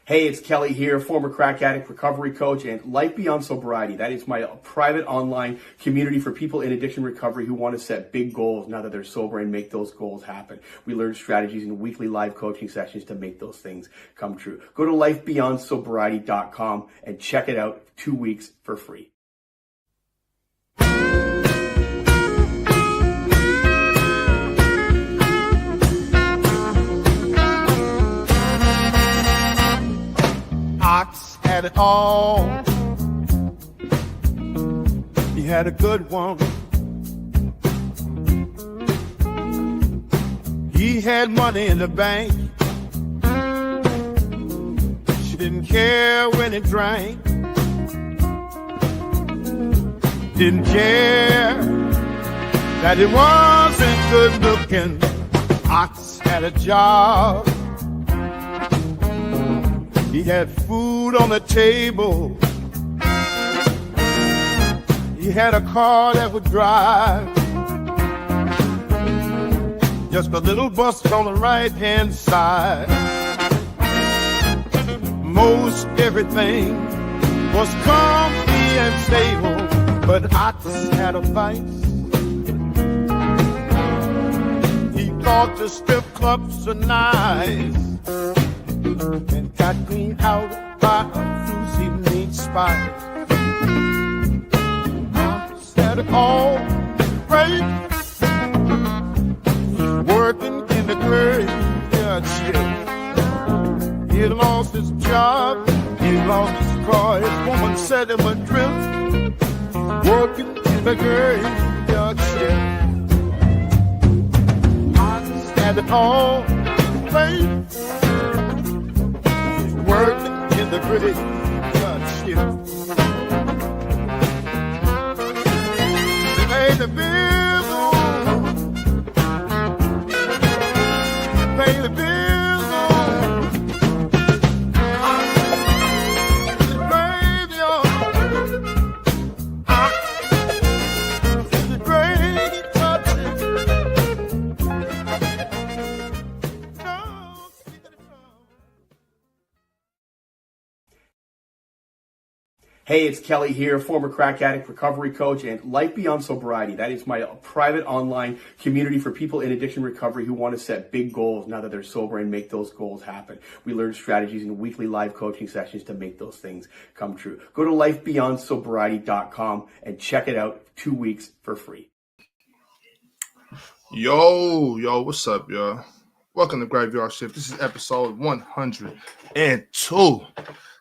Hey, it's Kelly here, former crack addict, recovery coach, and Life Beyond Sobriety. That is my private online community for people in addiction recovery who want to set big goals now that they're sober and make those goals happen. We learn strategies in weekly live coaching sessions to make those things come true. Go to lifebeyondsobriety.com and check it out 2 weeks for free. Ox had it all. He had a good one. He had money in the bank. She didn't care when he drank. Didn't care that he wasn't good looking. Ox had a job. He had food on the table. He had a car that would drive. Just a little bus on the right-hand side. Most everything was comfy and stable, but Ox had a vice. He thought the strip clubs were nice, and got cleaned out by a floozy meat spice. Ox had it all right, working in the graveyard shift. He had lost his job, he lost his car, his woman set him adrift, working in the graveyard shift. Ox had it all right, working in the graveyard shift. Pay the bills, pay the bills. The graveyard shift. Hey, it's Kelly here, former crack addict, recovery coach, and Life Beyond Sobriety. That is my private online community for people in addiction recovery who want to set big goals now that they're sober and make those goals happen. We learn strategies in weekly live coaching sessions to make those things come true. Go to lifebeyondsobriety.com and check it out 2 weeks for free. Yo, what's up, y'all? Welcome to Graveyard Shift. This is episode 102.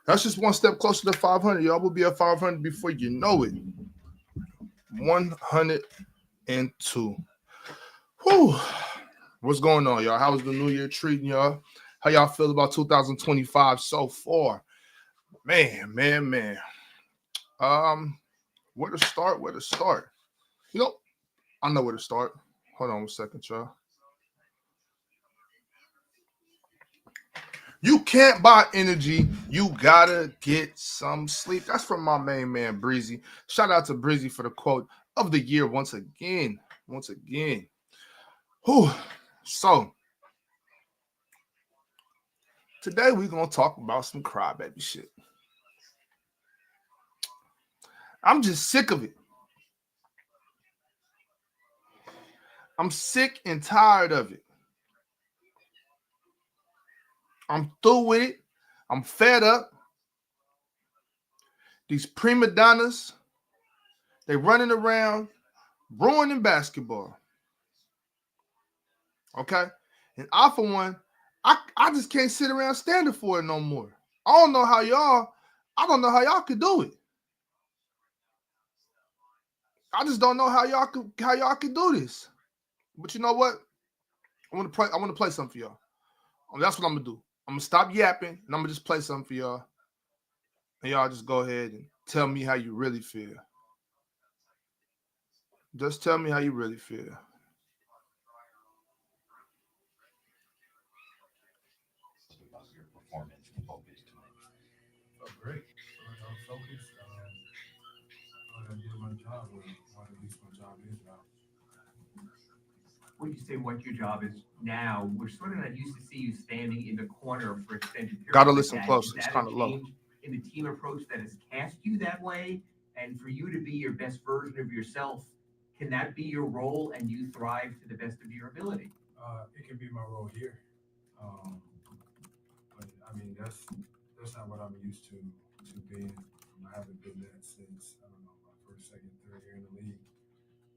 That's just one step closer to 500. Y'all will be at 500 before you know it. 102. Whew. What's going on, y'all? How's the new year treating y'all? How y'all feel about 2025 so far? Man. Where to start? You know, I know where to start. Hold on a second, y'all. You can't buy energy. You gotta get some sleep. That's from my main man, Breezy. Shout out to Breezy for the quote of the year once again. Whew. So, today we're going to talk about some crybaby shit. I'm just sick of it. I'm sick and tired of it. I'm through with it. I'm fed up. These prima donnas, they running around ruining basketball. Okay? And I, for one, I just can't sit around standing for it no more. I don't know how y'all could do it. I just don't know how y'all could do this. But you know what? I want to play something for y'all. That's what I'm gonna do. I'm gonna stop yapping and I'm gonna just play something for y'all. And y'all just go ahead and tell me how you really feel. Just tell me how you really feel. About your performance and focus tonight. Oh, great. I was focused. I did my job, or at least my job is now. when you say what your job is now, we're sort of not used to see you standing in the corner for extended periods. Gotta like listen that. close. Is It's that kind a of low. change in the team approach that has cast you that way? And for you to be your best version of yourself, can that be your role and you thrive to the best of your ability? It can be my role here, but I mean that's not what I'm used to being. I haven't been that since I don't know my first, second, third year in the league,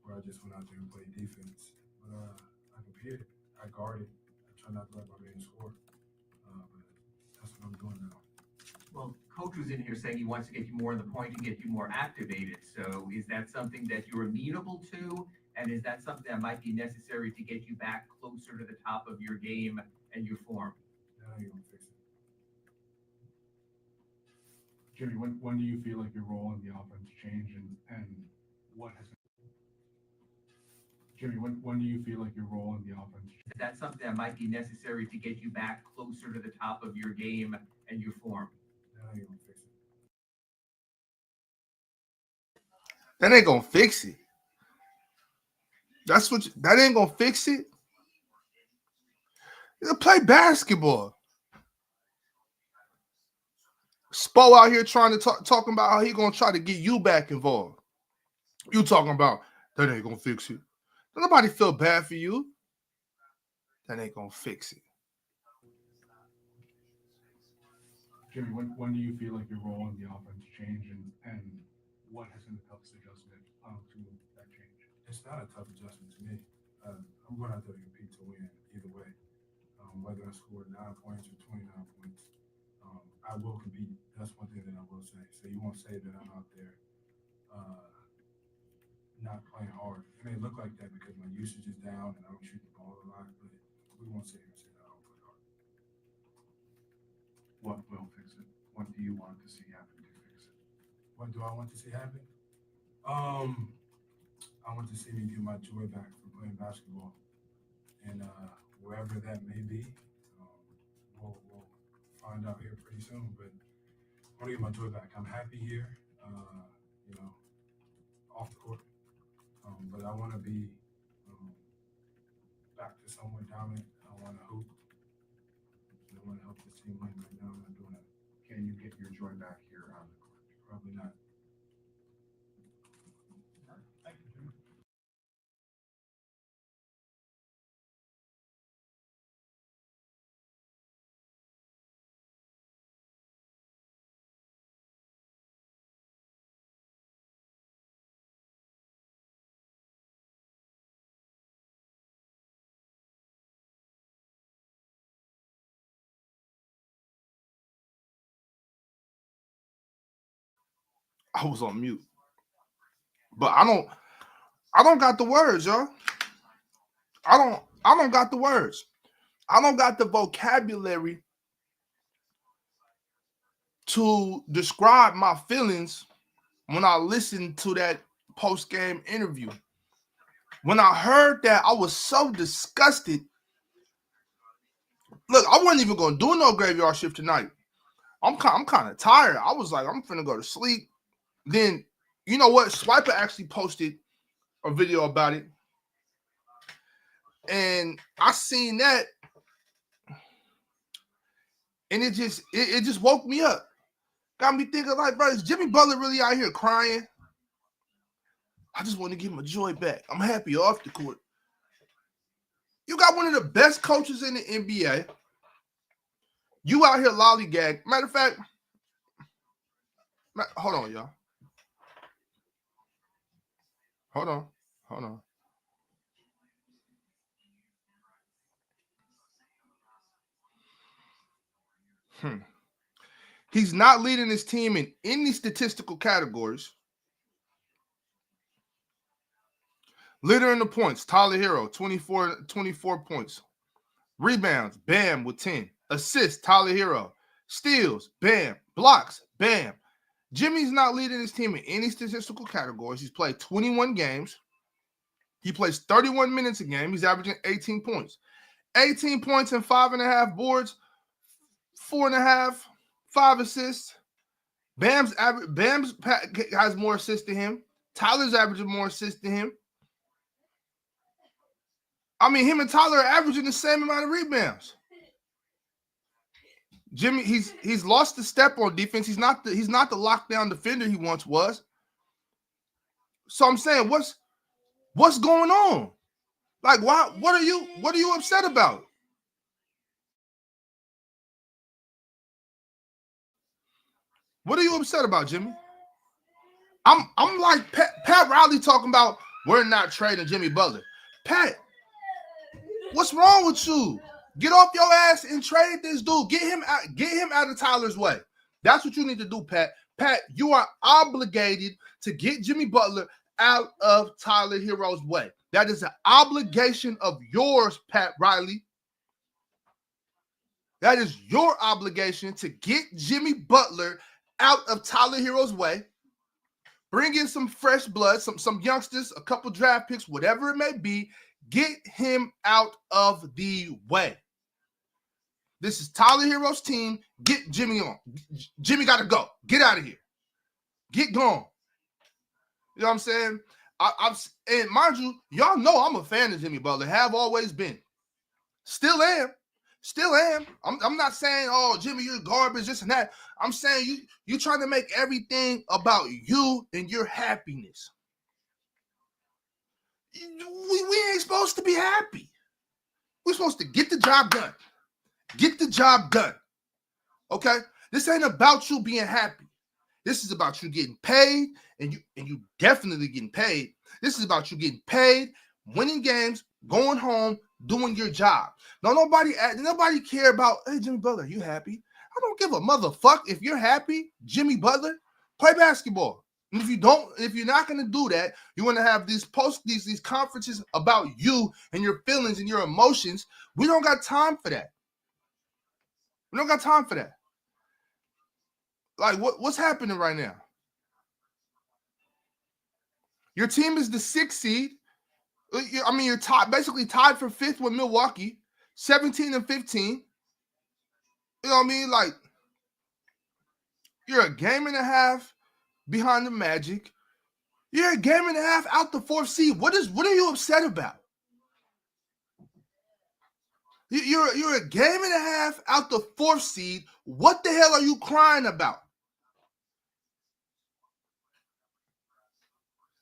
where I just went out there and played defense. But I competed, I guarded, I try not to let my man score. But that's what I'm doing now. Well, coach was in here saying he wants to get you more on the point and get you more activated. So is that something that you're amenable to? And is that something that might be necessary to get you back closer to the top of your game and your form? That ain't gonna fix it. Jimmy, when do you feel like your role in the offense changed and what has Jimmy, when do you feel like your role in the offense changed? Is that something that might be necessary to get you back closer to the top of your game and your form? That ain't gonna fix it. That ain't gonna fix it. That ain't gonna fix it. You play basketball. Spo out here trying to talking about how he gonna try to get you back involved. You talking about that ain't gonna fix it. Don't nobody feel bad for you. That ain't gonna fix it. Jimmy, when do you feel like your role in the offense changed and what has been the toughest adjustment to that change? It's not a tough adjustment to me. I'm going out there to compete to win either way. Whether I score 9 points or 29 points, I will compete. That's one thing that I will say. So you won't say that I'm out there not playing hard. It may look like that because my usage is down and I don't shoot the ball a lot, but we won't sit here and say that I don't play hard. What will fix it? What do you want to see happen to fix it? What do I want to see happen? I want to see me get my joy back from playing basketball, and wherever that may be, we'll find out here pretty soon. But I want to get my joy back. I'm happy here, off the court, but I want to be back to somewhere dominant. I want to hoop. And I want to help this team win. Right now, I'm not doing that. Can you get your joy back here on the court? Probably not. Thank you, Jimmy. I was on mute. But I don't got the words, y'all. I don't got the words. I don't got the vocabulary to describe my feelings when I listened to that post-game interview. When I heard that, I was so disgusted. Look, I wasn't even going to do no graveyard shift tonight. I'm kind of tired. I was like, I'm finna go to sleep. Then, you know what? Swiper actually posted a video about it. And I seen that. And it just woke me up. Got me thinking like, bro, is Jimmy Butler really out here crying? I just want to give my joy back. I'm happy off the court. You got one of the best coaches in the NBA. You out here lollygag. Matter of fact, hold on, y'all. Hold on. He's not leading his team in any statistical categories. Leader in the points, Tyler Hero, 24 points. Rebounds, Bam with 10. Assists, Tyler Hero. Steals, Bam. Blocks, Bam. Jimmy's not leading his team in any statistical categories. He's played 21 games. He plays 31 minutes a game. He's averaging 18 points. 18 points and 5.5 boards, 4.5, 5 assists. Bam's has more assists than him. Tyler's averaging more assists than him. I mean, him and Tyler are averaging the same amount of rebounds. Jimmy, he's lost the step on defense. He's not the lockdown defender he once was. So I'm saying, what's going on? Like, why? What are you upset about? What are you upset about, Jimmy? I'm like Pat Riley talking about we're not trading Jimmy Butler. Pat, what's wrong with you? Get off your ass and trade this dude. Get him out of Tyler's way. That's what you need to do, Pat. Pat, you are obligated to get Jimmy Butler out of Tyler Hero's way. That is an obligation of yours, Pat Riley. That is your obligation to get Jimmy Butler out of Tyler Hero's way. Bring in some fresh blood, some youngsters, a couple draft picks, whatever it may be. Get him out of the way. This is Tyler Hero's team. Get Jimmy on. Jimmy got to go. Get out of here. Get gone. You know what I'm saying? And mind you, y'all know I'm a fan of Jimmy Butler. Have always been. Still am. I'm not saying, oh, Jimmy, you're garbage, this and that. I'm saying you trying to make everything about you and your happiness. We ain't supposed to be happy. We're supposed to get the job done. Get the job done. Okay? This ain't about you being happy. This is about you getting paid, and you definitely getting paid. This is about you getting paid, winning games, going home, doing your job. No, nobody care about, hey, Jimmy Butler, you happy? I don't give a motherfuck if you're happy, Jimmy Butler. Play basketball. And if you're not going to do that, you want to have these conferences about you and your feelings and your emotions. We don't got time for that. We don't got time for that. Like, what's happening right now? Your team is the 6th seed. I mean, you're basically tied for 5th with Milwaukee, 17-15. You know what I mean? Like, you're a game and a half behind the Magic. You're a game and a half out the 4th seed. What are you upset about? You're a game and a half out the 4th seed. What the hell are you crying about?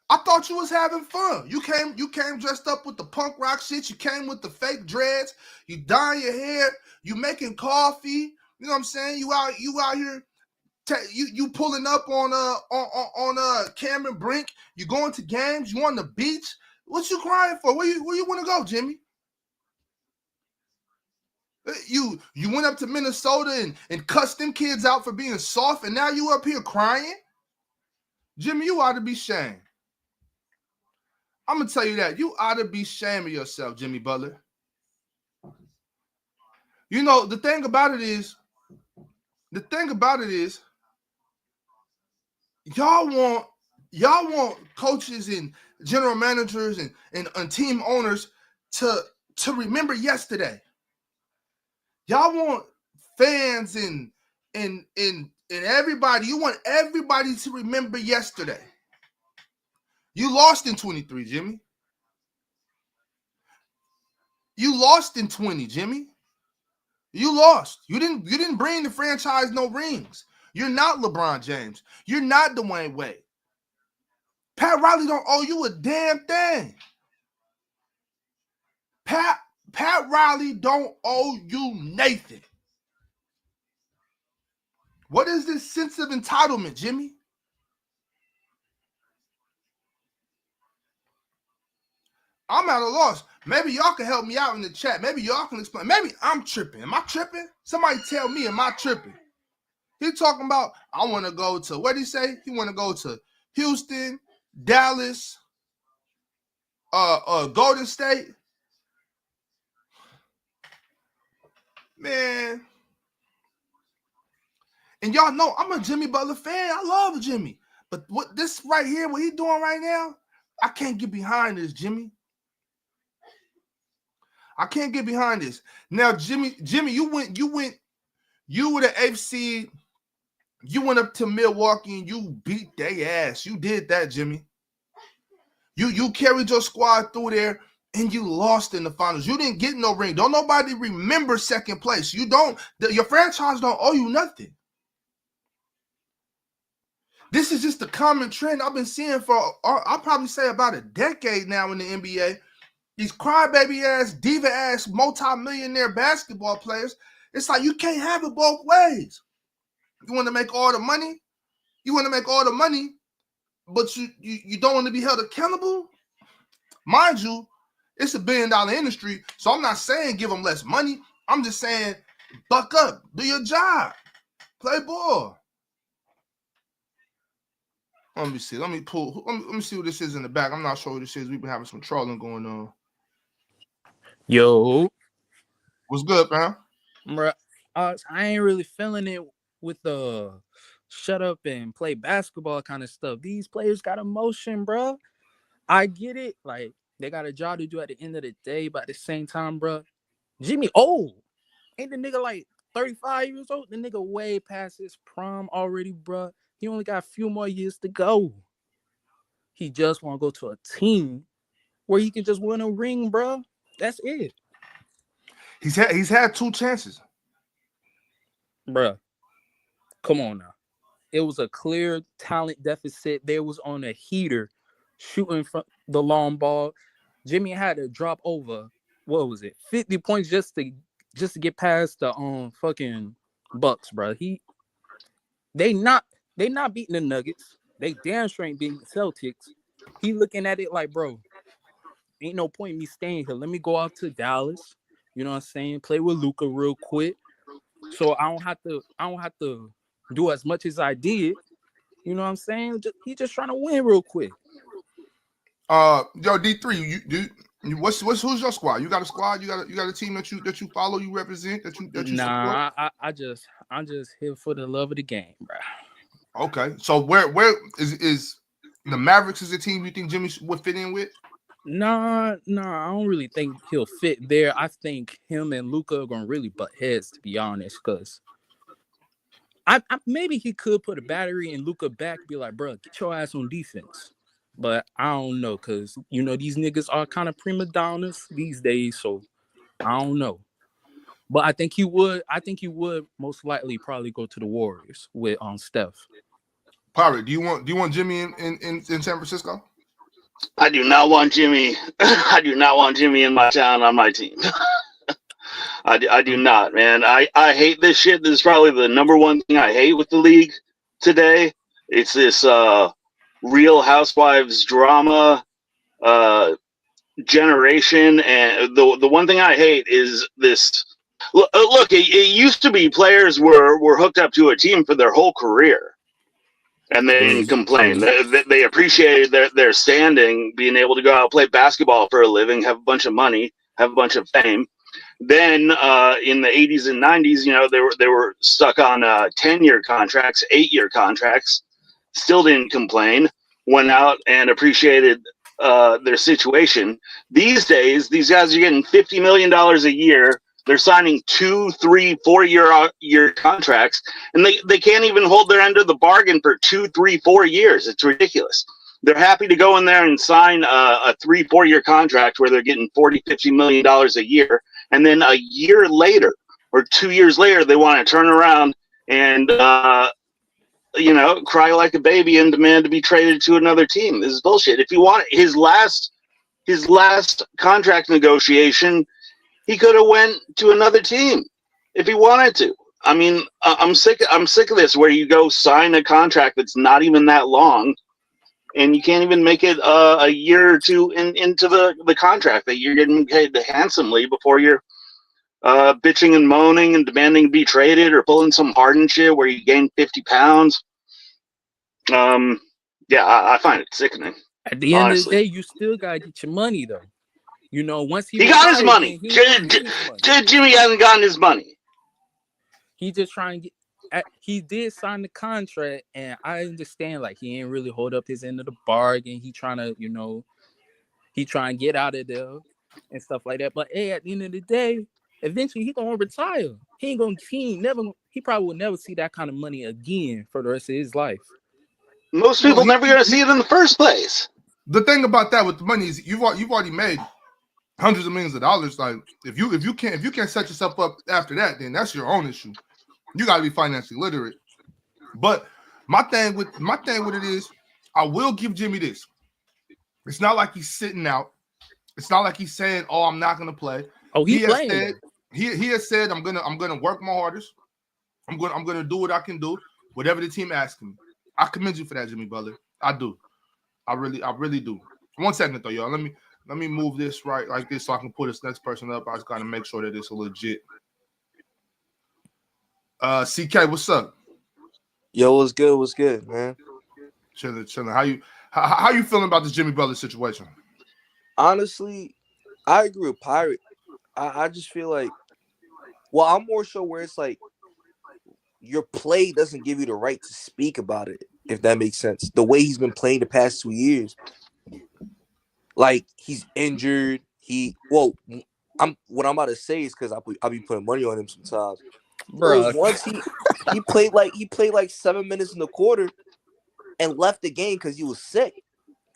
I thought you was having fun. You came dressed up with the punk rock shit. You came with the fake dreads. You dyeing your hair. You making coffee. You know what I'm saying? You out here. You pulling up on Cameron Brink. You going to games. You on the beach. What you crying for? Where you want to go, Jimmy? You went up to Minnesota and cussed them kids out for being soft, and now you up here crying? Jimmy, you ought to be ashamed. I'm going to tell you that. You ought to be ashamed of yourself, Jimmy Butler. You know, the thing about it is, y'all want coaches and general managers and team owners to remember yesterday. Y'all want fans and everybody. You want everybody to remember yesterday. You lost in 23, Jimmy. You lost in 20, Jimmy. You lost. You didn't bring the franchise no rings. You're not LeBron James. You're not Dwayne Wade. Pat Riley don't owe you a damn thing. Pat Riley don't owe you Nathan. What is this sense of entitlement, Jimmy? I'm at a loss. Maybe y'all can help me out in the chat. Maybe y'all can explain. Maybe I'm tripping. Am I tripping? Somebody tell me, am I tripping? He talking about, I want to go to, what did he say? He want to go to Houston, Dallas, Golden State. Man. And y'all know I'm a Jimmy Butler fan. I love Jimmy. But what this right here, what he doing right now, I can't get behind this, Jimmy. I can't get behind this. Now, Jimmy, you were the AFC. You went up to Milwaukee and you beat their ass. You did that, Jimmy. You carried your squad through there and you lost in the finals. You didn't get no ring. Don't nobody remember second place. You don't. Your franchise don't owe you nothing. This is just the common trend I've been seeing for, I'll probably say about a decade now in the NBA. These crybaby ass, diva ass, multi-millionaire basketball players. It's like you can't have it both ways. You want to make all the money. You want to make all the money, but you don't want to be held accountable. Mind you, it's $1 billion industry, so I'm not saying give them less money. I'm just saying buck up, do your job, play ball. Let me see. Let me see what this is in the back. I'm not sure what this is. We've been having some trolling going on. Yo, What's good, man? bruh, I ain't really feeling it with the shut up and play basketball kind of stuff. These players got emotion, bro. I get it. Like, they got a job to do at the end of the day, but at the same time, bro, Jimmy old. Ain't the nigga like 35 years old? The nigga way past his prime already, bro. He only got a few more years to go. He just want to go to a team where he can just win a ring, bro. That's it. He's had 2 chances. Bruh, come on now. It was a clear talent deficit. They was on a heater shooting from the long ball. Jimmy had to drop over, what was it, 50 points just to get past the fucking Bucks, bro. They not beating the Nuggets. They damn sure ain't beating the Celtics. He looking at it like, bro, ain't no point in me staying here. Let me go out to Dallas. You know what I'm saying? Play with Luka real quick. So I don't have to do as much as I did. You know what I'm saying? He just trying to win real quick. Yo, D3, who's your squad? You got a squad? You got a team that you follow, you represent, that you Nah, support? I'm just here for the love of the game, bro. Okay, so where is the Mavericks is a team you think Jimmy would fit in with? Nah, I don't really think he'll fit there. I think him and Luka are gonna really butt heads, to be honest, because I maybe he could put a battery in Luka back, be like, bro, get your ass on defense. But I don't know, because you know these niggas are kind of prima donnas these days, so I don't know. But I think he would most likely probably go to the Warriors with Steph. Pirate, do you want Jimmy in San Francisco? I do not want Jimmy. I do not want Jimmy in my town on my team. I do not, man. I hate this shit. This is probably the number one thing I hate with the league today. It's this Real Housewives drama generation, and the one thing I hate is this. Look, it used to be players were hooked up to a team for their whole career. And they didn't complain. They appreciated their standing, being able to go out and play basketball for a living, have a bunch of money, have a bunch of fame. Then in the 80s and 90s, you know, they were stuck on 10-year contracts, 8-year contracts, still didn't complain, went out and appreciated their situation. These days, these guys are getting $50 million a year. They're signing 2, 3, 4-year contracts, and they can't even hold their end of the bargain for 2, 3, 4 years. It's ridiculous. They're happy to go in there and sign a 3, 4-year contract where they're getting $40, $50 million a year, and then a year later or 2 years later, they want to turn around and cry like a baby and demand to be traded to another team. This is bullshit. If you want his last contract negotiation, he could have went to another team if he wanted to. I mean, I'm sick of this where you go sign a contract that's not even that long, and you can't even make it a year or two into the contract that you're getting paid handsomely before you're bitching and moaning and demanding to be traded or pulling some Harden shit where you gain 50 pounds. Yeah, I find it sickening. At the end honestly. of the day, you still gotta get your money though. You know, once he got his money. Jimmy hasn't gotten his money. He just trying to get. He did sign the contract, and I understand like he ain't really hold up his end of the bargain. He trying to, he trying to get out of there and stuff like that. But hey, at the end of the day, eventually he gonna retire. He probably will never see that kind of money again for the rest of his life. Most people never gonna see it in the first place. The thing about that with the money is you've already made hundreds of millions of dollars. Like if you can't set yourself up after that, then that's your own issue. You got to be financially literate. But my thing with it is, I will give Jimmy this. It's not like he's sitting out. It's not like he's saying, "Oh, I'm not going to play." Oh, he playing. Said, he has said, "I'm gonna work my hardest. I'm gonna do what I can do, whatever the team asks me." I commend you for that, Jimmy Butler. I do. I really do. 1 second though, y'all. Let me move this right like this so I can put this next person up. I just gotta make sure that it's legit. CK, what's up? Yo, what's good? What's good, man? Chilling. How you feeling about this Jimmy Butler situation? Honestly, I agree with Pirate. I just feel like, well, I'm more so where it's like your play doesn't give you the right to speak about it, if that makes sense. The way he's been playing the past 2 years, like he's injured. What I'm about to say is because I'll be putting money on him sometimes. Bro, once he played like 7 minutes in the quarter and left the game because he was sick.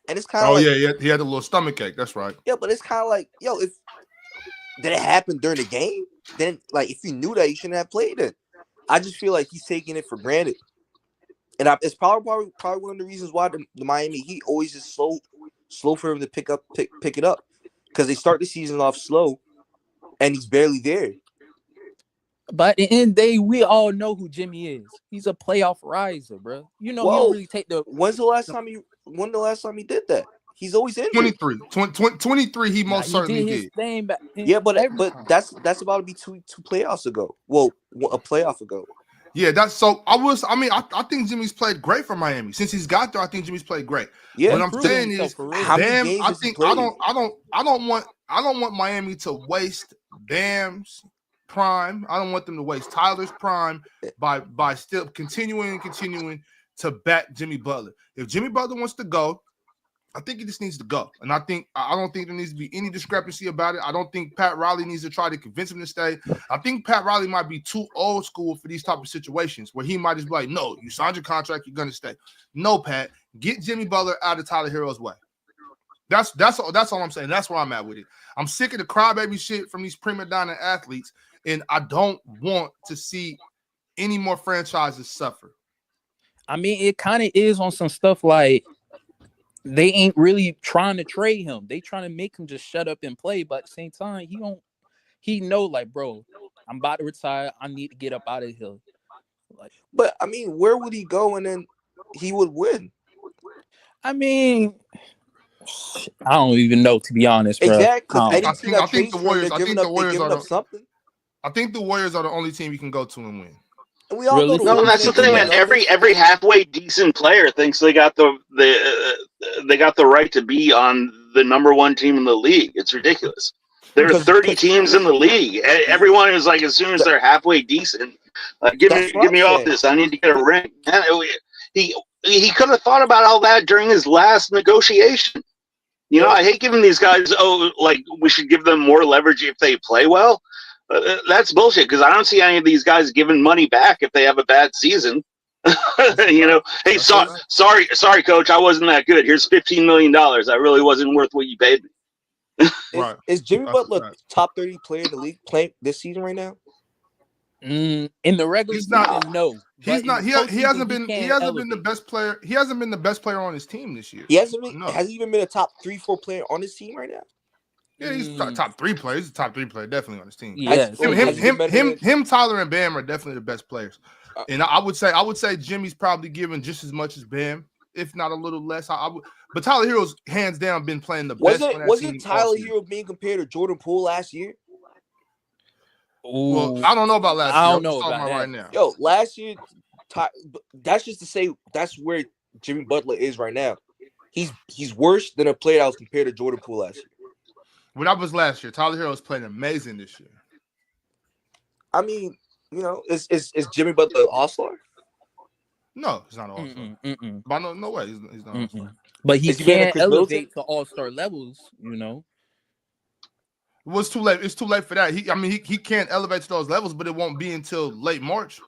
And it's kind of he had a little stomach ache. That's right. Yeah, but it's kind of like, yo, if did it happen during the game? Then, like, if you knew that, you shouldn't have played it. I just feel like he's taking it for granted, and it's probably one of the reasons why the Miami Heat always is slow for him to pick it up, because they start the season off slow, and he's barely there. But at the end of the day, we all know who Jimmy is. He's a playoff riser, bro. You know, he don't really take the. When the last time he did that? He's always injured. 23. He most certainly did. Thing back but that's about to be two playoffs ago. Well, a playoff ago. Yeah, that's so. I think Jimmy's played great for Miami since he's got there. I think Jimmy's played great. Yeah, what I'm saying is, Bam. I don't want Miami to waste Bam's prime. I don't want them to waste Tyler's prime by still continuing to back Jimmy Butler. If Jimmy Butler wants to go, I think he just needs to go. And I don't think there needs to be any discrepancy about it. I don't think Pat Riley needs to try to convince him to stay. I think Pat Riley might be too old school for these type of situations where he might just be like, no, you signed your contract, you're going to stay. No, Pat, get Jimmy Butler out of Tyler Hero's way. That's all I'm saying. That's where I'm at with it. I'm sick of the crybaby shit from these prima donna athletes, and I don't want to see any more franchises suffer. I mean, it kind of is on some stuff like they ain't really trying to trade him. They trying to make him just shut up and play. But at the same time, he know like, bro, I'm about to retire. I need to get up out of here. Like, but I mean, where would he go and then he would win? I mean, I don't even know, to be honest, bro. Exactly. I think the Warriors are the only team you can go to and win. And we all no, that's the thing, man. Every halfway decent player thinks they got the right to be on the number one team in the league. It's ridiculous. There are 30 teams in the league. Everyone is like, as soon as they're halfway decent, give me off this. I need to get a ring. He could have thought about all that during his last negotiation. You know, I hate giving these guys, we should give them more leverage if they play well. That's bullshit, because I don't see any of these guys giving money back if they have a bad season. You know, hey, sorry, coach, I wasn't that good. Here's $15 million. I really wasn't worth what you paid me. Is Jimmy Butler top 30 player in the league playing this season right now? In the regular season, no. He's not. He hasn't been the best player. He hasn't been the best player on his team this year. He hasn't been. No. Has he even been a top 3-4 player on his team right now? Yeah, he's top 3 player. He's a top 3 player, definitely on his team. Yes. Him, Tyler, and Bam are definitely the best players. And I would say Jimmy's probably given just as much as Bam, if not a little less. But Tyler Hero's hands down been playing the best. Wasn't Tyler Hero being compared to Jordan Poole last year? Ooh. Well, I don't know about last year. I don't know about that. Right now. Yo, last year, that's just to say that's where Jimmy Butler is right now. He's worse than a player that was compared to Jordan Poole last year. When that was last year, Tyler Hero was playing amazing this year. I mean, you know, is Jimmy Butler an all-star? No, he's not an all-star. But no way, he's not an all-star. But he can't elevate to all-star levels, you know. Well, it's too late. It's too late for that. He can't elevate to those levels, but it won't be until late March.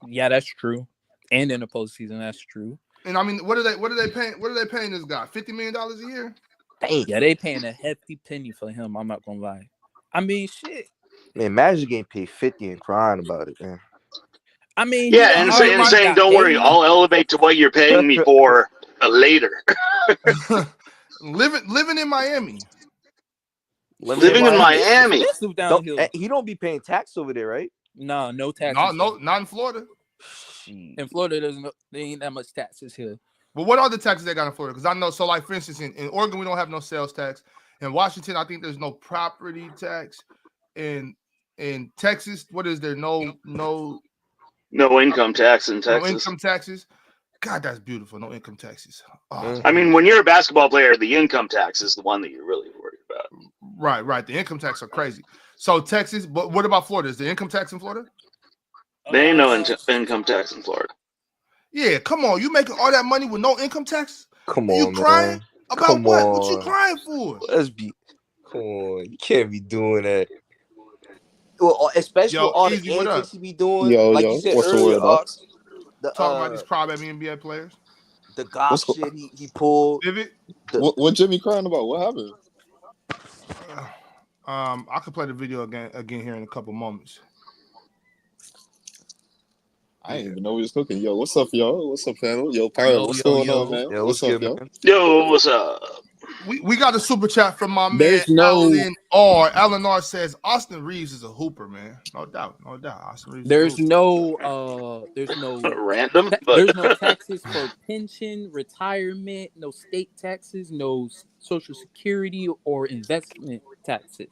Yeah, that's true. And in the postseason, that's true. And I mean, what are they paying? What are they paying this guy? $50 million a year? Damn. Yeah, they paying a hefty penny for him. I'm not gonna lie. I mean, shit. Man, Magic getting paid 50 and crying about it, man. I mean, Yeah, he and, know and everybody- saying, "Don't worry, I'll elevate to what you're paying me for later." living in Miami. Living in Miami. Expensive down here. He don't be paying tax over there, right? No taxes. No, not in Florida. Shit. In Florida, there ain't that much taxes here. But what are the taxes they got in Florida? Because I know, so like for instance, in Oregon we don't have no sales tax. In Washington, I think there's no property tax. In Texas, what is there? No income tax in Texas. No income taxes. God, that's beautiful. No income taxes. Oh, I mean, when you're a basketball player, the income tax is the one that you're really worried about. Right. The income tax are crazy. So Texas, but what about Florida? Is there income tax in Florida? There ain't no income tax in Florida. Yeah, come on. You making all that money with no income tax? Come on, you crying man. about Come what? on. What you crying for? Come on. You can't be doing that. Well, especially with all the easy, what antics up? he be doing. Yo, like you said what's the earlier, word, Ox? Talking about these crybaby NBA players. The goth shit he pulled. Pivot. What Jimmy crying about? What happened? I could play the video again here in a couple moments. I didn't even know he was cooking. Yo, what's up, y'all? What's up, panel? Yo, Pirate, what's going on, man? Yo, what's up, yo? Yo, what's up? We got a super chat from my There's man no- Alan R. Alan R says Austin Reeves is a hooper, man. No doubt. Austin Reeves. There's no random. There's no taxes for pension, retirement, no state taxes, no social security or investment taxes.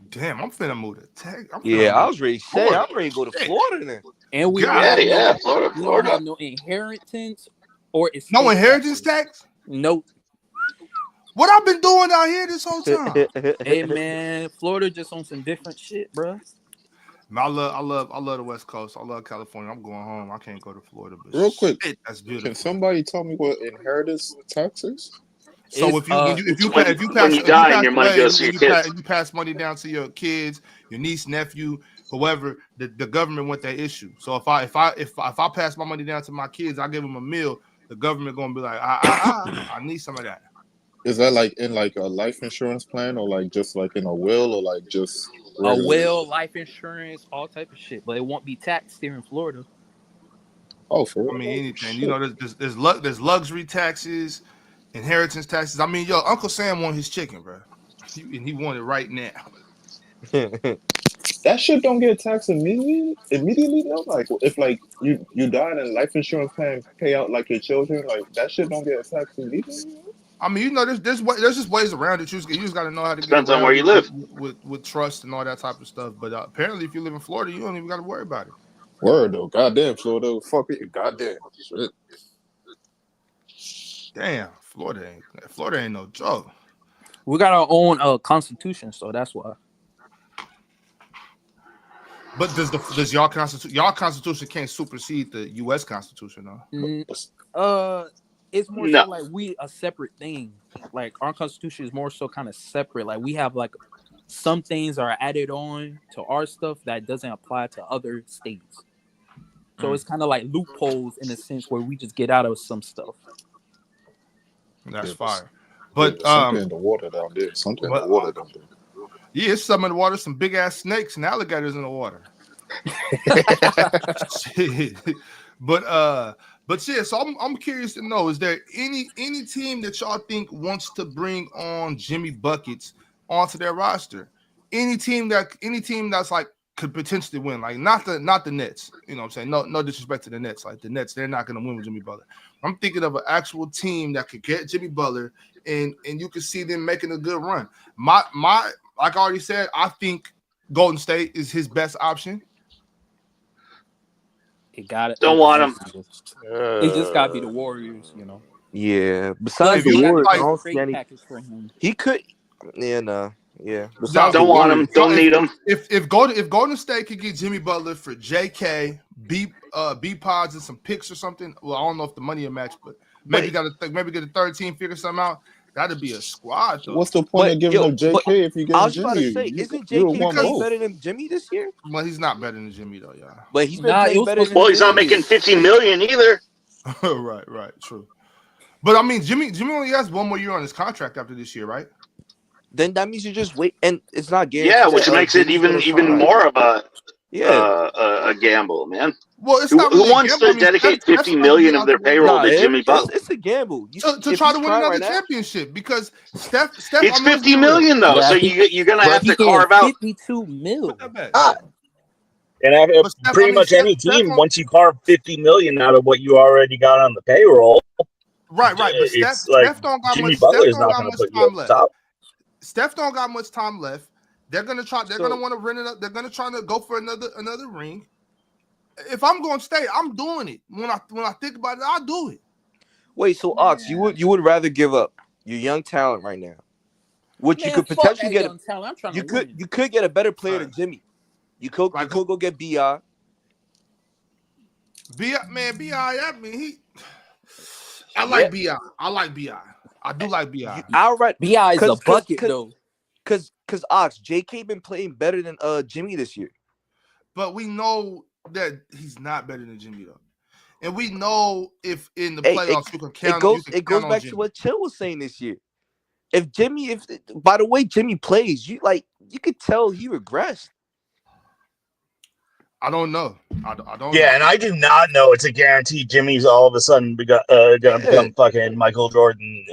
Damn, I'm finna move to Texas. I was ready to say, I'm ready to go to Florida then. And we Florida. don't have no inheritance or no inheritance tax. Nope. What I've been doing out here this whole time? Hey man, Florida just on some different shit, bro. I love the West Coast. I love California. I'm going home. I can't go to Florida. But Real quick, that's beautiful. Can somebody tell me what inheritance tax is? So It's, if you pass money down to your kids, your niece, nephew, whoever, the government want that issue. So if I pass my money down to my kids, I give them a meal. The government gonna be like, I need some of that. Is that like in like a life insurance plan, or like just like in a will, or like just a will, life insurance, all type of shit, but it won't be taxed here in Florida. Oh, for real? I mean, anything. You know, there's luxury taxes, inheritance taxes. I mean, Uncle Sam won his chicken, bro, and he won it right now. That shit don't get taxed immediately though. Like if like you die and a life insurance plan pay out like your children, like that shit don't get taxed immediately. I mean, you know, there's just ways around it. You just got to know how to get Depends on around where you live with trust and all that type of stuff. But apparently, if you live in Florida, you don't even got to worry about it. Word though, goddamn Florida, fuck it, goddamn shit. Damn, Florida ain't no joke. We got our own constitution, so that's why. But does y'all constitution can't supersede the U.S. Constitution, though? It's more so like we a separate thing. Like our constitution is more so kind of separate. Like we have like some things are added on to our stuff that doesn't apply to other states. So it's kind of like loopholes in a sense where we just get out of some stuff. That's fire. But something in the water down there. Something in the water down there. Yeah, it's some in the water, some big ass snakes and alligators in the water. But yeah, so I'm curious to know, is there any team that y'all think wants to bring on Jimmy Buckets onto their roster? Any team that's like could potentially win, like not the Nets. You know what I'm saying? No disrespect to the Nets. Like the Nets, they're not gonna win with Jimmy Butler. I'm thinking of an actual team that could get Jimmy Butler and you could see them making a good run. My like I already said, I think Golden State is his best option. It got it. Don't want him. It just got to be the Warriors, you know. Yeah. Besides the Warriors, I don't see any. He could. Yeah, no. Yeah. Besides don't want him. Don't need him. If Golden State could get Jimmy Butler for JK, B pods and some picks or something. Well, I don't know if the money will match, but maybe get a third team, figure something out. That'd be a squad, though. What's the point of giving him JK if you get Jimmy? I was about to say, isn't JK better than Jimmy this year? Well, he's not better than Jimmy, though, y'all. But he's been playing better than Well, he's not making $50 million either. Right, true. But I mean, Jimmy only has one more year on his contract after this year, right? Then that means you just wait, and it's not guaranteed. Yeah, which that, makes it Jimmy's gonna even sign. more of a Yeah. a gamble, man. Well, it's Who not really a wants gamble. I to mean, dedicate Steph's $50 about to be million of out their the way payroll Nah, to Jimmy Butler? it's a gamble. to If try he's to win crying another right now, championship because Steph. It's I mean, let's be $50 million real. though, Yeah, so he, you're gonna bro, have he to getting carve out. 52 mil. Put that back. Ah, and But Steph, pretty much any team, Steph once you carve 50 million out of what you already got on the payroll, right. But it's like Steph don't got Jimmy much. Butler Steph is don't not got going to much put you time over left. top. Steph don't got much time left. They're gonna try. They're So- gonna want to rent it up. They're gonna try to go for another ring. If I'm going to stay, I'm doing it. When I think about it, I'll do it. wait, so Ox, you would rather give up your young talent right now, which you Man, could fuck potentially that get. young talent. I'm trying You to win. could get a better player Right. than Jimmy. You could go get Bi. Bi. I mean, I like Bi. I like Bi. I do like Bi. Outright. Bi is a bucket though. Cause Ox, JK been playing better than Jimmy this year. But we know that he's not better than Jimmy though, and we know if in the playoffs you can count. It goes back to what Chill was saying this year. If by the way Jimmy plays, you could tell he regressed. I don't know. I don't. Yeah, know. and I do not know it's a guarantee Jimmy's all of a sudden gonna become fucking Michael Jordan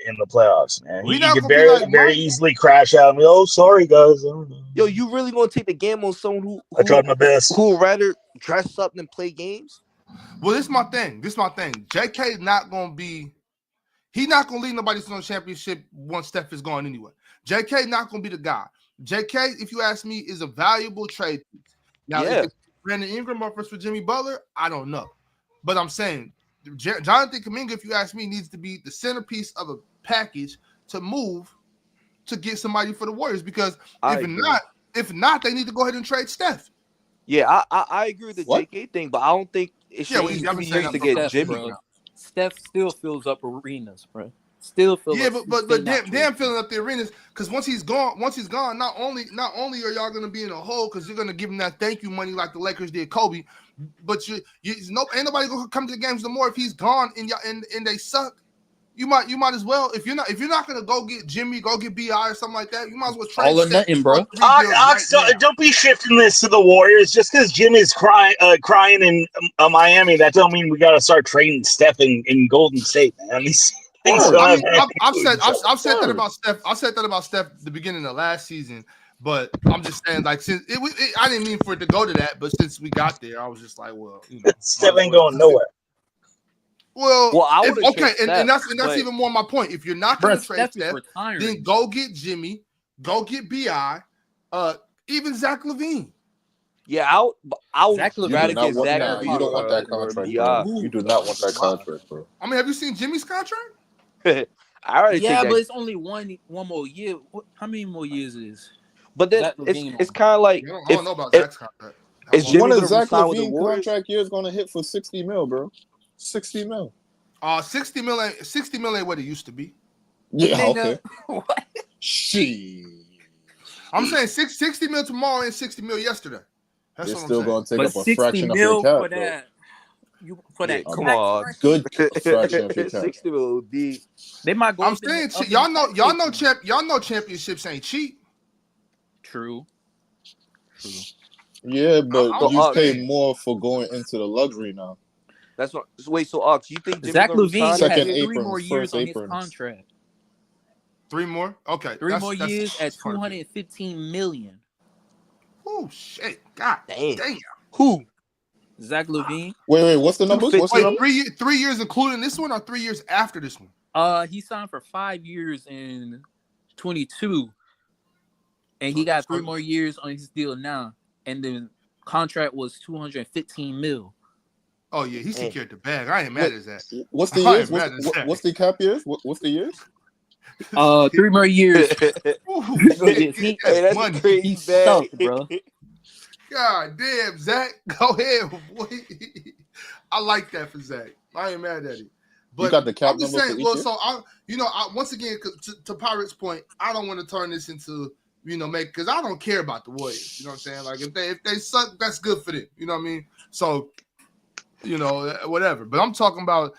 in the playoffs, man. He could very easily crash out and be, oh, sorry, guys. Yo, you really gonna take the game on someone who I tried my best. Who would rather dress up than play games? Well, this is my thing. JK not gonna be. He's not gonna lead nobody to the championship once Steph is gone anyway. JK not gonna be the guy. JK, if you ask me, is a valuable trade piece. Now, if it's Brandon Ingram offers for Jimmy Butler, I don't know. But I'm saying Jonathan Kuminga, if you ask me, needs to be the centerpiece of a package to move to get somebody for the Warriors. Because if not, they need to go ahead and trade Steph. Yeah, I agree with the JK thing, but I don't think it should be used to get Jimmy. Bro. Steph still fills up arenas, bro. Still fills up. Yeah, but damn filling up the arenas because once he's gone, not only are y'all gonna be in a hole because you're gonna give him that thank you money like the Lakers did Kobe, but ain't nobody gonna come to the games no more if he's gone and they suck. You might as well if you're not gonna go get Jimmy, go get Bi or something like that. You might as well trade all or nothing, bro. Don't be shifting this to the Warriors just because Jimmy's crying in Miami. That don't mean we gotta start trading Steph in Golden State, man. I've said that about Steph. I said that about Steph at the beginning of last season, but I'm just saying, like, since I didn't mean for it to go to that, but since we got there, I was just like, well, Steph ain't going nowhere. Well, I would and that's even more my point. If you're not going to trade Steph, then go get Jimmy, go get Bi, even Zach LaVine. Yeah, I would rather get Zach LaVine. You don't want that contract, bro. You do not want that contract, bro. I mean, have you seen Jimmy's contract? But it's only one more year. How many more years is? But then it's kind of like I don't know about Zach's contract. One of Zach LaVine contract year is going to hit for 60 mil, bro. 60 mil. 60 mil ain't what it used to be. Yeah, okay. What? I'm saying 60 mil tomorrow and 60 mil yesterday. That's They're what still going to take up a fraction of your your cap, for that. Come on, good fraction of your cap. 60 mil would be. They might go. I'm saying y'all know championships ain't cheap. True. Yeah, but you pay more for going into the luxury now. That's what. Wait, so Ox, you think Zach LaVine has second 3 apron, more years on his aprons. contract? 3 more? Okay. 3 more years at $215 million. Oh shit! God damn. Who? Zach LaVine. Wait. What's the number? What's the number? 3 years including this one, or 3 years after this one? He signed for 5 years in 22, and he got 3 more years on his deal now. And the contract was $215 million. Oh yeah, he secured the bag. I ain't mad at that. What's the years? What's the cap years? What's the years? 3 more years. Hey, that's money. crazy bag, bro. God damn, Zach, go ahead, boy. I like that for Zach. I ain't mad at it. But you got the cap I'm just number saying, for each so once again, to Pirates' point, I don't want to turn this into because I don't care about the Warriors. You know what I'm saying? Like if they suck, that's good for them. You know what I mean? So, whatever. But I'm talking about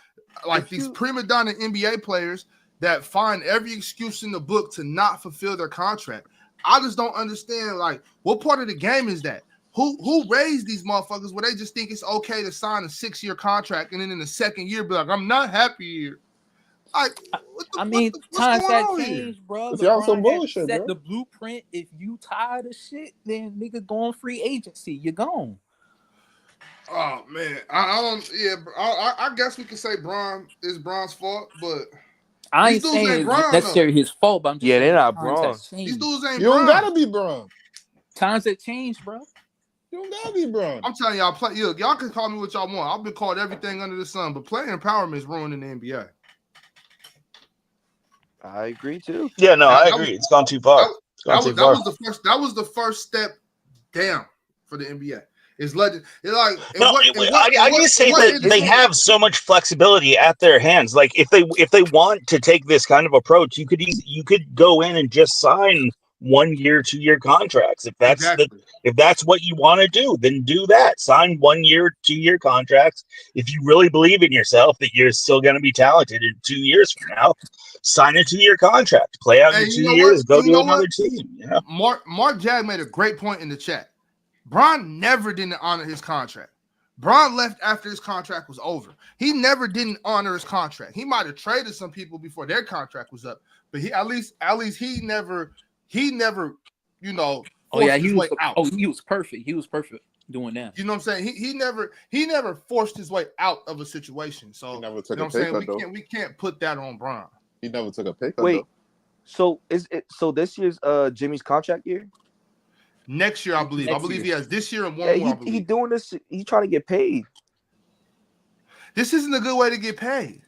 like these prima donna NBA players that find every excuse in the book to not fulfill their contract. I just don't understand, like, what part of the game is that? Who raised these motherfuckers where they just think it's okay to sign a 6-year contract and then in the second year be like, I'm not happy here. Like, times have changed, bro. Y'all some LeBron bullshit, had set bro. the blueprint. If you tired of shit, then nigga go on free agency. You're gone. Oh man, I don't. Yeah, I guess we could say it's Bron's fault, but I ain't saying it's necessarily his fault, but I'm just saying they're not times Bron. have changed. These dudes ain't You don't Bron. gotta be Bron. Times have changed, bro. You don't gotta be Bron. I'm telling y'all, y'all can call me what y'all want. I've been called everything under the sun, but player empowerment is ruining the NBA. I agree too. Yeah, no, I agree. It's gone too far. That was the first step down for the NBA. It's legend. I just say that they have so much flexibility at their hands. Like if they want to take this kind of approach, you could go in and just sign 1 year, 2 year contracts. If that's what you want to do, then do that. Sign 1 year, 2 year contracts. If you really believe in yourself that you're still going to be talented in 2 years from now, sign a 2 year contract. Play out your 2 years. Go to another team. Yeah. Mark Jag made a great point in the chat. Bron never didn't honor his contract. Bron left after his contract was over. He never didn't honor his contract. He might have traded some people before their contract was up, but he at least he never, he was out. Oh, he was perfect. He was perfect doing that. You know what I'm saying? He never forced his way out of a situation. So he never took you know a pay what I'm cut, saying? We can't put that on Bron. He never took a pay cut. Wait, though. so this year's Jimmy's contract year? Next year, I believe. Next I believe year. he has this year and one more. He doing this. He trying to get paid. This isn't a good way to get paid.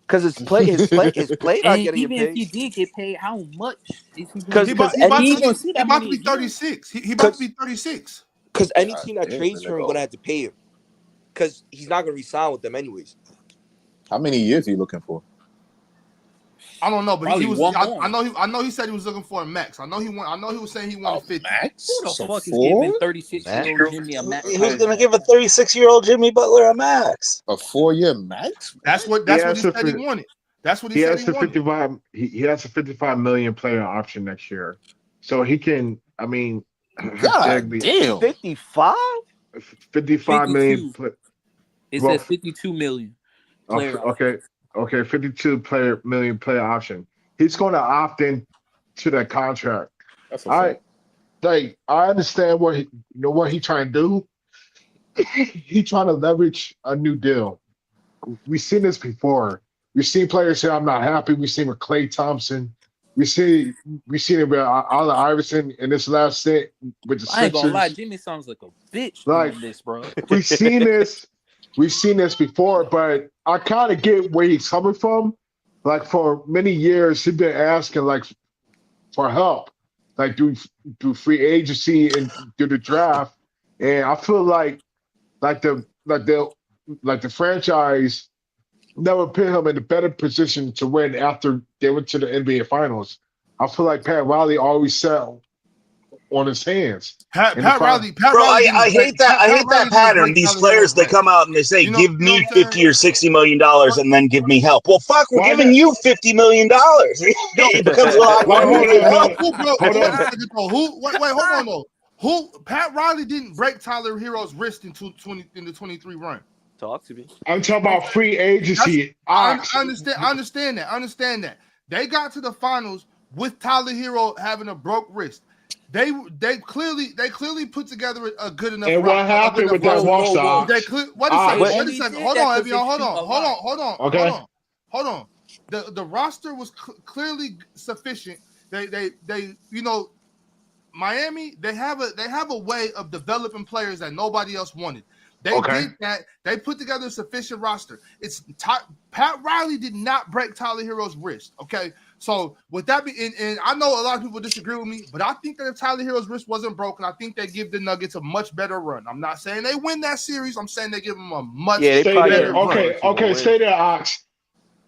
Because his play not And getting even paid. if he did get paid, how much is he He about to be 36. He about to be 36. Because any team that trades for him going to have to pay him. Because he's not going to re-sign with them anyways. How many years are you looking for? I don't know, but Probably he was. one I more. know he said he was looking for a max. I know he was saying he wanted 50. Max? Who the So fuck is 4? giving 36-year-old Jimmy a max? Who's going to give a 36-year-old Jimmy Butler a max? A 4-year max? That's what he said he wanted. That's what he said he wanted. He has a $55 million player option next year, so he can. I mean, God damn, 55? 55 million. It says 52 million. Okay, 52 million player option. He's going to opt in to that contract. I understand what he's trying to do. He's trying to leverage a new deal. We've seen this before. We've seen players say, "I'm not happy." We've seen with Klay Thompson. We've seen it with Allen Iverson in this last stint with the Sixers. I ain't gonna lie, Jimmy sounds like a bitch doing this, bro. We've seen this before, but I kind of get where he's coming from. Like for many years, he's been asking for help, like do free agency and do the draft, and I feel like the franchise never put him in a better position to win after they went to the NBA Finals. I feel like Pat Riley always sat on his hands. Pat Riley. I hate that pattern. These players, they come out and they say, "Give me $50 or $60 million, and then give me help." Well, fuck, we're giving you $50 million. It becomes a lot. Wait, hold on though. Who? Pat Riley didn't break Tyler Hero's wrist in the 23 run. Talk to me. I'm talking about free agency. I understand that. They got to the finals with Tyler Hero having a broke wrist. They clearly put together a good enough. And what happened with that roster? Wait a second. Hold on, Evian. Hold on. The roster was clearly sufficient. They Miami, they have a way of developing players that nobody else wanted. They did that. They put together a sufficient roster. Pat Riley did not break Tyler Hero's wrist. Okay, so with that and I know a lot of people disagree with me, but I think that if Tyler Hero's wrist wasn't broken, I think they give the Nuggets a much better run. I'm not saying they win that series. I'm saying they give them a much better run. Okay, stay there, Ox.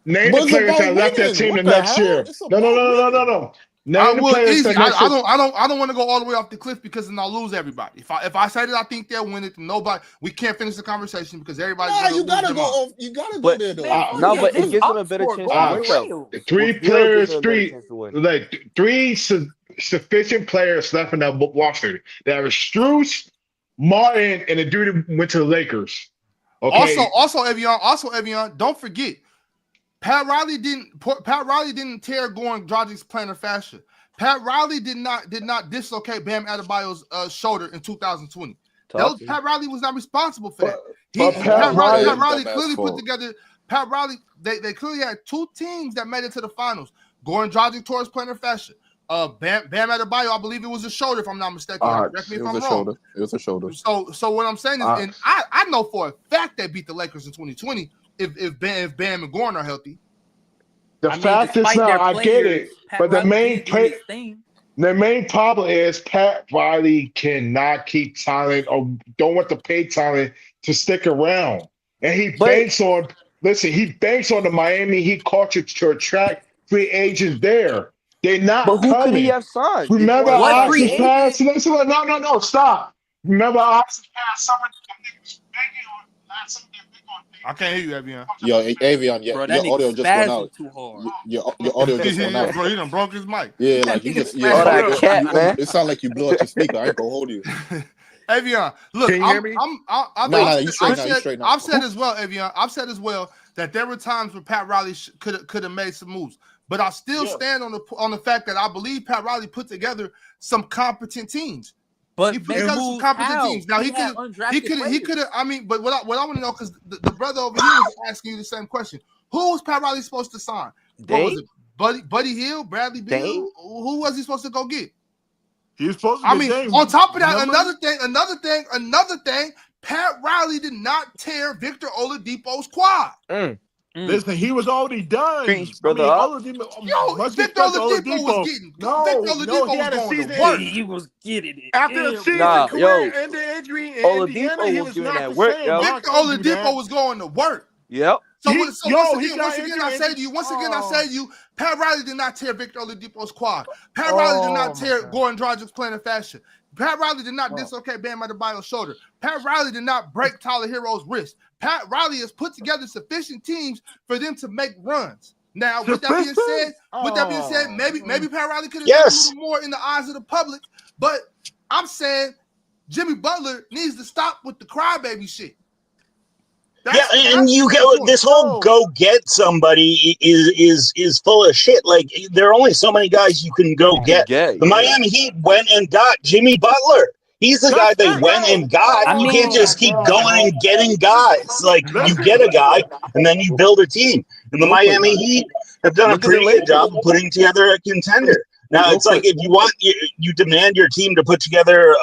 Name the players that left that team the next year. No. I the would players easy. that next I don't want to go all the way off the cliff because then I'll lose everybody. If I say that I think they'll win it, nobody. We can't finish the conversation because everybody's Nah, gonna you lose gotta their go mind. off. You gotta go But there though. no, but it gives them a better chance to win though. three It still gives players, them a better chance to win. like three sufficient players left in that roster. That was Strus, Martin, and the dude who went to the Lakers. Okay. Also, Evian, don't forget, Pat Riley didn't tear Goran Dragic's plantar fascia. Pat Riley did not dislocate Bam Adebayo's shoulder in 2020. Pat Riley was not responsible for that. Pat Riley clearly put together. Pat Riley, they clearly had two teams that made it to the finals. Goran Dragic tore his plantar fascia. Bam Adebayo, I believe it was a shoulder, if I'm not mistaken. Correct me if I'm wrong. It was a shoulder. So what I'm saying is, and I know for a fact they beat the Lakers in 2020 if Bam and Goran are healthy. The fact is now, I get it, but the main problem is Pat Riley cannot keep talent or don't want to pay talent to stick around, and he banks on the Miami Heat culture to attract free agents there. They're not coming. Who could he have signed? Remember Oxford Pass? No, stop. Remember Oxford Pass? Someone was begging on something. I can't hear you, Avion. Yo, Avion, your audio just went out. Too hard. Your audio just went out. Bro, he done broke his mic. Yeah, like you just man. It sounded like you blew out your speaker. I ain't gonna hold you. Avion, look, can you hear me? I've said as well, Avion. I've said as well that there were times where Pat Riley could have made some moves, but I still stand on the fact that I believe Pat Riley put together some competent teams. But he put together some competent teams. Now he could have. I mean, but what I want to know, because the brother over here was asking you the same question: who was Pat Riley supposed to sign? What was it? Buddy Hield, Bradley Beal? Who was he supposed to go get? He was supposed to. On top of that, another thing. Pat Riley did not tear Victor Oladipo's quad. Listen, he was already done. Victor Oladipo was getting. Oladipo was going to work. He was getting it. After the season career and the injury in Indiana, he was not the same. Victor Oladipo was going to work. Yep. Once again, I say to you, Pat Riley did not tear Victor Oladipo's quad. Pat Riley did not tear Goran Dragic's plantar fascia. Pat Riley did not dislocate Bam Adebayo's shoulder. Pat Riley did not break Tyler Hero's wrist. Pat Riley has put together sufficient teams for them to make runs. Now, with that being said, maybe Pat Riley could have done a little more in the eyes of the public. But I'm saying Jimmy Butler needs to stop with the crybaby shit. And you go. This whole go get somebody is full of shit. Like there are only so many guys you can go get. The Miami Heat went and got Jimmy Butler. He's the guy they went and got. You can't just keep going and getting guys. Like you get a guy and then you build a team. And the Miami Heat have done a pretty good job of putting together a contender. Now it's like if you want, you demand your team to put together,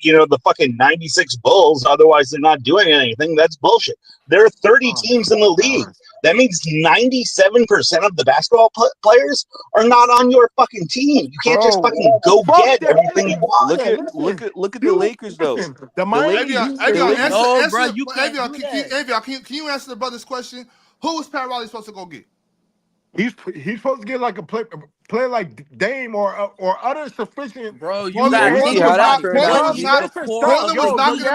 the fucking 96 Bulls. Otherwise, they're not doing anything. That's bullshit. There are 30 teams in the league. That means 97% of the basketball players are not on your fucking team. You can't just fucking go get everything you want. Look at the Lakers though. Can you answer the brother's question? Who was Pat Riley supposed to go get? He's supposed to get like a play like Dame or other sufficient. Bro, Portland was not going to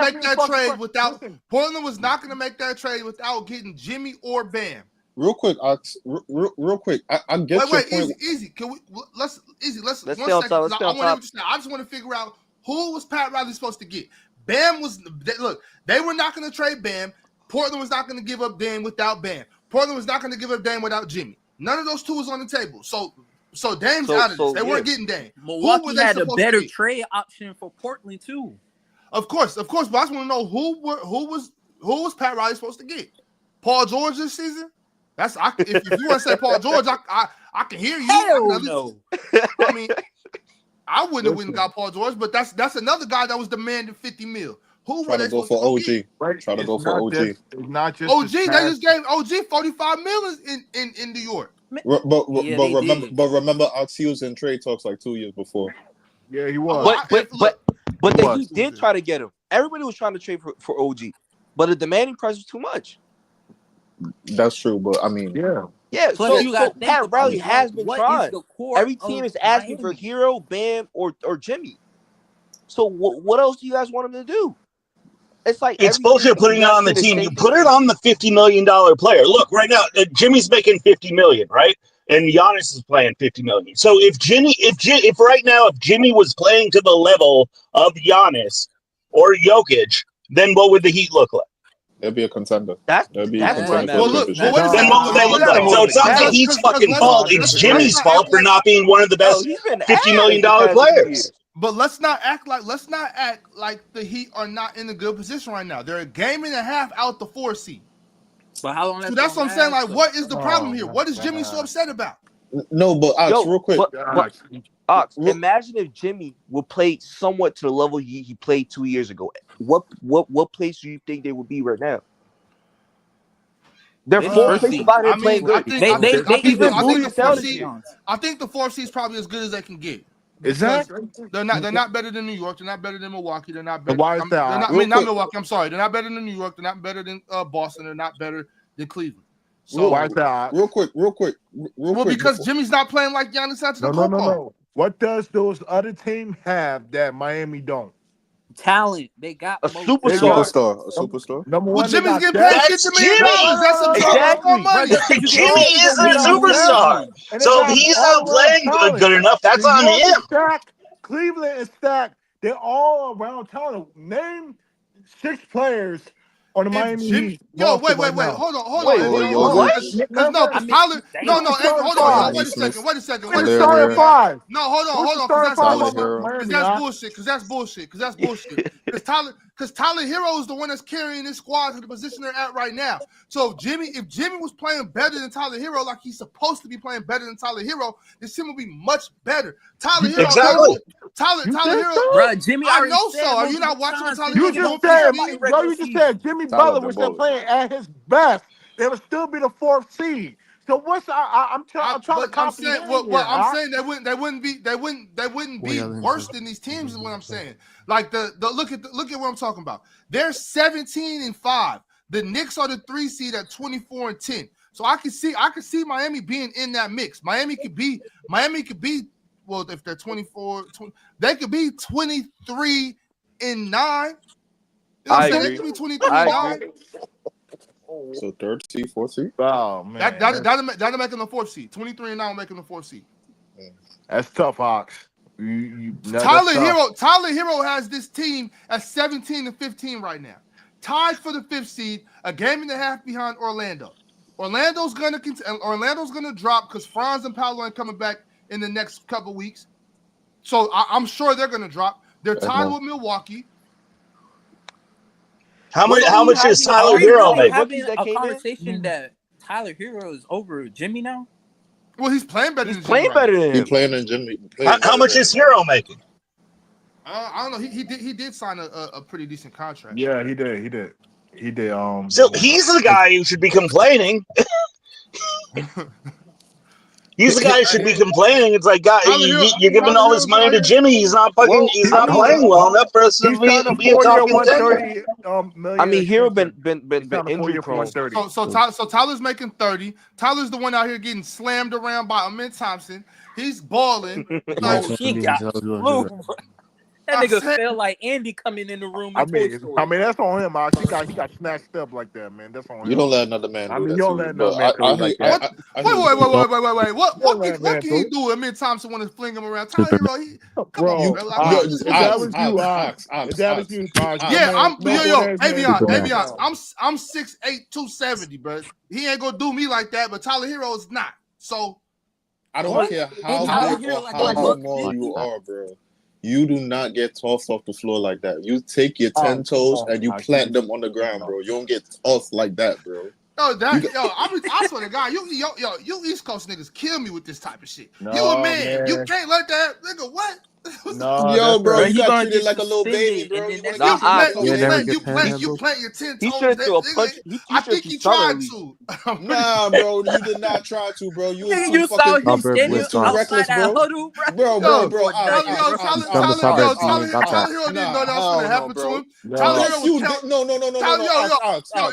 make that trade without. Portland was not going to make that trade without getting Jimmy or Bam. Real quick, real quick. I get your point. Easy. Can we let's stay on top. I just want to figure out who was Pat Riley supposed to get. Bam was they were not going to trade Bam. Portland was not going to give up Dame without Bam. Portland was not going to give up Dame without Jimmy. None of those two was on the table. So Dame's out of this. They weren't getting Dame. Milwaukee had a better trade option for Portland too. Of course. But I just want to know who was Pat Riley supposed to get? Paul George this season? If you want to say Paul George, I can hear you. Hell no. I mean, I wouldn't have went and got Paul George, but that's another guy that was demanding $50 million. Who were they supposed to go for? OG. Try to go for OG. It's not just OG. They just gave OG $45 million in New York. But remember, Oxy was in trade talks like 2 years before. Yeah, he was. But the Heat did try to get him. Everybody was trying to trade for OG, but the demanding price was too much. That's true, but I mean, Yeah, Plus, you got so to think Pat about Riley it, bro. has been What is trying. the core Every team of is asking for Miami? Hero, Bam, or Jimmy. So what else do you guys want him to do? It's like It's every year bullshit putting you it guys on the say the team. same You thing. put it on the $50 million player. Look, right now, Jimmy's making $50 million, right? And Giannis is playing $50 million. So if right now, if Jimmy was playing to the level of Giannis or Jokic, then what would the Heat look like? They'll be a contender. They'll be a That's what contender I'm for a Well, saying. look. Well, championship. wait a Then second. what would they Hold look on. like? So it's not the Because Heat's fucking let's fault. It's let's Jimmy's not fault act for like. not being one of the Yo, best he's been $50 million ass the past few players. years. But let's not act like the Heat are not in a good position right now. They're a game and a half out the 4 seed. But how long So that's that's gonna what I'm saying. last? Like, what is the problem here? my What is Jimmy so God. upset about? No, but Ox, Yo, real quick. but Ox, Real- imagine if Jimmy would play somewhat to the level he played 2 years ago. What place do you think they would be right now? They're They the 4th first place seed. about here I playing mean, I good. think They I they think they I think the, even I think the booted 4th the seed. Pelicans. I think the 4th seed is probably as good as they can get. Is Because that? they're not better than New York. They're not better than Milwaukee. They're not And better. why is that? They're not. I Real mean, not quick. Milwaukee. I'm sorry. They're not better than New York. They're not better than Boston. They're not better than Cleveland. So Why is that? Real quick. well, because Jimmy's not playing like Giannis Antetokounmpo. No. What does those other teams have that Miami don't? Talent. They got A most They talent. got A superstar. number Well, one. They Jimmy's got getting paid that. That's $50 million. Jimmy. That's a Exactly. money. Bro, because you Jimmy always is gonna a get on who's superstar. won. And they So if got he's all not around playing talent. good enough, that's New on York him. is stacked. Cleveland is stacked. They're all around talent. Name 6 players on the If Miami Jimmy, Heat yo, roster wait, right now. hold on, Wait, Envy, hold on, what? because no, I because mean, Tyler, damn. hold on, wait a second, Who's the Larry starting Hero. 5? no, hold Who's the on, starting 5 Tyler on Hero. because Miami? that's Huh? bullshit, because Tyler Hero is the one that's carrying this squad to the position they're at right now. So if Jimmy was playing better than Tyler Hero, like he's supposed to be playing better than Tyler Hero, this team would be much better. Tyler Hero, Exactly. Tyler Hero. Bro, Jimmy I already know said so. Are you multiple not watching what times Tyler he Hero's You doing won't just for this said, start team? in regular you just season. said Jimmy Tyler Butler the was still bullet. playing at his best. They would still be the 4th seed. So what's I'm trying to But I'm saying, comprehend here. I'm Huh? saying they wouldn't be worse than these teams. Is what I'm saying. Like look at what I'm talking about. They're 17-5. The Knicks are the 3 seed at 24-10. So I can see Miami being in that mix. Miami could be. Well, if they're 24, they could be 23-9. You know what I'm saying? They could be 23-9. So 3rd seed, 4th seed. Oh man, That'll make them the 4th seed. 23-9 making the 4th seed. that's tough, Hawks. That's tough. Tyler Hero has this team at 17-15 right now, tied for the 5th seed, a game and a half behind Orlando. Orlando's gonna drop because Franz and Paolo ain't coming back in the next couple weeks, so I'm sure they're gonna drop. They're tied with Milwaukee. How much is Tyler Are we Hero really making? having that a came in? conversation that Tyler Hero is over Jimmy now? Well, he's playing better. He's than playing Jimmy better right than He him. playing in Jimmy. How much is Hero making? I don't know. He did sign a pretty decent contract. Yeah, he did. So he's the guy who should be complaining. He's the guy who should be complaining. It's like, God, you're giving all this money to Jimmy. He's not playing well enough for us to He's signed a be a 4-year, top contender. $130 million. I mean, Hero been He's signed a 4-year injury for prone. 130. So Tyler's making 30. Tyler's the one out here getting slammed around by Amin Thompson. He's balling. Like, he got flu, bro. That nigga felt like Andy coming in the room. I mean, that's on him. He got snatched up like that, man. That's on him. You don't let another man do that. you don't let another man do like that. Wait. What can he do? Amin Thompson want to fling him around. Tyler Hero, come on, bro. If that was you, Avion, I'm 6'8", 270, bro. He ain't gonna do me like that, but Tyler Hero is not. So I don't care how big or how small you are, bro. You do not get tossed off the floor like that. You take your 10 toes and you plant them on the ground, bro. You don't get tossed like that, bro. I swear to God, you East Coast niggas kill me with this type of shit. You a man. You can't let that nigga what? No, Yo, that's bro, a, you He got gonna treated get like a little baby, suspended, bro. and then You that's want to Nah, get treated like a little baby. You plant your 10 he toes. should have threw a punch. I He should think threw he something tried at least. to. Nah, bro, you did not try to, bro. You was nigga, too you saw fucking. him Suburb, You standing was too Wisconsin. outside reckless, that bro. huddle, bro. Yo, Nothing, bro. He's from the suburbs. He ain't got that. Tyler Hero didn't Nah, know that was going to hell no, happen to bro. him. Tyler Hero Yes, was you telling. did. No. Tyler, Ox. no,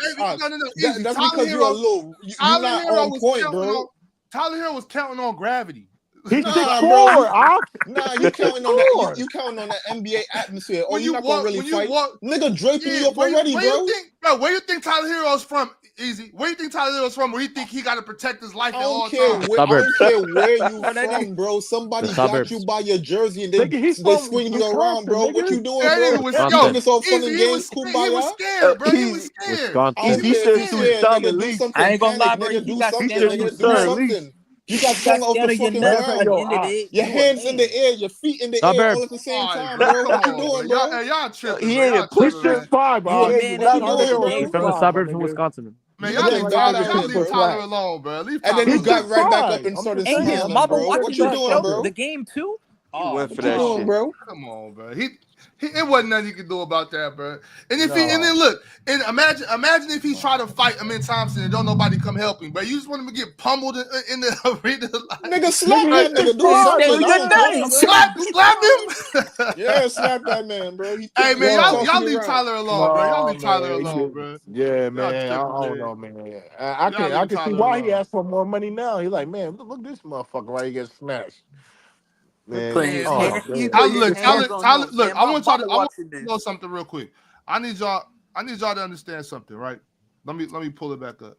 easy. That's Tyler because you're a Hero, little. You're Tyler not Hero on was point, counting bro. on. Tyler Hero was counting on gravity. he's Nah, 6'4", bro. Ox. Nah, you He's counting on that. 6'4". You counting on that NBA atmosphere. Oh, When you're you not gonna really fight, walk, nigga. Draping yeah. you up already, Where bro. you think, bro? Where you think Tyler Hero's from? Easy. Where you think Tyler Hero's from? Where he think he got to protect his life I at don't all care times? where. I Suburbs. don't care where you Bro, that from, bro. The Somebody got suburbs. you by your jersey and Nigga, he's they from swing you around, Wisconsin, bro. What nigga. you doing, That bro? nigga was You Wisconsin. think it's all fun easy. and He was games, kumbaya? scared, bro. He was Easy. scared. I Wisconsin. don't He He was care if should you have threw scared. scared, something nigga. at Do least. something, I ain't gonna lie, panic, bro. nigga. You Do got something, scared of your nigga. Do Sir, at nuts. least. something. You You got got flung off the scared of your fucking nuts Hey, at ground. the yo, end of the Ox. day. Your You a hands in the man. air, your feet in the air, all Suburbs. at the same All right, time, bro. bro. Come What you on, bro. doing, bro? Y'all tripping, He bro. ain't Y'all He's push tripping, him. man. 6'5", You a Ox. Yeah, man you at That's the keep end Tyler of the going, Hero's day. He's bro. from the 6'5", my suburbs of nigga. Wisconsin. Man, You y'all Yeah, leave getting like bad I'm Tyler. out Y'all here, leave six bro. Tyler flat. alone, bro. Leave And then Tyler you He's got alone. 6'5". right back up and I'm started just Ain't saying. his smiling, mother bro. I'm What watching just you this doing, show, saying. bro? the game too? He Oh went for What you that no. doing, shit. bro? Come on, bro. It wasn't nothing you could do about that, bro. And if he and No. then look and imagine if he tried to fight Amin Thompson and don't nobody come help him, bro. You just want him to get pummeled in the arena. Nigga, slap Nigga, that he's nigga. Do Hey, 6'5", do something. but I your don't damn. care. thing. I mean, do slap something. him. Yeah, slap that man, bro. He Hey man, Yo. y'all tossing you leave around. Tyler alone, bro. Y'all No, leave Tyler man. alone, bro. Yeah, Y'all man. I tripping, don't man. know, man. I Y'all can leave see Tyler why he alone. asked for more money now. He's like, man, look this motherfucker right here get smashed. Man, Putting his Look, hand, oh he man. putting his Tyler, hands on Tyler. him, Look, saying, I "My want mama y'all watching to know this." something real quick. I need y'all to understand something, right? Let me pull it back up.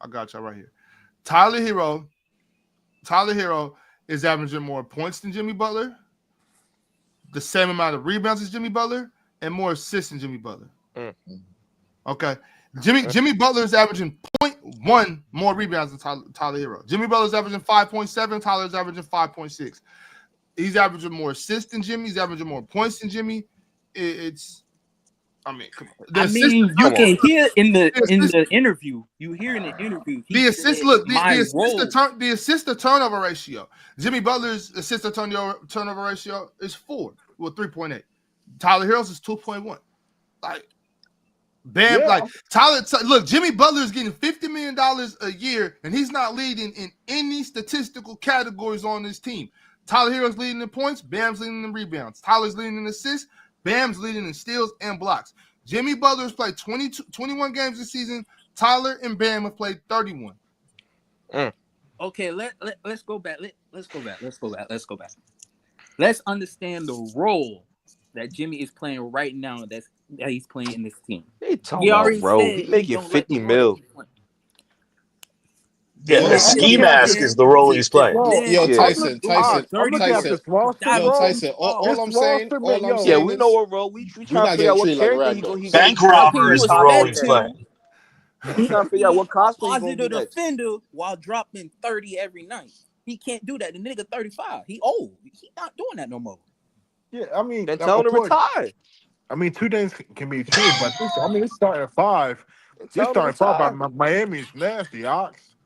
I got y'all right here. Tyler Hero is averaging more points than Jimmy Butler, the same amount of rebounds as Jimmy Butler, and more assists than Jimmy Butler. Okay. Jimmy Butler is averaging 0.1 more rebounds than Tyler Hero. Jimmy Butler's averaging 5.7. Tyler's averaging 5.6. He's averaging more assists than Jimmy. He's averaging more points than Jimmy. Come on. You Come on. can hear in the interview. You hear in the interview. He The assist, said, look, my the role. assist to turnover ratio. Jimmy Butler's assist to turnover ratio is 4, well 3.8. Tyler Hero's is 2.1. Like Bam, Yeah. like look, Jimmy Butler is getting $50 million a year, and he's not leading in any statistical categories on this team. Tyler Hero's leading in points, Bam's leading in rebounds. Tyler's leading in assists, Bam's leading in steals and blocks. Jimmy Butler's played 21 games this season. Tyler and Bam have played 31. Okay, let's go back. Let's go back. Let's understand the role that Jimmy is playing right now. That he's playing in this team. They talking He about, already bro. said He he making don't like the 50 role that mil. he's playing. Yeah, Yo, the I'm ski looking at mask this. is the role he's playing. Yo, Yo, Yeah. Tyson, I'm looking at this roster, Yo, bro. Tyson, all I'm This saying, roster, man, Yeah, yo. we know what role. We we're trying to not figure getting out what treated like character ragdolls. gonna Bank be. How can robber you is the role expect he's playing. him We trying to figure out what a costume he gonna be positive next. defender while dropping 30 every night? He can't do that. The nigga 35. He old. He not doing that no more. Yeah, I mean, Then tell him to of course, retire. I mean, 2 things can be true, but it's starting at 5. Then This tell him to starting 5 retire. by Miami is nasty, Ox.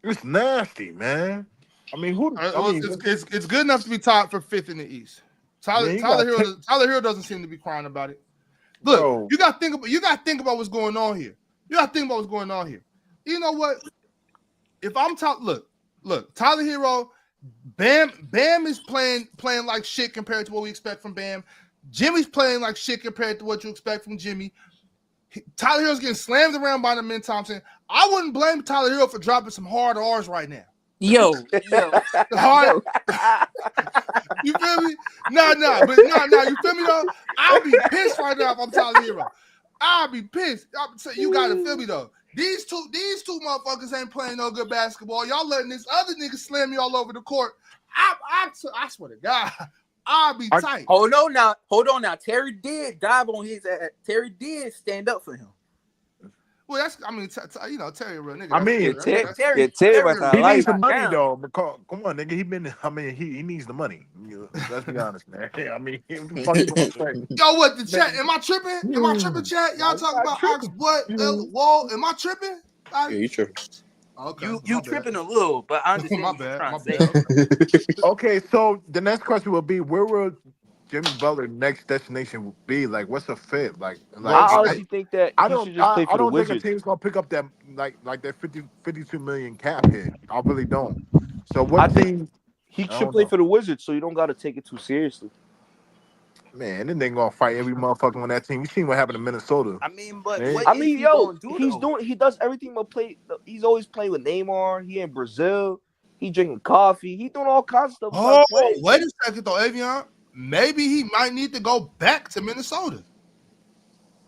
It's nasty, man. I mean, It's good enough to be tied for 5th in the East. Tyler Hero doesn't seem to be crying about it. Look, bro. you got to think about what's going on here. You know what? If I'm look, Tyler Hero, Bam is playing like shit compared to what we expect from Bam. Jimmy's playing like shit compared to what you expect from Jimmy. Tyler Hero's getting slammed around by the Amin Thompson. I wouldn't blame Tyler Hero for dropping some hard R's right now. Yo. Hard. You feel me? Nah. You feel me though? I'll be pissed right now if I'm Tyler Hero. I'll be pissed. You gotta feel me though. These two motherfuckers ain't playing no good basketball. Y'all letting this other nigga slam me all over the court. I swear to God, I'll be tight. Hold on now. Terry did dive on his ass. Terry did stand up for him. Well, Terry a real nigga. I mean, Terry was he like needs the money though. Because come on, nigga, he needs the money. Let's be honest, man. I mean, what the fuck you gonna say? Yo, what the chat? Am I tripping? Chat? Y'all talking about Ox what? Wall? Am I tripping? Yeah, you tripping. Okay, You my bad. tripping a little, but I understand My what you're bad. trying My to say. bad. Okay, so the next question will be, where will Jimmy Butler next destination be? Like, what's a fit? Like Bro, I honestly think that he should just play I for the don't think a Wizards. team's gonna pick up that like that 52 million cap hit. I really don't. So I what think team? he I should don't play know. for the Wizards, so you don't got to take it too seriously. Man, this nigga gonna fight every motherfucker on that team. You seen what happened in Minnesota? I mean, but Man. what I is mean, he yo, gonna do though? he does everything but play. He's always playing with Neymar. He in Brazil. He drinking coffee. He doing all kinds of stuff besides Oh, playing. wait a second though, Avion. Maybe he might need to go back to Minnesota.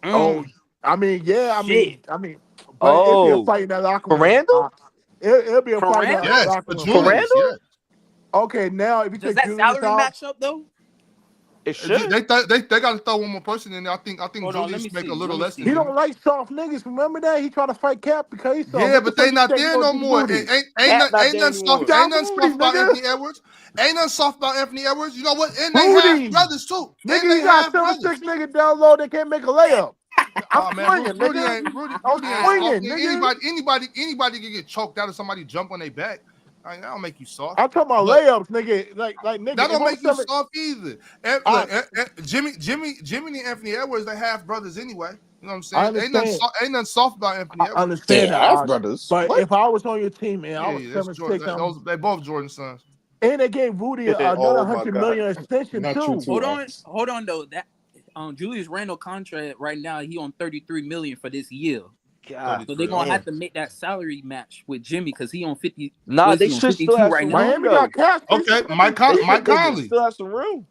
Oh, I mean, yeah, Shit. but it'll be a Oh, fight in that locker for room. Randall? It'll be a For fight in that Randall? Yes, for locker room. For Julius. Randall? Yes. Okay, now if you Does take that Julius salary out, match up though? It should. They got to throw one more person in there. I think Hold on, let Julius me make a see. little Let me less than he see. Jimmy. don't like soft niggas. Remember that? He tried to fight Cap because he's soft. Yeah, What the but they fuck you not think he there gonna no do to more. Rudy? Cat not there Ain't anymore. nothing Rudy, soft about nigga. Anthony Edwards. Ain't nothing soft about Anthony Edwards. You know what? And they half Rudy. brothers too. Nigga, And they you got half brothers. 7'6" nigga down low that can't make a layup. I'm Oh man, swinging, nigga. I'm Rudy ain't soft. swinging, nigga. Anybody can get choked out if somebody jump on their back. I mean, that don't make you soft. I'm talking about But layups, nigga. Like nigga. that If don't I'm make you 7, soft either. I Jimmy and Anthony Edwards, they half brothers anyway. You know what I'm I saying? understand. Ain't nothing soft about Anthony I Edwards. They understand that. half brothers. But What? if I was on your team, man, I was Yeah, that's 7'6". Jordan. They both Jordan sons. And they gave Rudy another Oh my 100 God. million extension Not you too. too, Hold on though. That Julius Randle contract right now, he on 33 million for this year. God, So they're gonna damn. have to make that salary match with Jimmy because he on 50. Nah, Was they he on should still 52 have right some now? room Miami though. got cash. Okay, Mike They Conley. still have some room.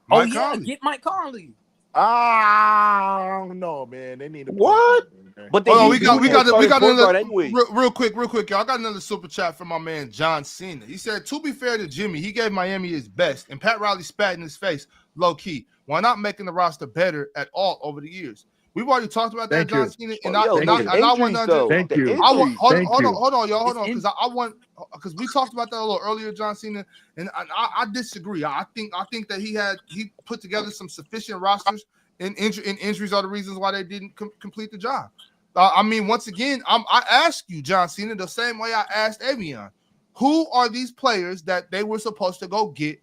Oh Mike yeah, Conley. get Mike Conley. I don't know, man. They need a point What? guard, man. But they Hold on, need Rudy as we starting got point another guard anyways. real quick, y'all. I got another super chat from my man John Cena. He said, to be fair to Jimmy, he gave Miami his best, and Pat Riley spat in his face, low key. Why not making the roster better at all over the years? We've already talked about that, Thank John you. Cena, Well, yo, and I the want injuries to though. Thank The you. I want injuries. Thank you. hold on, y'all, hold It's on, because we talked about that a little earlier, John Cena, and I disagree. I think that he put together some sufficient rosters, and injuries are the reasons why they didn't complete the job. I mean, once again, I ask you, John Cena, the same way I asked Avion, who are these players that they were supposed to go get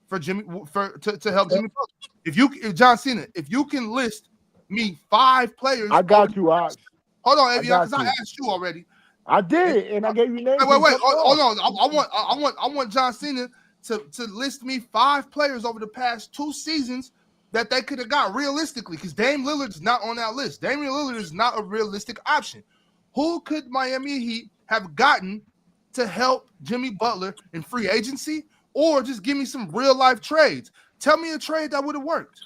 for Jimmy to help Jimmy Butler? John Cena, if you can list me 5 players, I got you, Ox. hold on, I Avion, got because I you. asked you already. I did, and I gave you names. Wait. Hold on. I want John Cena to list me 5 players over the past 2 seasons that they could have got realistically, because Dame Lillard is not on that list. Damian Lillard is not a realistic option. Who could Miami Heat have gotten to help Jimmy Butler in free agency, or just give me some real life trades? Tell me a trade that would have worked.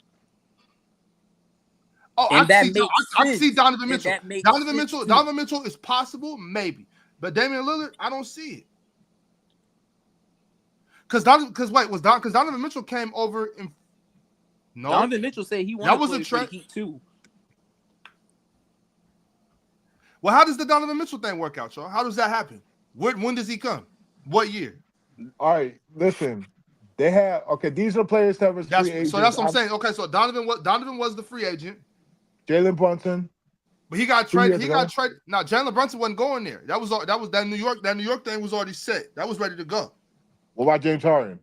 Oh, and I that makes can see sense. Donovan And Mitchell. that makes Donovan sense, Mitchell. too. Donovan Mitchell is possible, maybe, but Damian Lillard, I don't see it. Because Donovan Mitchell came over in. No, Donovan Mitchell said he wanted to play for the Heat too. Well, how does the Donovan Mitchell thing work out, y'all? How does that happen? When does he come? What year? All right, listen. They have these are players that was free agents. So that's what I'm saying. Okay, so Donovan was the free agent. Jalen Brunson. But he got traded. Now Jalen Brunson wasn't going there. That was that New York thing was already set. That was ready to go. What about James Harden?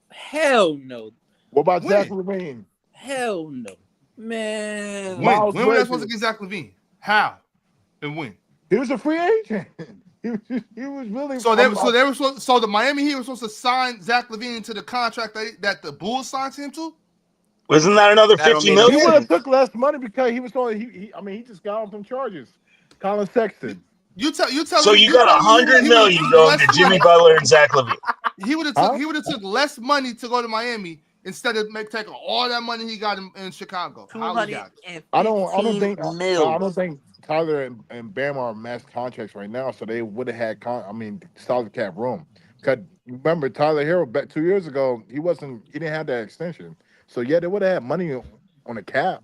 Hell no. What about Zach LaVine? Hell no. Man. When were they supposed to get Zach LaVine? How and when? He was a free agent. he was really so the Miami Heat was supposed to sign Zach LaVine to the contract that the Bulls signed him to. Wasn't that another 50 million? He would have took less money because he was only he just got on from charges. Colin Sexton. You tell so me. You got 100 million going to Jimmy Butler and Zach LaVine. He would have took less money to go to Miami instead of taking all that money he got in Chicago. I don't think Tyler and Bam are mass contracts right now, so they would have had solid cap room. Because remember, Tyler Hero back 2 years ago, he didn't have that extension. So yeah, they would have had money on the cap.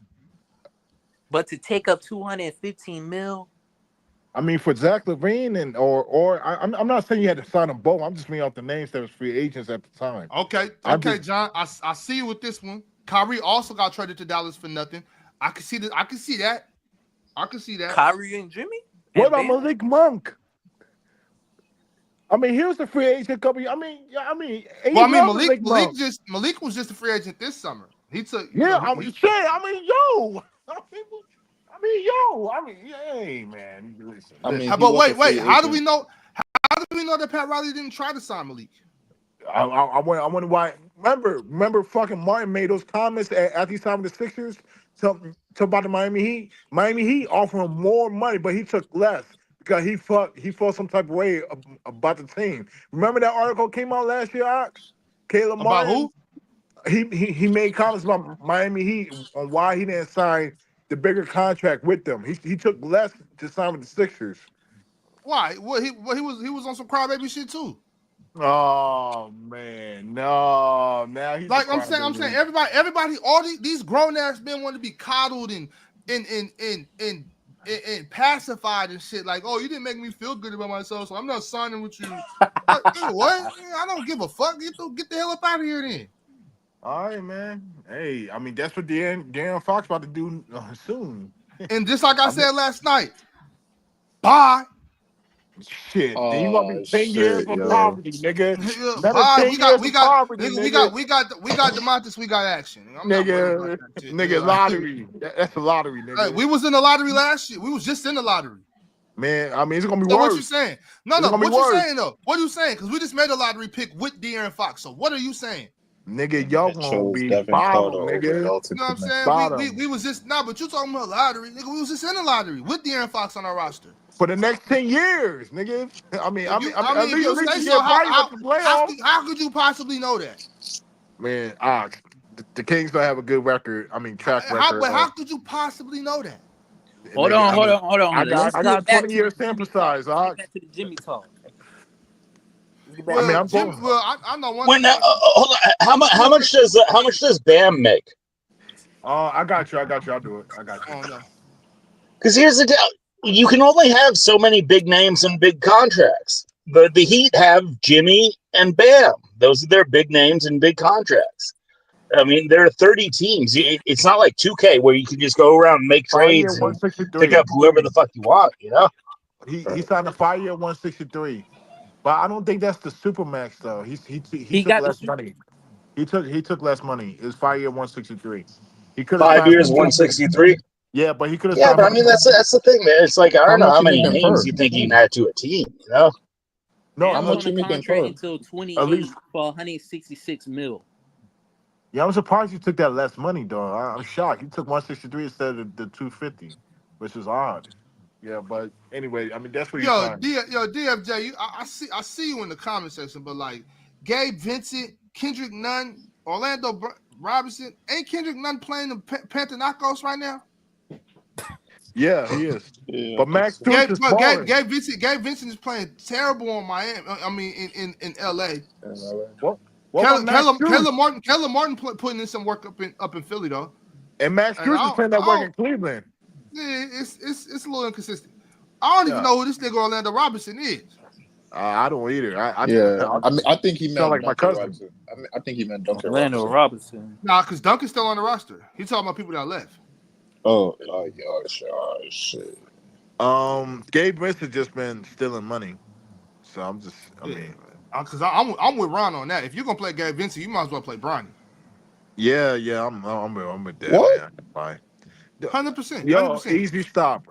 But to take up 215 mil. I mean, for Zach LaVine I'm not saying you had to sign them both. I'm just reading off the names that was free agents at the time. Okay, John. I see you with this one. Kyrie also got traded to Dallas for nothing. I can see that. Kyrie and Jimmy. What about Malik Monk? I mean, he was a free agent a couple years. And Well, I he mean, loved Malik was just a free agent this summer. He took, yo. Hey, man, listen. I mean, he but was a wait, free how do agent. we know? How do we know that Pat Riley didn't try to sign Malik? I wonder why. Remember, fucking Martin made those comments after he signed with the Sixers. Talking about the Miami Heat. Miami Heat offered him more money, but he took less because he felt some type of way about the team. Remember that article came out last year, Ox? Caleb About Martin. who? He made comments about Miami Heat on why he didn't sign the bigger contract with them. He took less to sign with the Sixers. Why? He was on some crybaby shit too. Oh man, no! Now he's like I'm saying everybody, all these grown ass men want to be coddled and pacified and shit. Like, oh, you didn't make me feel good about myself, so I'm not signing with you. Like, what? I don't give a fuck. Get the hell up out of here then. All right, man. Hey, I mean that's what De'Aaron Fox about to do soon. And just like I said last night, bye. Shit, you gonna be 10 years for yo. poverty, nigga. Bye. We got DeMontis, we got action. I'm not worried about that shit, nigga, lottery. That's a lottery, nigga. Hey, we was in the lottery last year. We was just in the lottery. Man, I mean it's gonna be so worse. What you saying? No, what you saying though? What are you saying? Because we just made a lottery pick with De'Aaron Fox. So what are you saying? Nigga, y'all gonna be bottom, nigga. You know what I'm saying? We was just but you talking about lottery, nigga. We was just in the lottery with De'Aaron Fox on our roster. For the next 10 years, nigga. I mean, if you say so, how could you possibly know that? Man, the Kings don't have a good record. I mean, track record. But how could you possibly know that? Hold on. I got 20-year sample size. Back to the Jimmy talk. Well, I know one thing. Hold on. How much does Bam make? I got you. I'll do it. I got you. Oh no. Because here's the deal. You can only have so many big names and big contracts. The Heat have Jimmy and Bam. Those are their big names and big contracts. I mean, there are 30 teams. It's not like 2K where you can just go around and make trades and pick up whoever the fuck you want, you know? He signed a 5-year 163. But I don't think that's the Supermax though. He took less money. He took less money. It was 5-year 163. He could have 5 years 163. Yeah, but he could have. Yeah, but I mean that's the thing, man. It's like I don't know how many names you think you can add to a team, you know? No, I'm on a contract until 28 for 166 mil. Yeah, I'm surprised you took that less money, though. I'm shocked. You took 163 instead of the 250, which is odd. Yeah, but anyway, I mean that's what you. DFJ, I see you in the comment section, but like Gabe Vincent, Kendrick Nunn, Orlando Robinson, ain't Kendrick Nunn playing the Panathinaikos right now? Yeah, he is. Yeah, but Max Gabe Vincent is playing terrible on Miami. I mean, in LA. Caleb Martin putting in some work up in Philly though. And Max Strus is playing that work in Cleveland. Yeah, it's a little inconsistent. I don't even know who this nigga Orlando Robinson is. I don't either. I think he meant like my cousin. Robinson. I think he meant Duncan Orlando Robinson. Nah, because Duncan's still on the roster. He's talking about people that left. Oh shit. Gabe Vincent just been stealing money, so I'm with Ron on that. If you're gonna play Gabe Vincent, you might as well play Bronny. Yeah, I'm with that. What? Man. 100%. Yo, easy stop,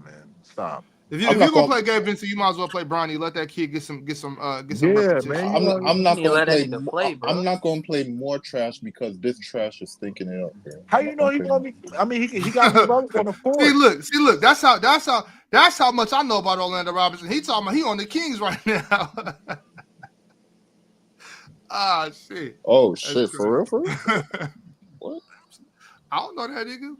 man. Stop. If you're gonna play Gabe Vincent, you might as well play Bronny. Let that kid get some repetition. Man, I'm not gonna play more trash because this trash is stinking it up. Bro. How you know he's gonna be? I mean, he got developed on the floor. See, look. That's how much I know about Orlando Robinson. He talking about he on the Kings right now. Ah, shit. Oh shit, for real? What? I don't know that nigga.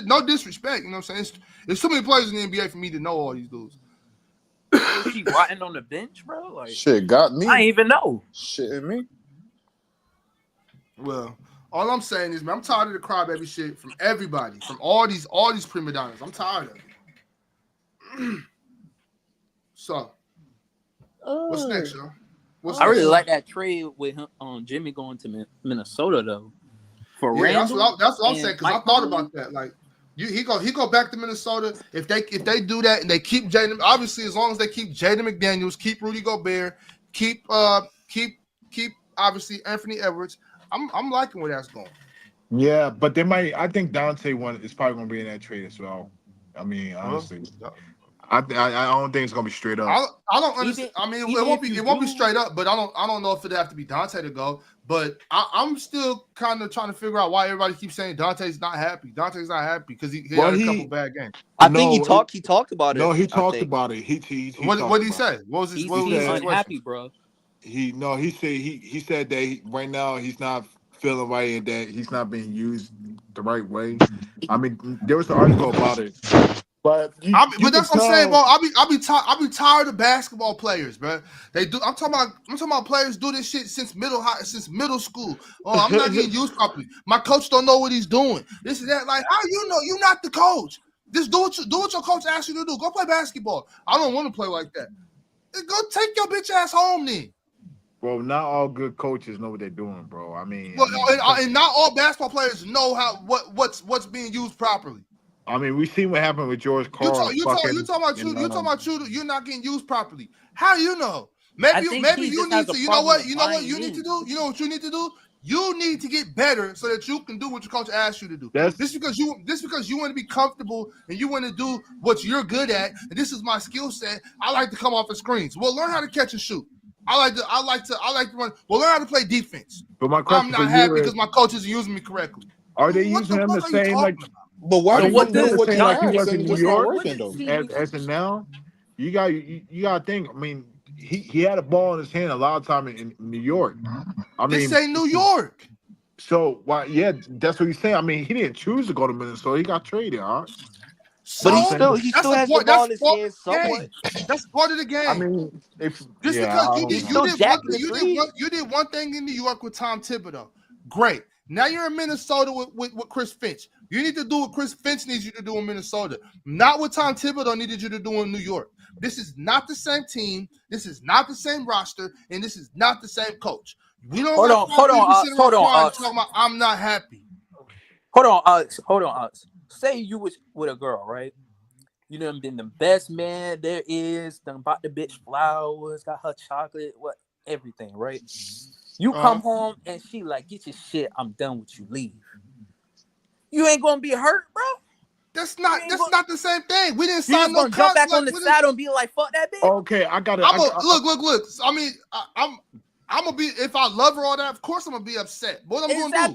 No disrespect. You know what I'm saying? There's too many players in the NBA for me to know all these dudes. Is he rotting on the bench, bro? Like, shit got me. I ain't even know. Shit me. Well, all I'm saying is, man, I'm tired of the crybaby shit from everybody, from all these prima donnas. I'm tired of it. So, what's next, y'all? I really like that trade with him on Jimmy going to Minnesota though. For Randall, that's what I'm saying, because I thought about that. Like, He go back to Minnesota if they do that and they keep Jaden. Obviously, as long as they keep Jaden McDaniels, keep Rudy Gobert, keep obviously Anthony Edwards. I'm liking where that's going. Yeah, but they might. I think Dante one is probably going to be in that trade as well. I mean, Well, honestly, I don't think it's going to be straight up. I don't understand. I mean, it won't be straight up, but I don't know if it'd have to be Dante to go. But I'm still kind of trying to figure out why everybody keeps saying Dante's not happy. Dante's not happy because he had a couple bad games. I think he talked about it. No, he talked about it. What did he say? What was his? What was his unhappy, bro. He said that right now he's not feeling right and that he's not being used the right way. I mean, there was an article about it. But that's what I'm saying, bro. I'll be tired of basketball players, bro. They do. I'm talking about players do this shit since middle school. Oh, I'm not getting used properly. My coach don't know what he's doing. This is that. Like, how you know? You're not the coach. Just do what your coach asks you to do. Go play basketball. I don't want to play like that. Go take your bitch ass home then. Bro, not all good coaches know what they're doing, bro. I mean, and not all basketball players know what's being used properly. I mean, we seen what happened with George Karl. You talking about you're not getting used properly. How you know? Maybe you need to. You know what you need to do? You know what you need to do? You need to get better so that you can do what your coach asks you to do. Just because you want to be comfortable and you want to do what you're good at, and this is my skill set. I like to come off the screens. Well, learn how to catch and shoot. I like to run. Well, learn how to play defense. But my question I'm not happy because my coach isn't using me correctly. Are they using him the same like? But why do you like he was in New York? Though? As of now, you got to think. I mean, he had a ball in his hand a lot of time in New York. I mean, this ain't New York. So why? Yeah, that's what he's saying. I mean, he didn't choose to go to Minnesota. He got traded, all right. But he still has the ball in his hand somewhat. That's part of the game. I mean, because you did one thing in New York with Tom Thibodeau. Great. Now you're in Minnesota with Chris Finch. You need to do what Chris Finch needs you to do in Minnesota, not what Tom Thibodeau needed you to do in New York. This is not the same team. This is not the same roster, and this is not the same coach. We don't hold on. I'm not happy. Hold on. Say you was with a girl, right? You done been the best man there is. Done bought the bitch flowers, got her chocolate, everything, right? You come home and she like, get your shit. I'm done with you. Leave. You ain't gonna be hurt, bro. That's not the same thing. We didn't sign no contract. Jump back on the saddle and be like, fuck that bitch. Okay, I got it. Look. I mean, I'm gonna be, if I love her all that, of course I'm gonna be upset. What I'm gonna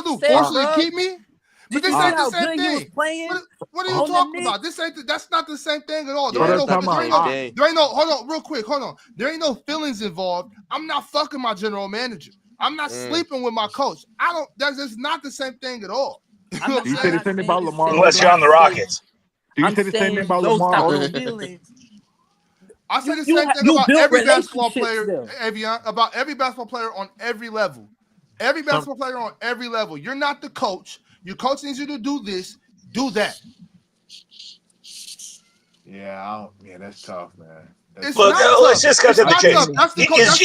do? Force her to keep me? But this ain't the same thing. What are you talking about? That's not the same thing at all. There ain't no hold on, real quick. Hold on. There ain't no feelings involved. I'm not fucking my general manager. I'm not sleeping with my coach. That's not the same thing at all. You said the same thing about Lamar. Unless you're on the Rockets. You said the same thing about Lamar. I said the same thing about every basketball player, Avion, about every basketball player on every level. Every basketball player on every level. You're not the coach. Your coach needs you to do this, do that. Yeah, that's tough, man. Let's just cut to the chase.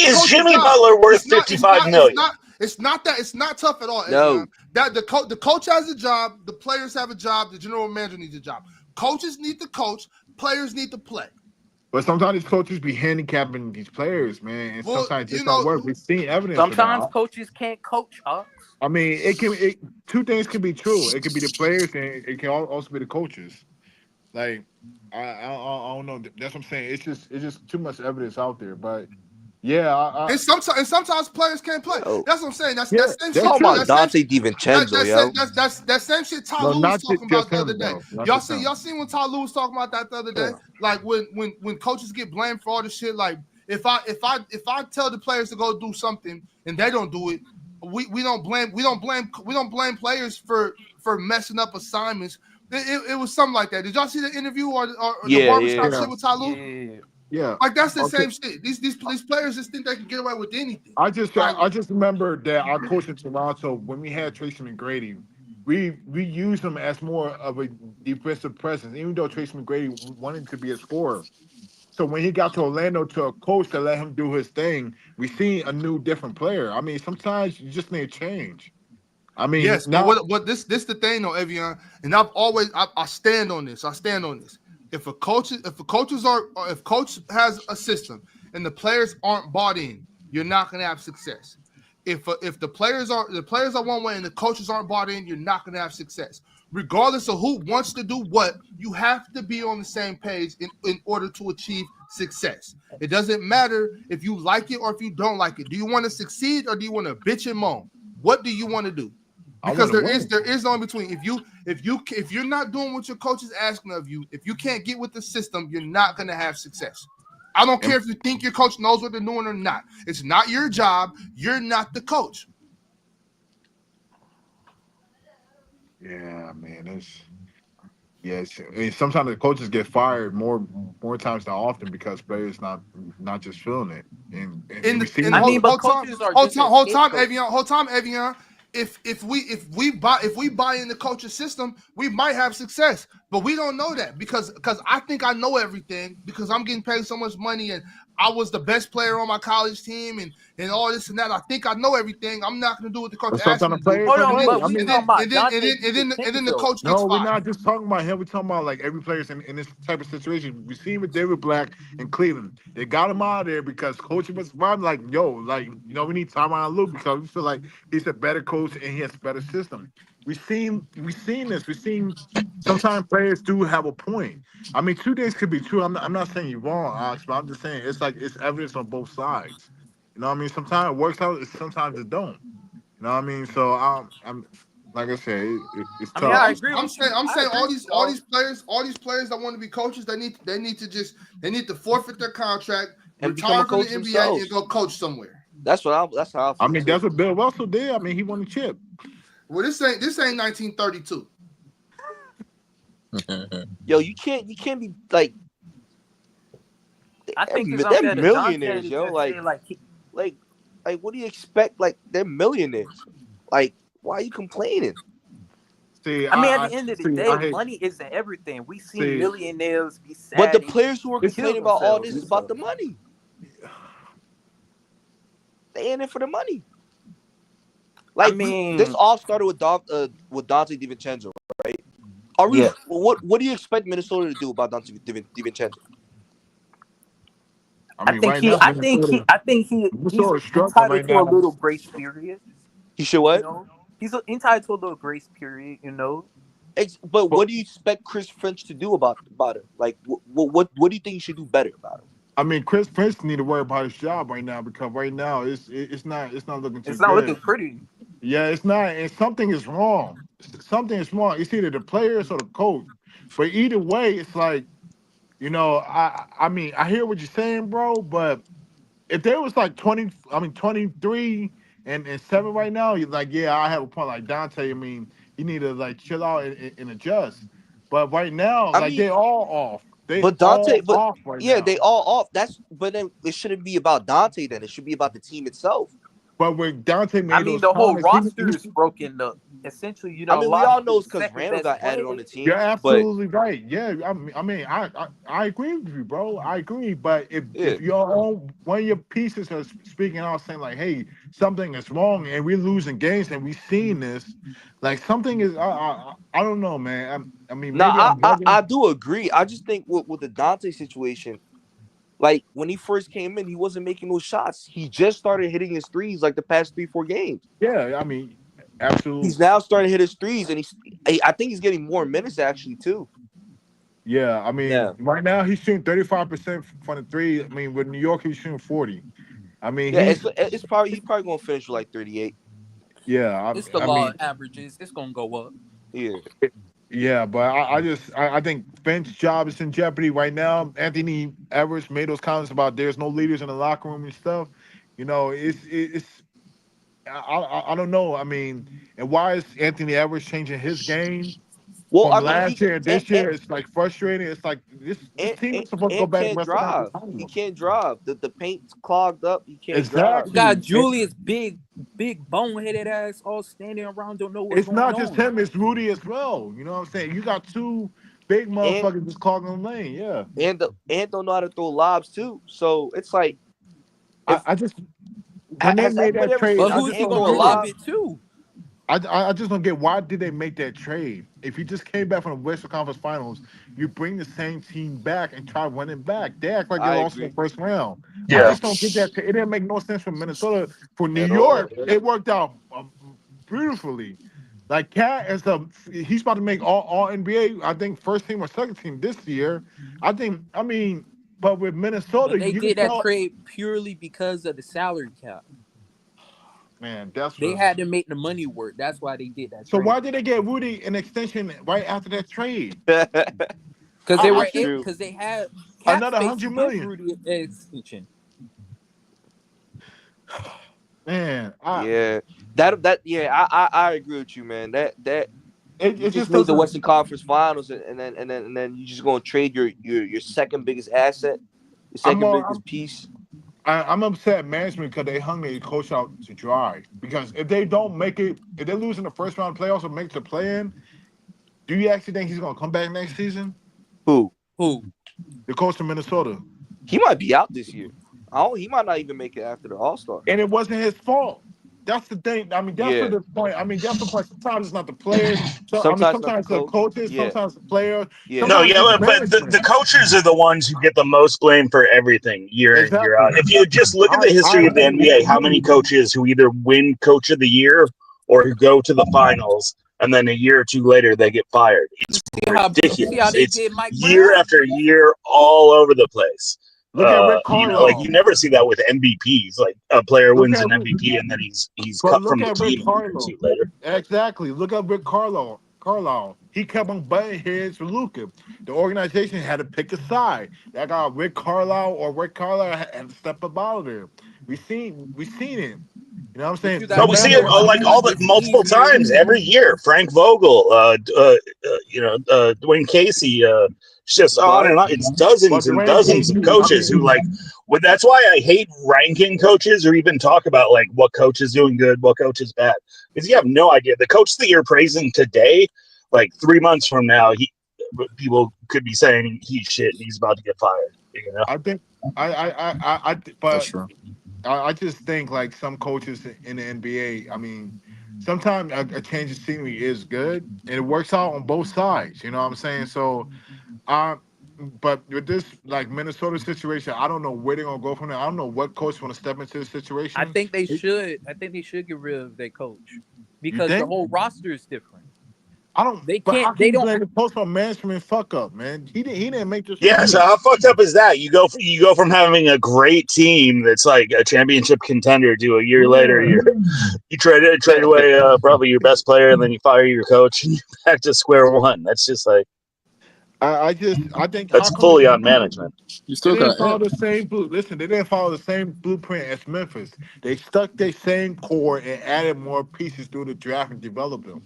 Is Jimmy Butler worth $55 million? It's not that. It's not tough at all. No. That the coach has a job. The players have a job. The general manager needs a job. Coaches need to coach. Players need to play. But sometimes these coaches be handicapping these players, man. And sometimes it don't work. We've seen evidence. Sometimes coaches can't coach us. I mean, two things can be true. It could be the players, and it can also be the coaches. Like, I don't know. That's what I'm saying. It's just too much evidence out there. But yeah, and sometimes players can't play. That's what I'm saying. That's same shit. Talking about Dante DiVincenzo, yo. That's same shit Ty Lue was talking about the other day. Y'all seen when Ty Lue was talking about that the other day? Like when coaches get blamed for all this shit. Like if I tell the players to go do something and they don't do it, we don't blame players for messing up assignments. It was something like that. Did y'all see the interview or the barbershop shit with Ty Lue? Yeah. Like that's the same shit. These players just think they can get away with anything. I just remember that our coach in Toronto, when we had Tracy McGrady, we used him as more of a defensive presence, even though Tracy McGrady wanted to be a scorer. So when he got to Orlando to a coach to let him do his thing, we seen a new different player. I mean, sometimes you just need a change. I mean, yes, now but what this the thing though, Evian, and I stand on this. I stand on this. If coach has a system and the players aren't bought in, you're not gonna have success. If the players are one way and the coaches aren't bought in, you're not gonna have success. Regardless of who wants to do what, you have to be on the same page in order to achieve success. It doesn't matter if you like it or if you don't like it. Do you want to succeed or do you want to bitch and moan? What do you want to do? Because there is no in between. If you're not doing what your coach is asking of you, if you can't get with the system, you're not gonna have success. I don't care if you think your coach knows what they're doing or not. It's not your job. You're not the coach. yeah, man, I mean, sometimes the coaches get fired more times than often because players not just feeling it, and we see. But coaches are just hold time, Evian. If we buy in the coach's system, we might have success, but we don't know that because I think I know everything because I'm getting paid so much money and I was the best player on my college team and all this and that. I think I know everything. I'm not going to do what the coach asked me to do. Hold on, but we talking about Dante and then the coach gets No, we're fired. not just talking about him. We're talking about like every player in this type of situation. We see him with David Black in Cleveland. They got him out of there because coaching was fine. Like, we need Tyronn Lue because we feel like he's a better coach and he has a better system. We've seen this. We've seen sometimes players do have a point. I mean, 2 days could be true. I'm not saying you're wrong, Alex, but I'm just saying it's evidence on both sides. You know what I mean? Sometimes it works out, sometimes it don't. You know what I mean? So I'm like I said, it's tough. I agree. I'm saying all these players that want to be coaches, they need to forfeit their contract and retire from the NBA and go coach somewhere. That's how I feel. I mean, that's what Bill Russell did. I mean, he won the chip. Well, this ain't 1932. Yo, you can't be like. I think they're millionaires, yo. Like, what do you expect? Like, they're millionaires. Like, why are you complaining? See, I mean, at the end of the day, money isn't everything. We see millionaires be sad. But the players who are complaining about all this is about the money. They in it for the money. Like, this all started with Dante DiVincenzo, right? What do you expect Minnesota to do about Dante DiVincenzo? I think he's entitled to a little grace period. He should what? He's entitled to a little grace period, But what do you expect Chris Finch to do about it? Like, what do you think he should do better about it? I mean, Chris Finch need to worry about his job right now because right now it's not looking too good. It's not looking pretty. Yeah, it's not. And something is wrong. Something is wrong. It's either the players or the coach. But either way, it's like, I mean, I hear what you're saying, bro. But if there was like 23 and 7 right now, you're like, yeah, I have a point. Like Dante, I mean, you need to like chill out and adjust. But right now, they're all off. They all off right now. They all off. But then it shouldn't be about Dante. Then it should be about the team itself. But when Dante made the whole roster is broken up. Essentially, we all know it's because Randall got added on the team. You're absolutely right. Yeah, I mean, I agree with you, bro. I agree. But if one of your pieces are speaking out saying like, "Hey, something is wrong," and we're losing games, and we've seen this, like something is, I don't know, man. I mean, maybe I do agree. I just think with the Dante situation. Like, when he first came in, he wasn't making those shots. He just started hitting his threes like the past 3-4 games. Yeah, I mean, absolutely. He's now starting to hit his threes, and I think he's getting more minutes, actually, too. Yeah, I mean, right now he's shooting 35% from the three. I mean, with New York, he's shooting 40. I mean, he's probably going to finish with like 38. Yeah. It's the law of averages. It's going to go up. Yeah. Yeah, but I think Finch's job is in jeopardy right now. Anthony Edwards made those comments about there's no leaders in the locker room and stuff. It's I don't know. I mean, and why is Anthony Edwards changing his game from last year and this year? It's like frustrating. It's like this team is supposed to go back. He can't drive. The paint's clogged up. He can't drive. You got Julius, big boneheaded ass, all standing around, don't know what's going on. It's not just him. It's Rudy as well. You know what I'm saying? You got two big motherfuckers just clogging the lane. Yeah, and don't know how to throw lobs too. So it's like, I just when they made that trade, but who's he gonna lob it to? I just don't get why did they make that trade? If you just came back from the Western Conference Finals, you bring the same team back and try winning back. They act like they I lost in the agree first round. I Yeah. just don't get that. It didn't make no sense for Minnesota. For New at all. York, it worked out beautifully. Like Cat is he's about to make all NBA. I think first team or second team this year. I mean, but with Minnesota, But they you can did that tell. trade purely because of the salary cap. Man, that's They what. had to make the money work. That's why they did that So trade. why did they get Rudy an extension right after that trade? Because they I were should True. because they had cap another space to 100 give million. Rudy an extension. Man, Yeah. I agree with you, man. That you it just just made the doesn't. Western Conference Finals, and then you just gonna trade your second biggest asset, your I'm second uh, biggest piece. I'm upset at management because they hung their coach out to dry. Because if they don't make it, if they lose in the first round playoffs or make the play in, do you actually think he's gonna come back next season? Who? Who? The coach from Minnesota, He might be out this year. He might not even make it after the All-Star. and it wasn't his fault. That's the thing. I mean, that's Yeah. the point. I mean, that's the point. Sometimes it's not the players. So I mean, Sometimes not the sometimes the coach. coaches, Yeah. sometimes the players, Yeah. No, sometimes yeah, it's but the management. coaches are the ones who get the most blame for everything year in, year out. Exactly. If you just look at the I history of the agree. NBA, how many coaches who either win Coach of the Year or who go to the finals and then a year or two later they get fired? It's You see how ridiculous. they It's did Mike year Brown? after year all over the place. Look at Rick Like you Carlisle. never see that with MVPs. Like a player Look wins at an MVP and then he's But cut look from the at Rick team a year or Carlisle. two later. Exactly. Look at Rick Carlisle. Carlisle. He kept on butting heads for Luca. The organization had to pick a side. That got Rick Carlisle or Rick Carlisle had to step up out of there. We seen it. You know what I'm But you saying? No, gotta we see think it about it like too. all the It's multiple easier. times every year. Frank Vogel, Dwayne Casey, it's just on But and on. It's But dozens and Dwayne dozens of Casey, I coaches who mean, like. Well, that's why I hate ranking coaches or even talk about like what coach is doing good, what coach is bad, because you have no idea. The coach that you're praising today, like 3 months from now, people could be saying he's shit and he's about to get fired. You know. I think I That's but true. I just think like some coaches in the NBA, I mean, sometimes a change of scenery is good and it works out on both sides. You know what I'm saying? So but with this like Minnesota situation, I don't know where they're gonna go from there. I don't know what coach want to step into the I situation. think they should. I think they should get rid of their coach You because the think? whole roster is different. I don't. They But can't. how can They you don't. blame the coach for management fuck up, man? He didn't make this Yeah, so roster. how fucked up is that? You go from having a great team that's like a championship contender to a year later Yeah. you trade away probably your best player and then you fire your coach and you're back to square one. That's just like I think that's how come fully on management. You they still didn't got follow the same listen, they didn't follow the same blueprint as Memphis. They stuck their same core and added more pieces through the draft and developed them.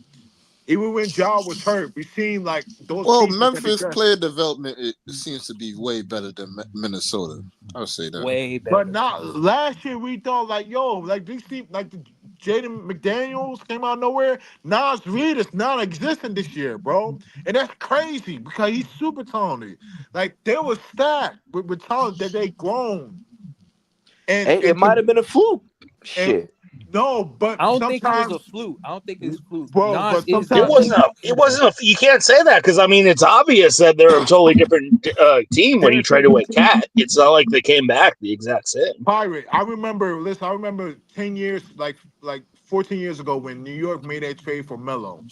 Even when Ja was hurt, we seen like those well. pieces that they Memphis got. player development it seems to be way better than Minnesota. I would say that. Way But better. not last year we thought like yo, like these team like the Jaden McDaniels came out of nowhere. Nas Reed is non-existent this year, bro. And that's crazy because he's super talented. Like they were stacked with talent that they grown. And Hey, it might have been a fluke. and Shit. no, but I don't think it was sometimes, a fluke. I don't think it's fluke. bro, Nas but is It sometimes wasn't talented. a. It wasn't a. You can't say that because I mean it's obvious that they're a totally different team when you there's trade away Cat. It's not like they came back the exact same. Pirate. I remember. Listen, I remember 10 years, like 14 years ago, when New York made that trade for Melo.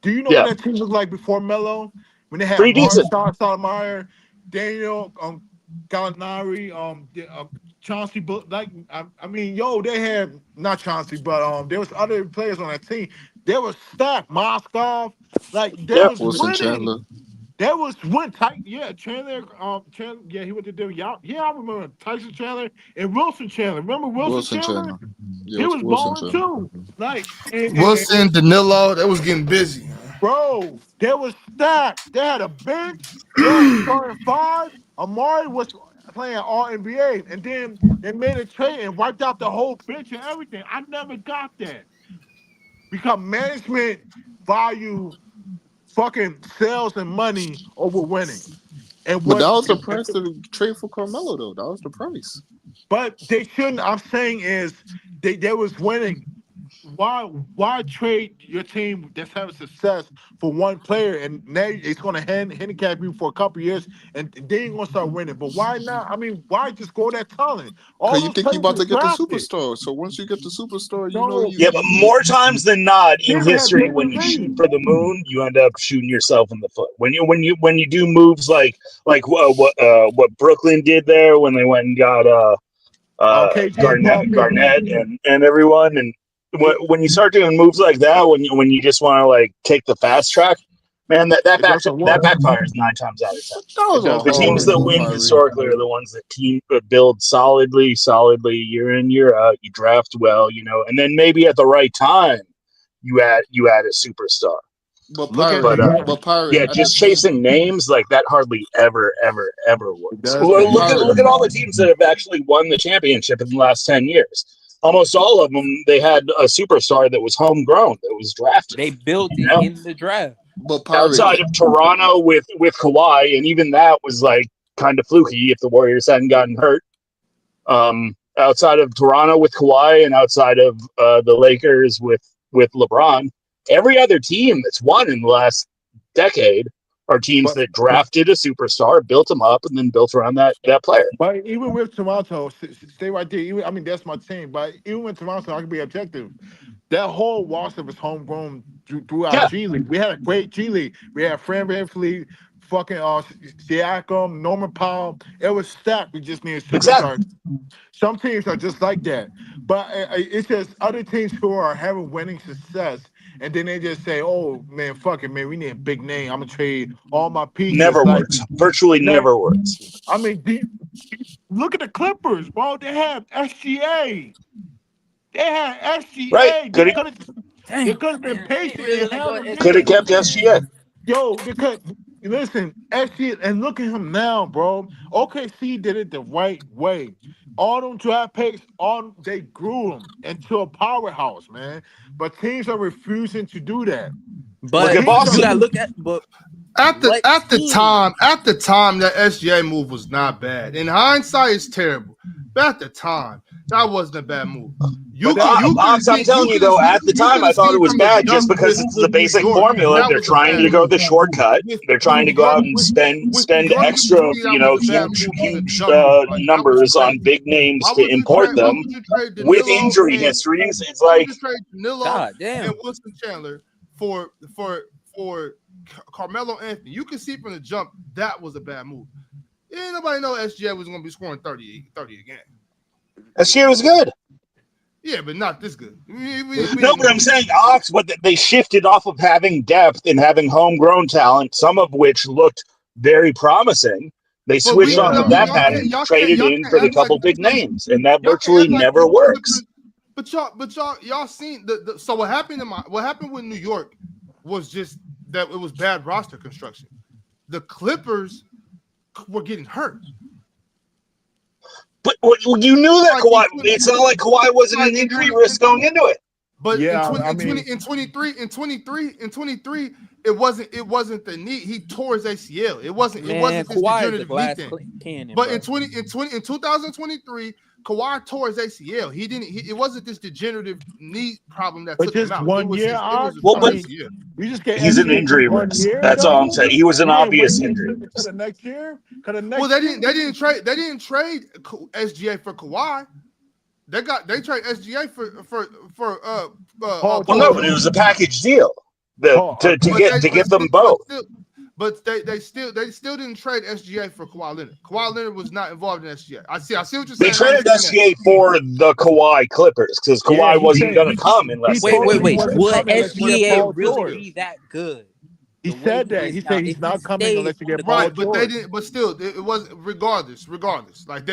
Do you know what Yeah, that team looked like before Melo? When they had pretty decent. Marshall Stoudemire, Daniel Gallinari, Chauncey, I mean, yo, they had not Chauncey, but there was other players on that team. They were stacked. Moskov, like they Yeah, was Wilson winning. Chandler. That was one tight, yeah. Chandler, yeah, he went to do y'all. Yeah, I remember Tyson Chandler and Wilson Chandler. Remember Wilson Wilson Chandler? Chandler. Yeah, He was Wilson balling Chandler. too. Like, Wilson, Danilo, that was getting busy. bro, they was stacked. They had a bench. They had a starting five. Amari was playing all NBA, and then they made a trade and wiped out the whole bench and everything. I never got that because management value fucking sales and money over winning. And But what? that was the price to trade for Carmelo, though. That was the price. But they shouldn't. I'm saying is they was winning. why trade your team that's having success for one player and now it's going to handicap you for a couple years and then you're going to start winning? But why not? I mean, why just grow that talent? All Cause you those think you players about are to get the drafted. superstar. So once you get the superstar, you know No, Yeah, but more times than not in Jim had history, when David you shoot Lee. for the moon, you end up shooting yourself in the foot. When you do moves like what Brooklyn did there when they went and got KG and Paul Pierce. Garnett and everyone, and when you start doing moves like that, when you just want to like take the fast track, man, that It doesn't that work. backfires 9 times out of 10. that was It a The doesn't teams work. that horrible win Kyrie. historically are the ones that build solidly year in, year out. You draft well, and then maybe at the right time you add a superstar. But Look at But New Pirate, York. but Pirate, yeah, at the just same, chasing names like that hardly ever It works. does. but It Pirate, Look at all the teams that have actually won the championship in the last 10 years. Almost all of them, they had a superstar that was homegrown, that was drafted. They built You it know, in the draft. but Pirate, outside of Toronto with Kawhi, and even that was like kind of fluky if the Warriors hadn't gotten hurt. Outside of Toronto with Kawhi, and outside of the Lakers with LeBron, every other team that's won in the last decade are teams But that drafted a superstar, built them up, and then built around that player. but even with Toronto, stay right there. Even, I mean, that's my team. But even with Toronto, I can be objective. That whole roster was homegrown throughout Yeah, G League. We had a great G League. We had Fran VanVleet, fucking Siakam, Norman Powell. It was stacked. We just needed exactly. superstars. Some teams are just like that. But it's just other teams who are having winning success, and then they just say, "Oh man, fuck it, man. We need a big name. I'm gonna trade all my pieces." Never Like, works. Virtually like never works. I mean, look at the Clippers, bro. They have SGA. They had Right? SGA. Could They Damn, could have been man, I ain't patient really and let go held of him have here. SGA, kept man. SGA. Yo, because listen, SGA, and look at him now, bro. OKC did it the right way. All them draft picks, they grew them into a powerhouse, man. But teams are refusing to do that. Look But at Teams you are gotta Boston. look at but At what team? the time, that SGA move was not bad. In hindsight, it's terrible. But at the time, that wasn't a bad move. but You that could was you could have Ox, I'm seen telling you though, at the time I have thought it seen was from the bad just jump because it's the with New basic York formula. that They're was a trying bad to go move. the shortcut. They're trying to go out and With New spend York, you could extra, see that was a bad move for the huge jump off. Like that was numbers on crazy. big names Why to would you import trade? Why them would you trade with Danilo injury and histories. It's why would like, you trade Danilo God damn. and Wilson Chandler for Carmelo Anthony? You can see from the jump that was a bad move. Ain't nobody know SGA was going to be scoring 30 a game. that year was good. Yeah, but not this good. We No, didn't but know. I'm saying Ox, but they shifted off of having depth and having homegrown talent, some of which looked very promising. They But switched off of that y'all pattern, traded can't in for the act like couple big names, and that y'all can't virtually act like never works. But y'all seen the so what happened with New York was just that it was bad roster construction. The Clippers were getting hurt. But you knew that Like Kawhi. It's not like Kawhi wasn't like an in injury 20, risk going into it. but yeah. I mean, in 23, it wasn't the knee. He tore his ACL. It wasn't Man, this Kawhi is a degenerative knee glass thing. cannon, But bro. in 2023, Kawhi tore his ACL. It wasn't this degenerative knee problem that but took him just out. one year, It was Ox. a Well, I torn but mean, ACL. you just get he's an SGA for injury 1 risk. year, That's all I'm though. saying. He was an You didn't obvious wait injury to risk. the next year. Cause the next Well, they year, didn't trade SGA for Kawhi. They trade SGA for Paul Well, no, George. but it was George. a package deal. Paul, To get them both. They still didn't trade SGA for Kawhi Leonard. Kawhi Leonard was not involved in SGA. I see what you're They saying. traded SGA for the Kawhi Clippers because yeah, Kawhi he wasn't said going to come he unless they told were him going he to Wait. trade wasn't him. Would coming unless you get SGA Paul really George. be that good? He The way said he that. is He now, said he's if he not coming stayed unless you on get the Paul Right, but they George. didn't. But still, it was regardless. Like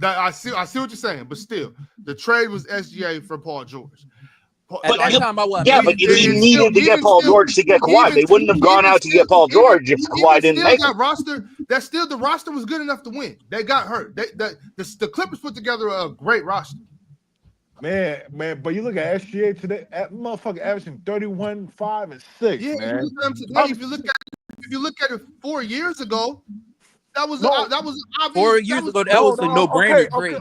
I see what you're saying. But still, the trade was SGA for Paul George. But But I'm talking about what yeah, but made he sense. needed to get Paul George to get Kawhi. They wouldn't have gone out to get Paul George if Kawhi didn't make it. The roster was good enough to win. They got hurt. The Clippers put together a great roster. Man, but you look at SGA today, that motherfucker averaging 31, 5, and 6, Yeah, man. if you look at it 4 years ago, that was No. that was obvious. 4 years ago, that No, was a no, no-brainer trade.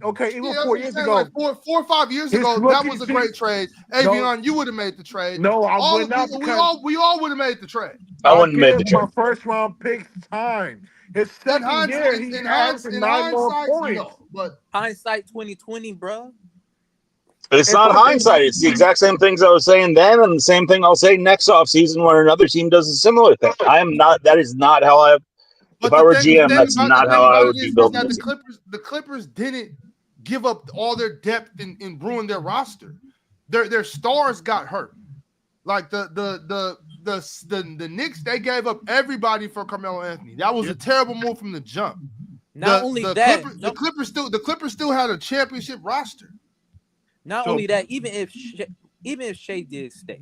okay. Even Yeah, that's 4 what I'm years saying. ago, Like 4 or 5 years his ago, that rookie was a season- great trade. No. Avion, you would have made the trade. no, I All would of not we because all would have made the trade. I I wouldn't have made the give my trade. first round picks time. His In second year, he averaged in 9 more hindsight, points. no. But Hindsight 2020, bro. It's If not I think- hindsight. It's the exact same things I was saying then, and the same thing I'll say next offseason when another team does a similar thing. I am not. That is not how I. If I were GM, that's not how I would be building that this. the Clippers didn't give up all their depth and ruin their roster. Their stars got hurt. Like the Knicks, they gave up everybody for Carmelo Anthony. That was a terrible move from the jump. Not only that, the Clippers still had a championship roster. Not only that, even if Shea did stay,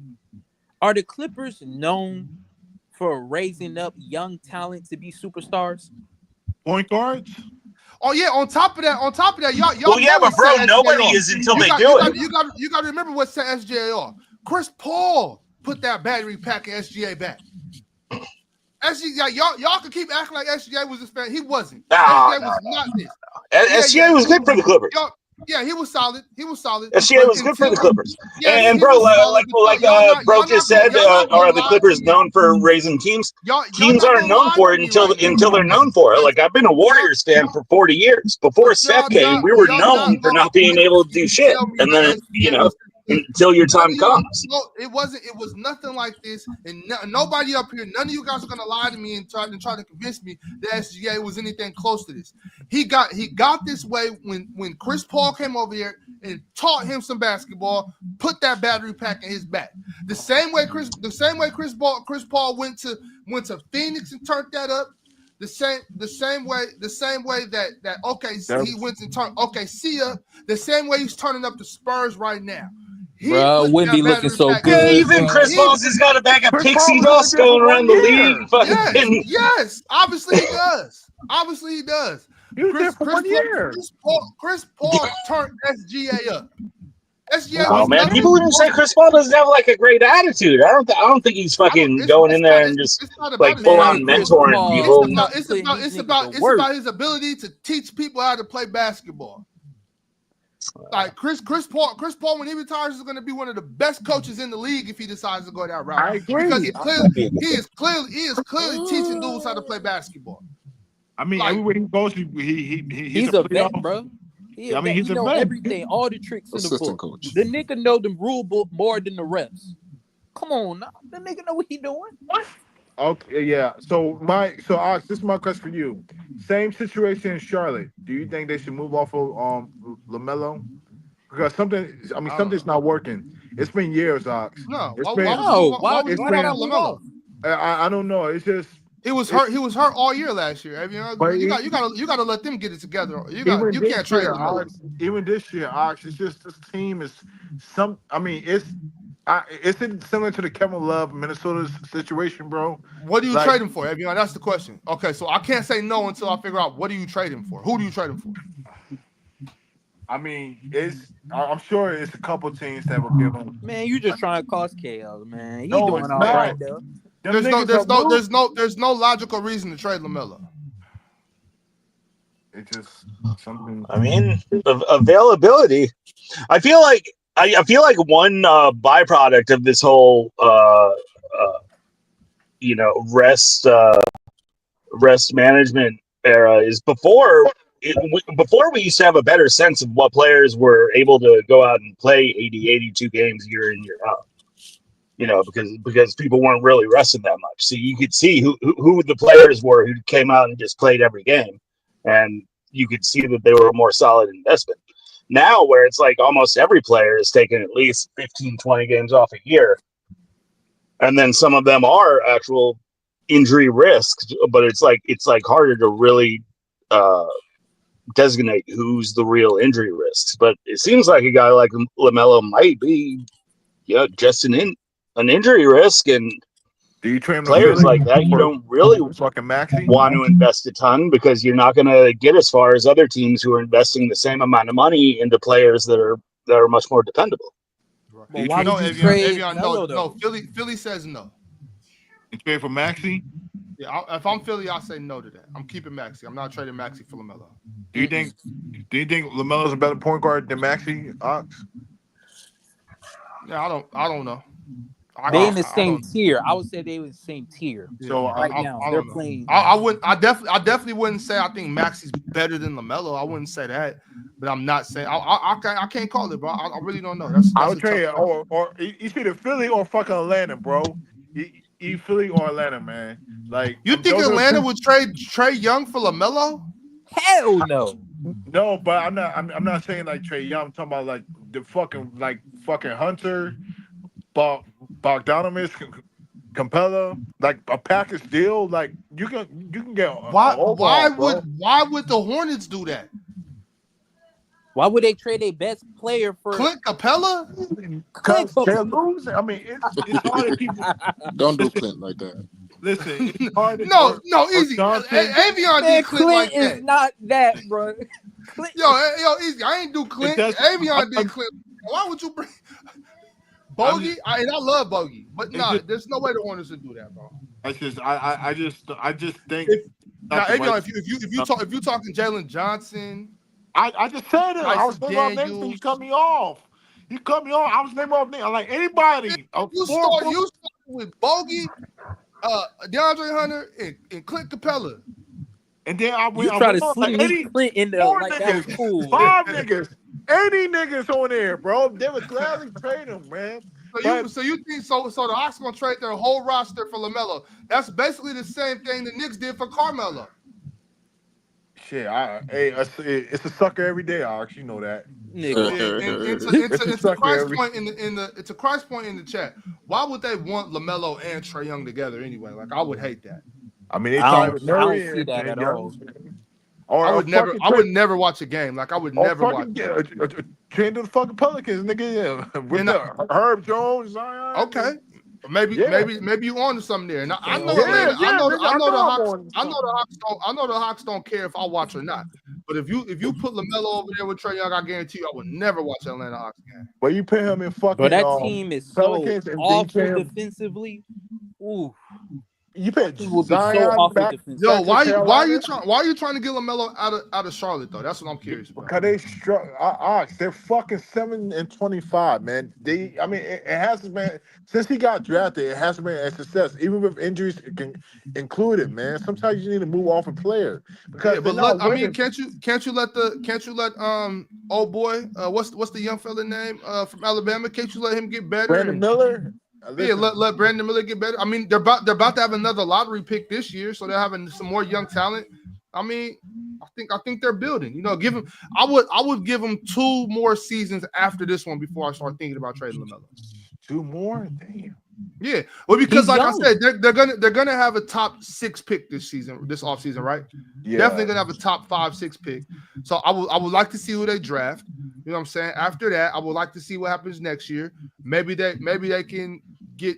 are the Clippers known for raising up young talent to be superstars? Point guards? Oh yeah. On top of that, y'all. Well, yeah, know but what bro, set nobody SGA is until they got, do it. You got to remember what set SGA off. Chris Paul put that battery pack of SGA back. SGA, y'all can keep acting like SGA was this fan. He wasn't. SGA was not this. SGA was good for the Clippers. Yeah, he was solid. SGA was good for the Clippers. And bro, like bro just said, are the Clippers known for raising teams? Teams aren't known for it until they're known for it. Like I've been a Warriors fan for 40 years. Before Steph came, we were known for not being able to do shit. And then until your time comes. No, it wasn't. It was nothing like this. And nobody up here, none of you guys are gonna lie to me and try to convince me that SGA was anything close to this. He got this way when Chris Paul came over here and taught him some basketball, put that battery pack in his back. The same way Chris Paul went to Phoenix and turned that up. The same way that he went and turned OKC up. The same way he's turning up the Spurs right now. Bro, wouldn't be looking so good. Yeah, you think Chris Paul's has got a bag of pixie dust going around the league? Yes. Obviously he does. Chris Paul turned SGA up. Oh man, people even say Chris Paul doesn't have like a great attitude. I don't think he's fucking going in there and just like full on mentoring people. It's about his ability to teach people how to play basketball. Like Chris Paul, when he retires, is going to be one of the best coaches in the league if he decides to go that route. I agree. Because he is clearly teaching dudes how to play basketball. I mean, everywhere he goes, he's a vet, bro. He's a vet. Everything, all the tricks in the book. Coach. The nigga know the rule book more than the refs. Come on now, the nigga know what he doing. What? Okay, yeah. So Ox, this is my question for you. Same situation in Charlotte. Do you think they should move off of Lamelo? Because something's not working. It's been years, Ox. No, why would Lamelo? I don't know. It's just he was hurt. He was hurt all year last year. I mean, you got to let them get it together. You can't trade Lamelo. Even this year, Ox. It's just this team is some. I mean, it's similar to the Kevin Love Minnesota situation, bro. What do you trade him for? Evian? That's the question. Okay, so I can't say no until I figure out what do you trade him for. Who do you trade him for? I mean, I'm sure it's a couple teams that will give him. Man, you just trying to cost chaos, man. He doing all right though. There's no logical reason to trade Lamelo. It's just something. I mean, availability. I feel like one byproduct of this whole rest management era is before we used to have a better sense of what players were able to go out and play 80, 82 games year in, year out. Because people weren't really resting that much. So you could see who the players were who came out and just played every game. And you could see that they were a more solid investment. Now, where it's like almost every player is taking at least 15, 20 games off a year. And then some of them are actual injury risks, but it's like harder to really designate who's the real injury risks. But it seems like a guy like Lamelo might be just an injury risk, and do you train players like that you don't really want to invest a ton because you're not going to get as far as other teams who are investing the same amount of money into players that are much more dependable. Well, why would you trade no, Philly says no. You trade for Maxey? Yeah, if I'm Philly, I say no to that. I'm keeping Maxey. I'm not trading Maxey for Lamelo. Do you think Lamelo's a better point guard than Maxey, Ox? Yeah, I don't know. They in the I same don't. tier. I would say they in the same tier Yeah, So right now. I They're don't know. playing. I wouldn't. I definitely wouldn't say I think Maxey's better than Lamelo. I wouldn't say that, but I'm not saying I can't call it, bro. I really don't know. I That's would a tough trade question. or it's either Philly or fucking Atlanta, bro. You Philly or Atlanta, man. Like You think those are Atlanta two. would trade Trey Young for Lamelo? Hell no. No, but I'm not saying like Trey Young. I'm talking about like the fucking Hunter, Bogdanovich, Capella, like a package deal. Like you can get Why overall, bro. would the Hornets do that? Why would they trade their best player for Clint Capella? Because they're losing. I mean, it's hard to keep. Don't do Clint like that. Listen, it's hard to no, easy. Avion did Clint like is that. not that, bro. Clint, yo, easy. I ain't do Clint. Avion did Clint. Why would you bring Bogey? I love Bogey, but there's no way the Hornets would do that, bro. I just think. Now, Avion, if you talking Jalen Johnson, I just said it. I was naming off names, and you cut me off. You cut me off. I was naming off names. Like anybody. You started with Bogey, DeAndre Hunter, and Clint Capella. And then I went. You try to like slip Clint in there like that was cool. 5 niggas, 80 niggas on there, bro. They would gladly trade them, man. So you think so? So the Hawks gonna trade their whole roster for LaMelo? That's basically the same thing the Knicks did for Carmelo. Shit, it's a sucker every day, Ox. You know that. It's a price point it's a price point in the chat. Why would they want LaMelo and Trae Young together anyway? Like I would hate that. I mean, I don't see that at all. Or I would never watch a game. Like I would never watch. Trade to the fucking Pelicans, nigga. With Herb Jones, Zion. Okay. Maybe you on to something there. Now I know the Hawks don't care if I watch or not. But if you put LaMelo over there with Trae Young, I guarantee you I would never watch Atlanta Hawks game. Well, you put him in fucking. But that team is so awful defensively. Ooh. You put will be so awful defensively. Yo, why are you trying to get LaMelo out of Charlotte though? That's what I'm curious about. Because they're fucking 7-25, man. It hasn't been since he got drafted. It hasn't been a success, even with injuries included, man. Sometimes you need to move off a player because. Can't you let old boy what's the young fella name from Alabama? Can't you let him get better? Brandon Miller. Yeah, let Brandon Miller get better. I mean, they're about to have another lottery pick this year, so they're having some more young talent. I mean, I think they're building. You know, I would give them 2 more seasons after this one before I start thinking about trading LaMelo. 2 more? Damn. Yeah, well, because I said, they're gonna have a top 6 pick this offseason, right? Yeah. Definitely gonna have a top 5-6 pick. So I would like to see who they draft. You know what I'm saying? After that, I would like to see what happens next year. Maybe they can get,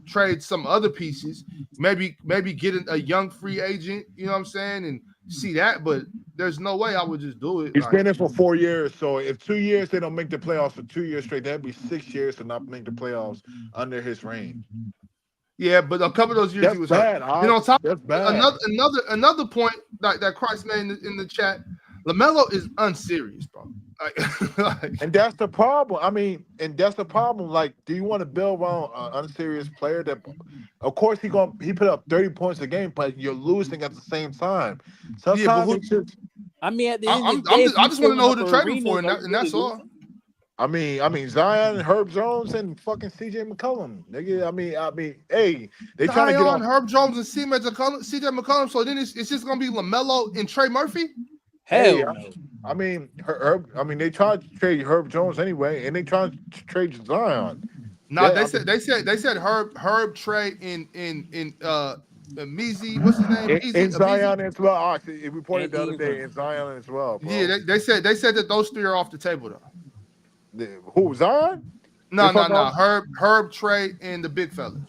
trade some other pieces. Maybe get a young free agent, you know what I'm saying, and see that, but there's no way I would just do it. He's been in for 4 years, so if 2 years they don't make the playoffs for 2 years straight, that'd be 6 years to not make the playoffs under his reign. Yeah, but a couple of those years that's he was bad. On top that's bad. Another point that Christ made in the chat, LaMelo is unserious, bro. And that's the problem. I mean, Like, do you want to build around an unserious player that, of course, he put up 30 points a game, but you're losing at the same time. Sometimes I mean, at the end of the day, I just want to know who to trade for, and that's all. I mean, Zion, Herb Jones, and fucking CJ McCollum, nigga. I mean, hey, they trying to get on Herb Jones and CJ McCollum. So then it's just gonna be LaMelo and Trey Murphy. Hell no. I mean, they tried to trade Herb Jones anyway, and they tried to trade Zion. No, they said Herb Trey in Measy, what's his name? And Zion as well. It reported the other day, and Zion as well. Bro. Yeah, they said that those 3 are off the table though. Who, Zion? No. Herb, Trey, and the big fella.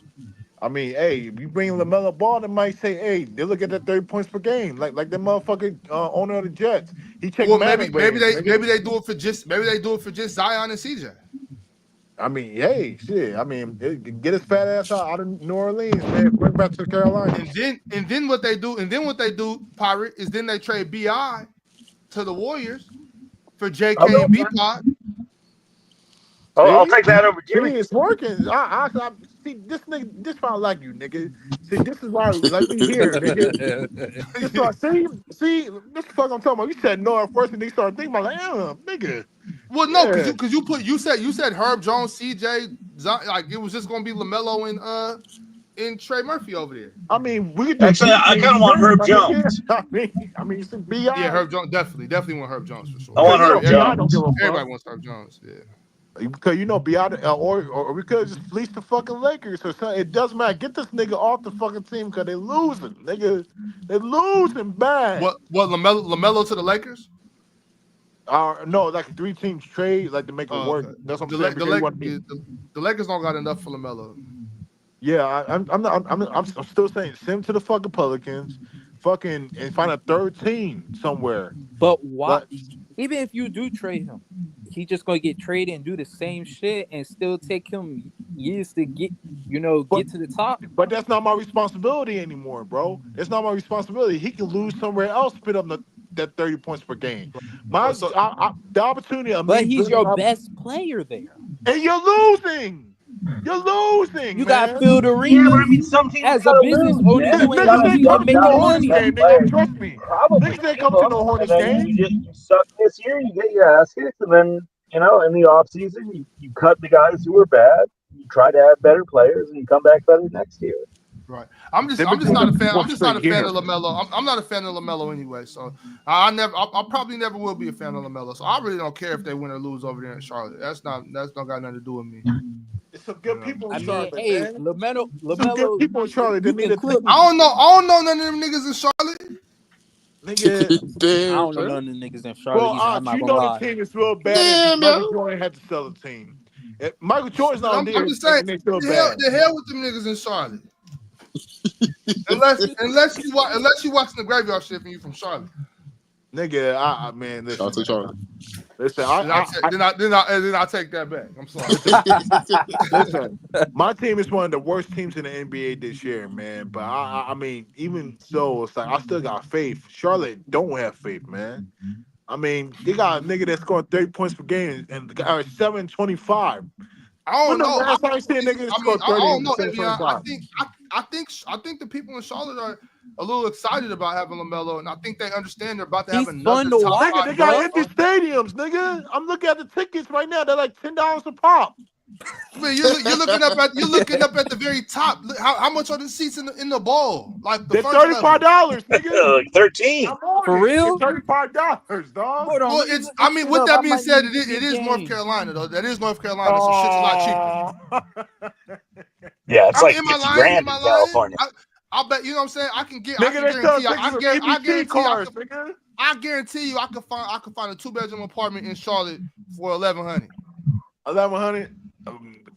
I mean, hey, if you bring Lamelo Ball, they might say, hey, they look at that 30 points per game, like the motherfucking owner of the Jets. He checked. Well, maybe they do it for just Zion and CJ. I mean, hey, shit. I mean, get his fat ass out of New Orleans, man. Bring him back to the Carolinas. And then what they do, Pirate, is then they trade BI to the Warriors for JK and B Pod. I'll take that over Jimmy. See, it's working. I see this nigga. This why I like you, nigga. See, this is why like we here, nigga. This why, see, this is what I'm talking about. You said no at first, and they started thinking about like, nigga. Well, no, because you said Herb Jones, CJ, like it was just gonna be LaMelo and Trey Murphy over there. I mean, we could actually, I kind of want Herb Jones. I mean, some BI. Yeah, Herb Jones definitely want Herb Jones for sure. I want Herb Jones. Everybody wants Herb Jones. Yeah. Because BI or we could just fleece the fucking Lakers or something. It doesn't matter. Get this nigga off the fucking team because they losing, nigga. They losing bad. What LaMelo to the Lakers? No, like a 3-team trade, like to make it work. Okay. That's what I'm saying. The Lakers don't got enough for LaMelo. Yeah, I'm still saying send him to the fucking Pelicans, fucking and find a third team somewhere. But watch, even if you do trade him, he's just gonna get traded and do the same shit and still take him years to get to the top. But that's not my responsibility anymore, bro. It's not my responsibility. He can lose somewhere else, spit up that 30 points per game. The opportunity of but he's your best player there. And you're losing. You're losing. You got Phil the ring. Yeah, but I mean, some teams as a business owner, niggas ain't come to no Hornets game. Nigga, trust me. Niggas ain't come to no Hornets game. You suck this year, you get your ass kicked, and then in the off season, you cut the guys who were bad. You try to have better players, and you come back better next year. Right. I'm just not a fan. I'm just not a fan of LaMelo. I'm not a fan of LaMelo anyway. So I probably never will be a fan of LaMelo. So I really don't care if they win or lose over there in Charlotte. That's not got nothing to do with me. It's some good people in Charlotte. Hey, man. LaMelo, some good people in Charlotte. They need I don't know none of them niggas in Charlotte. Nigga, I don't know none of the niggas in Charlotte. Well, I'm not you gonna know lie. the team is real bad. Michael Jordan had to sell the team. Michael Jordan's not there. I'm just saying, the hell with them niggas in Charlotte. unless you watching the graveyard shift and you from Charlotte. Nigga, man, listen. Shout out to Charlotte. Listen, then I take that back. I'm sorry. Listen, my team is one of the worst teams in the NBA this year, man. But I mean, even so, it's like I still got faith. Charlotte don't have faith, man. I mean, they got a nigga that's scoring 30 points per game and 725. I don't know. I don't know. I think the people in Charlotte are a little excited about having LaMelo, and I think they understand they're about to have another top five. They got empty stadiums, nigga. I'm looking at the tickets right now. They're like $10 a pop. Man, you're looking up at the very top. How much are the seats in the bowl? Like they're $35, nigga. Like 13. For real? $35, dog. Hold on. Well, with that being said, it is North Carolina though. That is North Carolina, so shit's a lot cheaper. Yeah, it's like 50 grand in California. I'll bet you know what I'm saying. I guarantee you, I can find a 2-bedroom apartment in Charlotte for $1,100. $1,100.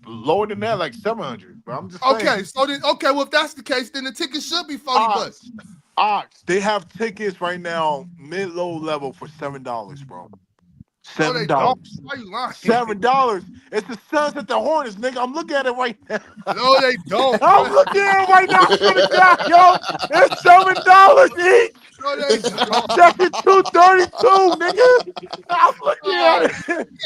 Lower than that, like $700. But I'm just saying. Well, if that's the case, then the ticket should be $40. They have tickets right now, mid-low level for $7, bro. $7. Why you lying? $7. It's the Suns at the Hornets, nigga. I'm looking at it right now. No, they don't. I'm looking at it right now. Yo, it's $7 each. No, they don't. Section 232, nigga. I'm looking at it.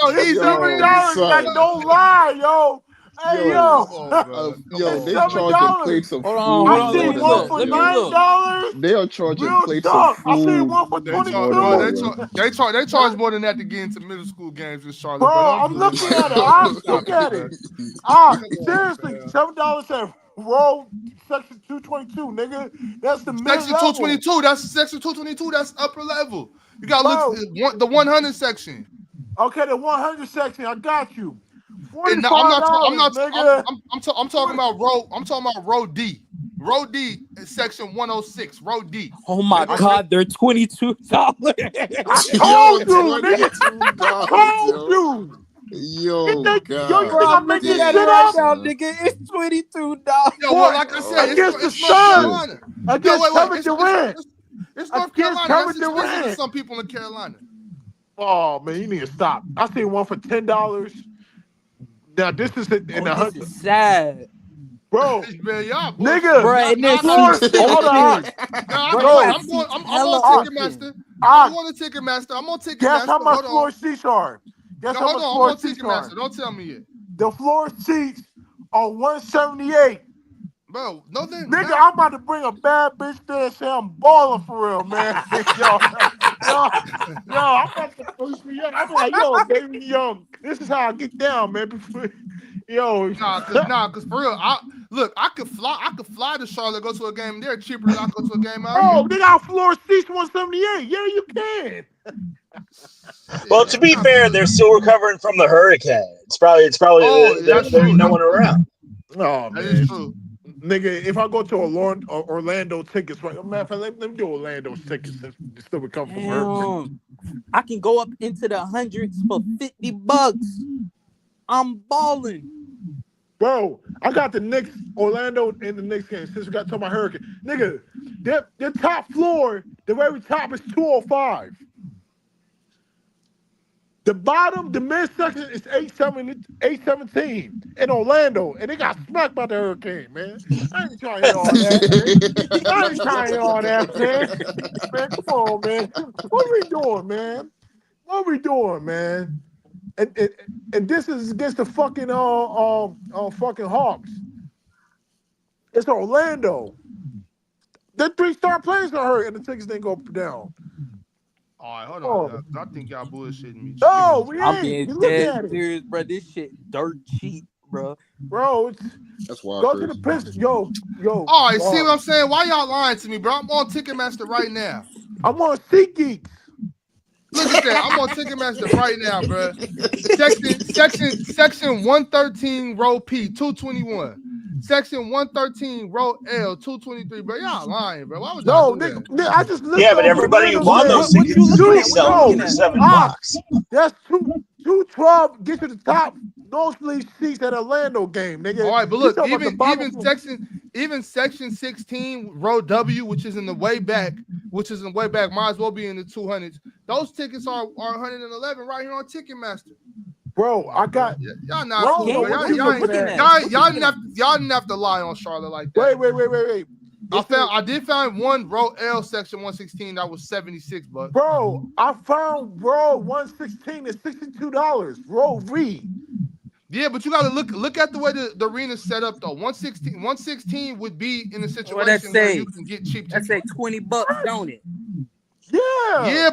Yo, he's $7. Like, don't lie, yo. Hey, they charging plates of food. I seen one for $9. They are charging plates of food. I seen one for $22. They charge more than that to get into middle school games in Charlotte. Bro, I'm looking at it. Look at it. Seriously, $7 at row section 222, nigga. That's the middle section 222. That's section 222. That's upper level. You gotta look the 100 section. Okay, the 100 section. I got you. I'm talking about row D. Row D is section 106. Row D. Oh my God, they're $22. I told you, nigga. I told you. Yo, I'm looking at it right now, nigga. It's $22. Yo, well, like I said, against it's the North Carolina. Against Kevin Durant. It's North Carolina. That's expensive to some people in Carolina. Oh man, you need to stop. I seen one for $10. Now this is in the this 100, is sad, bro. Man, y'all Nigga, bullshit. bro. Y'all, And then nah, floor seats seat. Hold on, section, nah, bro. They yo, got I'm going. seats I'm hella on open. Ticketmaster. I'm on the Ticketmaster. I'm on guess how Ticketmaster. much Hold floor on. seats are? Guess No, how hold much on. I'm floor on seats are? Ticketmaster. Don't tell me yet, The floor seats are 178. bro. No, then Nigga, I'm about to bring a bad bitch there and say I'm balling for real, man. yo, yo, I'm about to push me up. I'm like, yo, baby, yo, this is how I get down, man. Yo, cause for real, I could fly. I could fly to Charlotte, go to a game there cheaper than I go to a game out here. bro, they got floor seats 178. Yeah, you can. Well, Shit, to be fair, they're still recovering from the hurricane. It's probably oh, that's there ain't true. no one around. Oh That is man, true. nigga, if I go to Orlando tickets, right? Matter of fact, let me do Orlando's tickets since we still recover from hurricane. Damn, I can go up into the hundreds for $50. I'm balling. Bro, I got the Knicks, Orlando in the Knicks game since we got talking about hurricane. Nigga, their top floor, the very top is 205. The bottom, the mid section is 817 in Orlando, and they got smacked by the hurricane, man. I ain't trying to hear all that, man. I ain't trying to hear all that, man. Man, come on, man. What we doing, man? What we doing, man? And this is against the fucking fucking Hawks. It's Orlando. The 3-star players got hurt, and the tickets didn't go down. All right, hold Oh. on. I think y'all bullshitting me. No, we I'm ain't. being You look dead at it, serious, bro. This shit dirt cheap, bro. bro. That's wild, Go Chris. to the Pistons, yo. All right, see what I'm saying? Why y'all lying to me, bro? I'm on Ticketmaster right now. I'm on SeatGeeks. Look at that. I'm on Ticketmaster right now, bro. Section 113, row P, 221. Section 113, row L, 223. Bro, y'all lying, bro. Why would y'all No, do that? nigga, I just looked Yeah, but on everybody who Orlando's bought page. those What tickets you is looking at? What you reselling looking them at? for $7. That's 212 get to the top nosebleed seats at Orlando game, nigga. All right, but You look, talking about the bottom floor. section 16, row W, which is in the way back, might as well be in the 200s. Those tickets are 111 right here on Ticketmaster. Bro, I got Y'all not bro, cool, no, bro. what you looking at? Y'all didn't have to lie on Charlotte like that. Wait. I did find one row L section 116 that was $76. Bro, I found row 116 is $62. Row V. Yeah, but you gotta look at the way the arena's set up though. 116 would be in a What that situation where you say? can get cheap That tickets. say $20, don't it? Yeah. Yeah,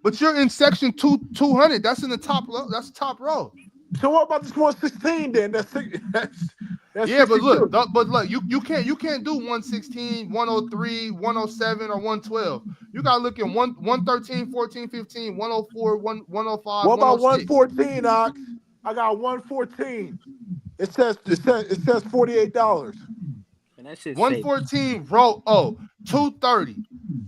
but you're in section 200. That's in the top row. That's the top row. So what about this 116 then? That's Yeah, but 62. look, you can't do 116, 103, 107, or 112. You gotta look at 113, 14, 15, 104, 105, What about 106. 114, Ox? I got 114. It says $48. And that shit say 114 row 230.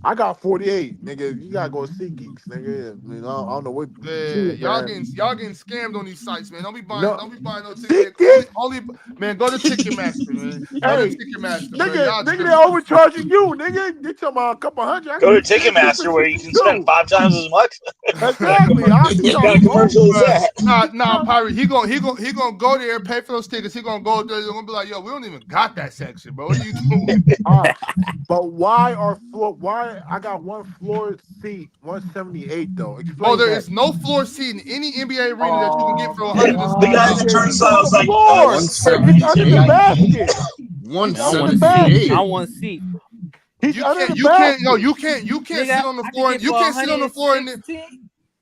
I got 48, nigga. You gotta go to SeatGeeks, nigga. I mean, I don't know what. Yeah, y'all getting scammed on these sites, man. Don't be buying no ticket. Only man, go to Ticketmaster, man. Go to Hey, Ticketmaster, bro. nigga, Y'all they overcharging you, nigga. They talking about a couple hundred. I Go to can get Ticketmaster where you can spend 5 times as much. Exactly. What kind of commercial is that? Nah, Pirate. He gonna go there, pay for those tickets. He gonna go there. They're gonna be like, yo, we don't even got that section, bro. What are you doing? But why I got one floor seat, 178 though? Explain There that. is no floor seat in any NBA arena that you can get for 100. The guy at the turnstile is like, it's under the basket. 178. I want to see. He's under the basket. You can't sit on the floor. You can't sit on the floor in the.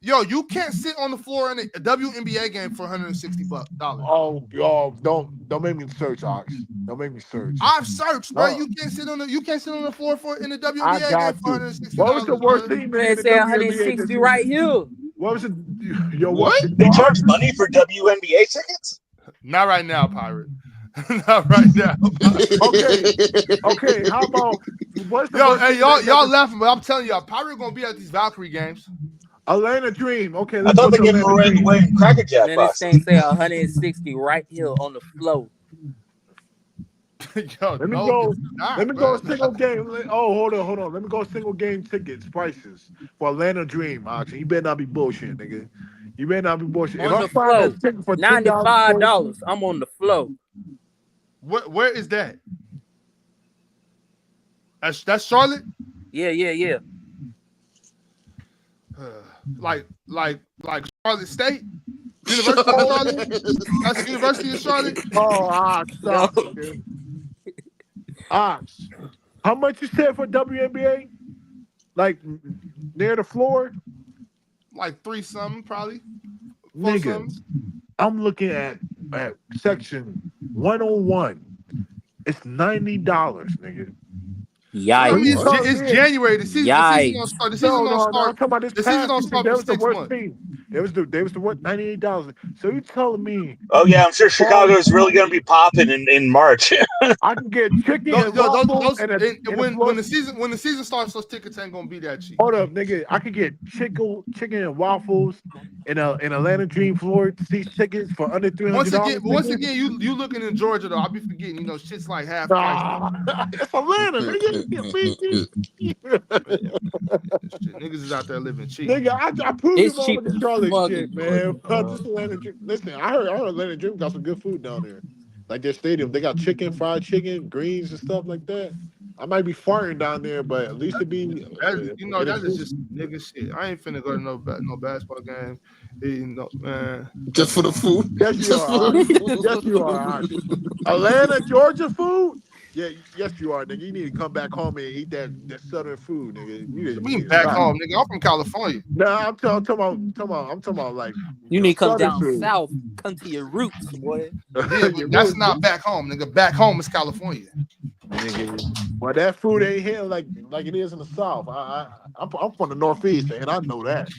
Yo, you can't sit on the floor in a WNBA game for $160. Oh, don't make me search, Ox. Don't make me search. I've searched, bro. You can't sit on the floor in the WNBA I got game for $160. What was the worst team in the say WNBA? 160 right here. What was it? Yo, what? They charge money for WNBA tickets? Not right now, Pirate. Not right now. Okay. How about what's the y'all laughing, but I'm telling y'all, Pirate gonna be at these Valkyrie games. Atlanta Dream. Okay, I thought they gave him away in Cracker Jack Man, this thing say 160 right here on the floor. Let me go single game. Hold on. Let me go single game tickets prices for Atlanta Dream. Actually, you better not be bullshit, nigga. You may not be bullshit. If On I the find flow. that chicken for $95. I'm on the flow. Where is that? That's Charlotte? Yeah. Like Charlotte State? University of Charlotte? That's University of Charlotte? Oh, Yo. stop. Dude. Ox. How much you said for WNBA? Like near the floor? Like 3 something, probably. 4 Nigga, something. I'm looking at section 101. It's $90, nigga. Yikes. It's January. The season don't start. The season don't start. I'm talking about this The season past don't season. start They for was the 6 worst months. team. They was the what $98. So you telling me? Oh yeah, I'm sure Chicago is really going to be popping in March. I can get chicken and waffles when the season starts, those tickets ain't gonna be that cheap. Hold up, nigga. I could get chicken and waffles in Atlanta Dream Floor seat tickets for under $300. Once again, you looking in Georgia though. I'll be forgetting. Shit's like half price. It's Atlanta, nigga. Niggas is out there living cheap. Nigga, I proved It's you wrong cheap with the as Charlotte fuck shit, in man. Georgia, Just Atlanta Dream. Listen, I heard Atlanta Dream got some good food down there. Like their stadium, they got chicken, fried chicken, greens, and stuff like that. I might be farting down there, but at least it be. That is just nigga shit. I ain't finna go to no basketball game. Man. Just for the food. Yes, you are. Yes, you are. Atlanta, Georgia food. Yeah, yes, you are, nigga. You need to come back home and eat that southern food, nigga. You mean back home, nigga? I'm from California. Nah, I'm talking about like. You need to come southern down food. south, come to your roots, boy. Yeah, but that's not back home, nigga. Back home is California. Nigga, well, that food ain't here like it is in the South. I'm from the Northeast, and I know that.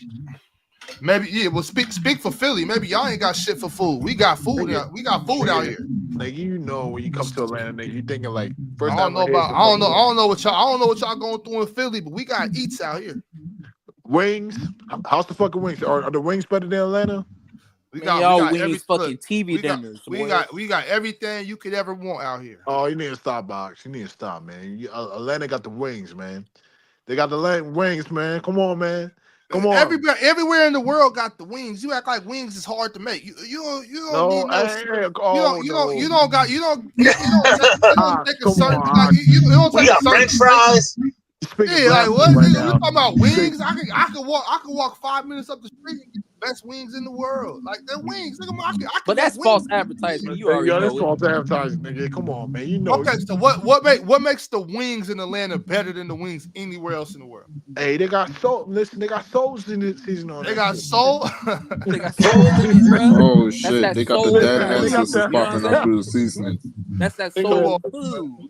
Maybe Well, speak for Philly. Maybe y'all ain't got shit for food. We got food. We got food out here. Like when you come to Atlanta, nigga, you thinking like first. I don't know what y'all going through in Philly, but we got eats out here. Wings. How's the fucking wings? Are the wings better than Atlanta? We got wings, fucking TV dinners. We got everything you could ever want out here. Oh, you need to stop, Box. You need to stop, man. Atlanta got the wings, man. They got the wings, man. Come on, man. Come on. Everywhere in the world got the wings. You act like wings is hard to make. You don't take a certain. We got French fries. Yeah, like what? Right we talking about wings. I can walk 5 minutes up the street and get the best wings in the world. Like they're wings. But that's false advertising. You already know that's false advertising, nigga. Come on, man. You know. Okay, so what makes the wings in Atlanta better than the wings anywhere else in the world? Hey, they got soul. Listen, they got souls in this season on. They got soul. They got soul in it, bro. Oh shit! They got the dad ancestors popping up through the seasoning. That's that soul food.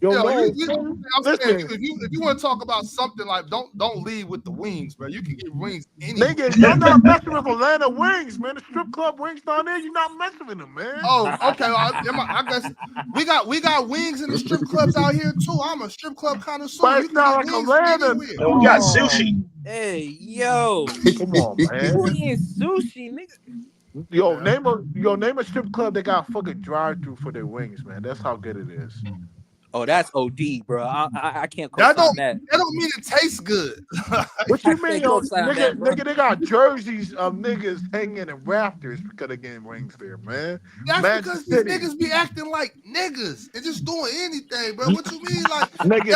Yo, I'm saying, if you want to talk about something like don't lead with the wings, bro. You can get wings anywhere. Nigga, you're not messing with Atlanta wings, man. The strip club wings down there, you're not messing with them, man. Oh, okay. I guess we got wings in the strip clubs out here too. I'm a strip club connoisseur. But it's not like Atlanta. We got sushi. Hey, yo. Come on, man. Who eating sushi, nigga? Yo, name a strip club that got fucking drive-through for their wings, man. That's how good it is. Oh, that's OD, bro. I can't that co-sign that. That don't mean it tastes good. What you mean, yo, nigga? They got jerseys of niggas hanging in rafters because they getting wings there, man. That's because these niggas be acting like niggas and just doing anything, bro. What you mean, like nigga,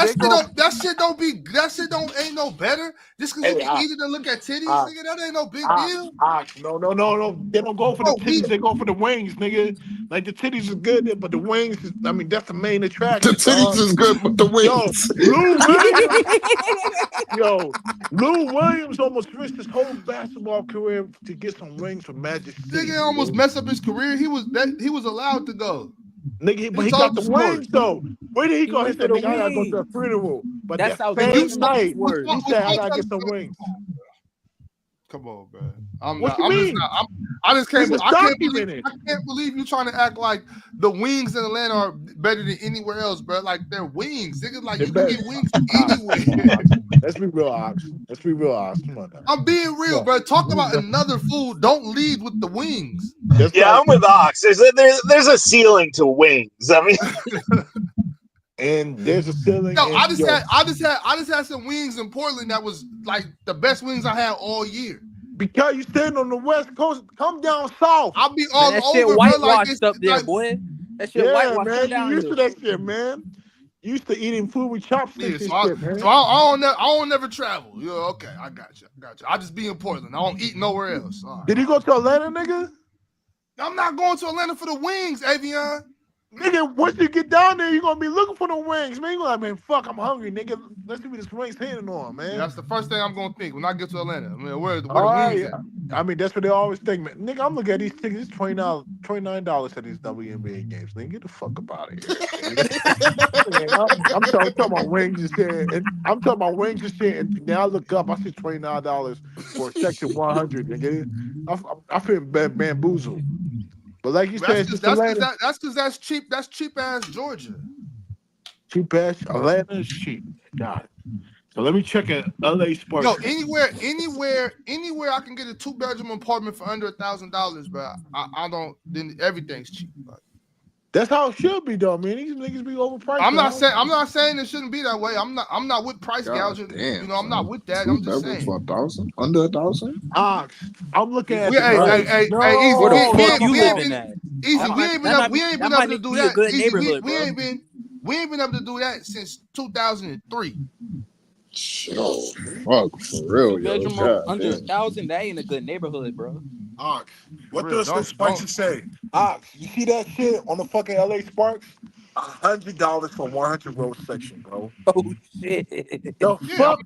that shit ain't no better just because you can eat it and look at titties, nigga. That ain't no big deal. No. They don't go for the titties. They go for the wings, nigga. Like the titties is good, but the wings is, that's the main attraction. The titties is good, but the wings. Lou Williams almost risked his whole basketball career to get some rings from Magic City. Nigga almost messed up his career. He was allowed to go. Nigga, but he got the wings though. Where did he go? He said, "Nigga, I gotta go to a funeral." But that's that how same night, he said, "I gotta get some wings." Come on, bro. I can't believe you trying to act like the wings in Atlanta are better than anywhere else, bro. Like they're wings. Nigga, like you can get wings anywhere. Let's be real, Ox. Come on now. I'm being real, bro. Talk about another food. Don't lead with the wings. I'm with Ox. There's a ceiling to wings. I mean, and there's a ceiling. Yo, I just had some wings in Portland that was like the best wings I had all year. Because you stand on the West Coast, come down south. I'll be Man, all that shit over, bro. Like whitewashed it's up there, like boy. That shit Yeah, whitewashed. man. Come You down used here. to that shit, man. You used to eating food with chopsticks and shit, man. so I don't never travel. Yeah, okay, I got you. I just be in Portland. I don't eat nowhere else. All right. Did you go to Atlanta, nigga? I'm not going to Atlanta for the wings, Avion. Nigga, once you get down there, you're gonna be looking for the wings, man. You're like, man, fuck, I'm hungry, nigga. Let's see what this wings hitting on, man. Yeah, that's the first thing I'm gonna think when I get to Atlanta. I mean, where the All wings right. at? I mean, that's what they always think, man. Nigga, I'm looking at these tickets. It's $29 at these WNBA games. Nigga, get the fuck up out of here. I'm talking about wings and shit. And I'm talking about wings and shit. And then I look up, I see $29 for section 100. Nigga, I feel bamboozled. But like you said, it's just Atlanta. That's because that's cheap. That's cheap ass Georgia. Cheap ass Atlanta is cheap. Got it. So let me check at LA Sparks. Yo, anywhere I can get a 2-bedroom apartment for under $1,000, but I don't. Then everything's cheap. Like, that's how it should be, though. Man, these niggas be overpriced. I'm not saying it shouldn't be that way. I'm not with price gouging. Damn, you know, I'm not with that. Two I'm just bedrooms saying. for 1,000, under 1,000. Ox, I'm looking at. Hey, where the fuck you living at? Easy, we ain't been able to do that. Good Easy, neighborhood, we ain't been able to do that since 2003. Yo, fuck, for real, yo. Bedroom God under damn. 1,000. That ain't a good neighborhood, bro. Ox, what Real, does the Spicer say? Ox, you see that shit on the fucking LA Sparks? $100 for 100 row section, bro. Oh shit. The Yeah, fuck?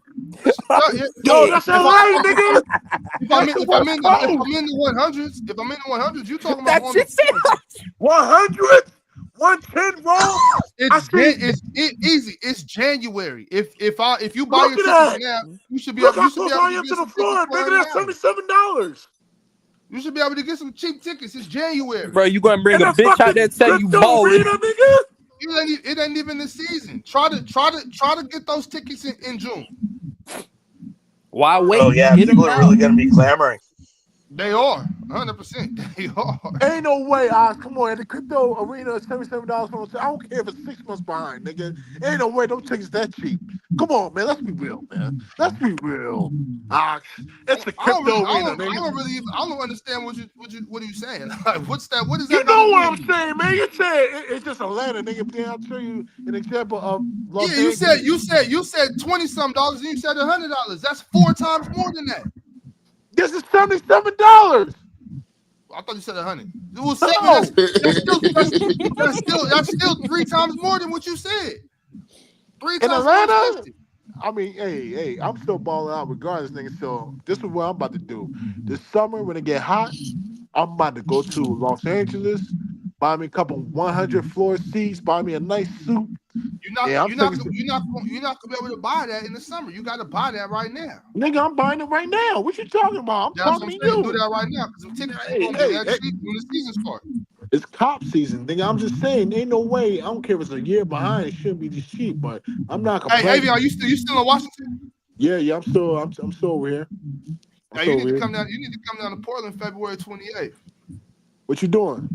Yo, that's LA, nigga. If I'm in the 100s, you talking about That shit said 100? 110 roll? It's easy. It's January. If you buy your tickets now, you should be able to get some the floor, nigga. That's $77. You should be able to get some cheap tickets. It's January. Bro, you gonna bring a bitch out there tell you balling. Nigga? It ain't even the season. Try to get those tickets in June. Why wait? Oh yeah, Get people them are really now. gonna be clamoring. They are 100%. They are. Ain't no way, Oz. Come on, the crypto arena is $77 for I don't care if it's 6 months behind, nigga. Ain't no way those tickets that cheap. Come on, man. Let's be real, man. Let's be real. Ox. It's the crypto arena, nigga. I don't understand what are you saying? Like, what's that? What is that? You know what I'm saying, man. You said it's just Atlanta, nigga. Then I'll tell you an example of Los Angeles. You said $20-some and you said $100. That's 4 times more than that. This is $77. I thought you said 100. It was 7. That's still 3 times more than what you said. 3 times in Atlanta. more. I mean, hey, I'm still balling out regardless, nigga. So this is what I'm about to do. This summer when it get hot, I'm about to go to Los Angeles, buy me a couple 100 floor seats, buy me a nice suit. You're not gonna be able to buy that in the summer. You got to buy that right now. Nigga, I'm buying it right now. What you talking about? I'm talking to you. Do that right now because the tickets are gonna be that cheap when the season starts. It's cop season, nigga. I'm just saying, ain't no way. I don't care if it's a year behind. It shouldn't be this cheap, but I'm not complaining. Hey, are you still in Washington? Yeah, I'm still over here. You need to come down. You need to come down to Portland February 28th. What you doing?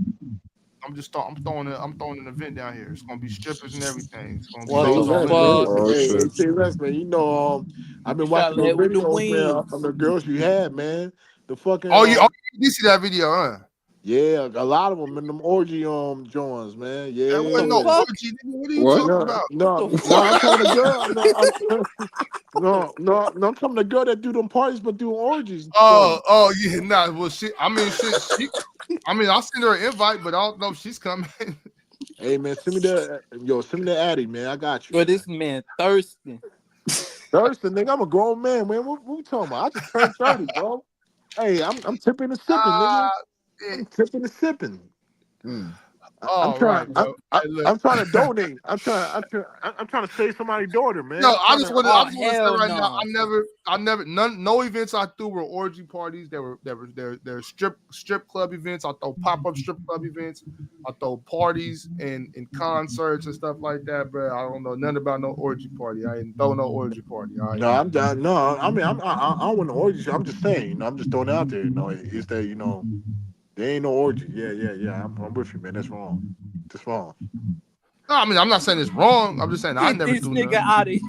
I'm throwing an event down here. It's gonna be strippers and everything. It's gonna be say less, man. You know, I've been watching those videos, man, of the girls you had, man. The fucking you see that video, huh? Yeah, a lot of them in them orgy joints, man. Yeah, that wasn't no orgy. What are you talking about? No, I'm talking to girl. No, I'm talking to girl that do them parties but do orgies. Oh yeah, nah. Well, she. I mean, I'll send her an invite, but I don't know if she's coming. Hey man, send me the Addy, man. I got you. But this man thirsty, nigga. I'm a grown man, man. What we talking about? I just turned 30, bro. Hey, I'm tipping and sipping, nigga. I'm tipping and sipping. I'm trying to donate. I'm trying to save somebody's daughter, man. No, I just want to say right now. I never no events I threw were orgy parties. There were strip club events. I throw pop-up strip club events. I throw parties and concerts and stuff like that. But I don't know nothing about no orgy party. I didn't throw no orgy party. No, I'm done. No, I mean I don't want no orgy. I'm just saying. I'm just throwing it out there. Is that there ain't no orgy. Yeah. I'm with you, man. That's wrong. That's wrong. No, I mean, I'm not saying it's wrong. I'm just saying I Get never this do nigga nothing. out of here.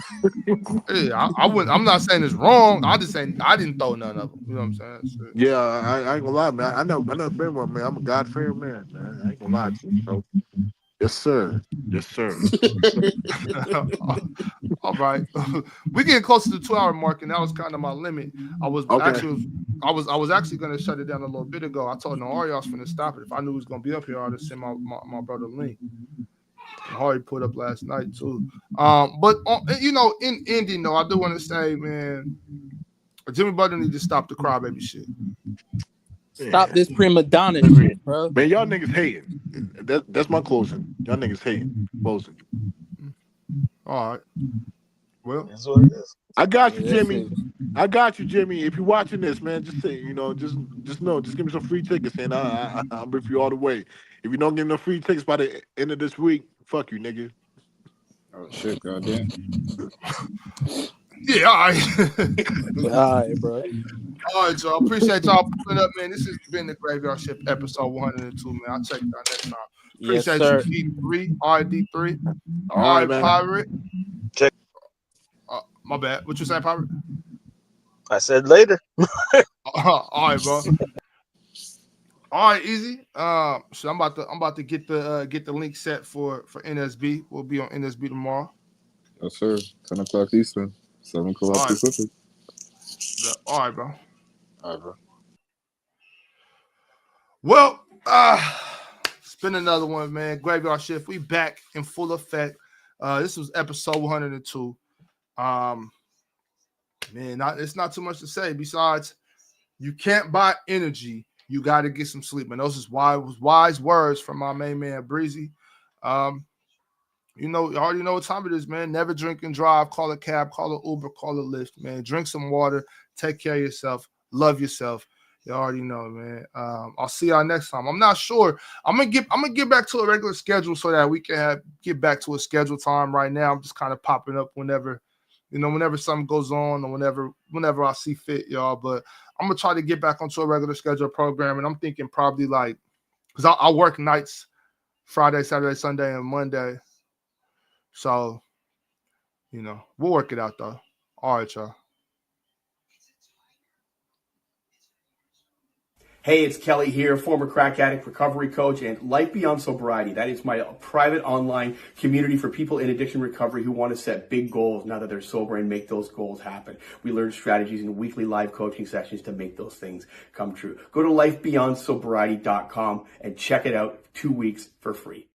Yeah, I wouldn't. I'm not saying it's wrong. I just saying I didn't throw none of them. You know what I'm saying? Shit. Yeah, I ain't gonna lie, man. I never been one, man. I'm a God-fearing man, man. I ain't gonna lie to you, bro. Yes, sir. Yes, sir. All right, we getting close to the 2-hour mark, and that was kind of my limit. I was Okay. actually going to shut it down a little bit ago. I told Nahari I was going to stop it. If I knew he was going to be up here, I'd have sent my brother link. Nahari put up last night too. But you know, in ending though, I do want to say, man, Jimmy Butler needs to stop the crybaby shit. Stop this prima donna shit, bro. Man, y'all niggas hating. That's my closing. Y'all niggas hating. Closing. All right. Well, That's what it is. I got you, Yeah, that's Jimmy. it. I got you, Jimmy. If you're watching this, man, just say, just know, just give me some free tickets, and I'm with you all the way. If you don't give me no free tickets by the end of this week, fuck you, nigga. Oh shit, goddamn. yeah, all right. All right, bro. All right, y'all. Appreciate y'all pulling up, man. This has been the Graveyard Shift episode 102, man. I'll check y'all next time. Yes, Appreciate sir. you, D3. All right, D3. All All right, right, man. Pirate. Check. My bad. What you saying, Pirate? I said later. All right, bro. All right, easy. So I'm about to get the link set for NSB. We'll be on NSB tomorrow. Yes, sir. 10 o'clock Eastern, 7 o'clock All right. Pacific. All right, bro. All right, bro. Well, it's been another one, man. Graveyard Shift. We back in full effect. This was episode 102. Man, it's not too much to say. Besides, you can't buy energy. You got to get some sleep. And those is wise words from my main man, Breezy. You already know what time it is, man. Never drink and drive. Call a cab, call an Uber, call a Lyft, man. Drink some water. Take care of yourself. Love yourself. You already know, man. I'll see y'all next time. I'm not sure. I'm gonna get back to a regular schedule so that we can get back to a scheduled time. Right now, I'm just kind of popping up whenever something goes on or whenever I see fit, y'all. But I'm gonna try to get back onto a regular schedule program, and I'm thinking probably because I work nights Friday, Saturday, Sunday, and Monday. So, we'll work it out though. All right, y'all. Hey, it's Kelly here, former crack addict, recovery coach, and Life Beyond Sobriety. That is my private online community for people in addiction recovery who want to set big goals now that they're sober and make those goals happen. We learn strategies in weekly live coaching sessions to make those things come true. Go to lifebeyondsobriety.com and check it out 2 weeks for free.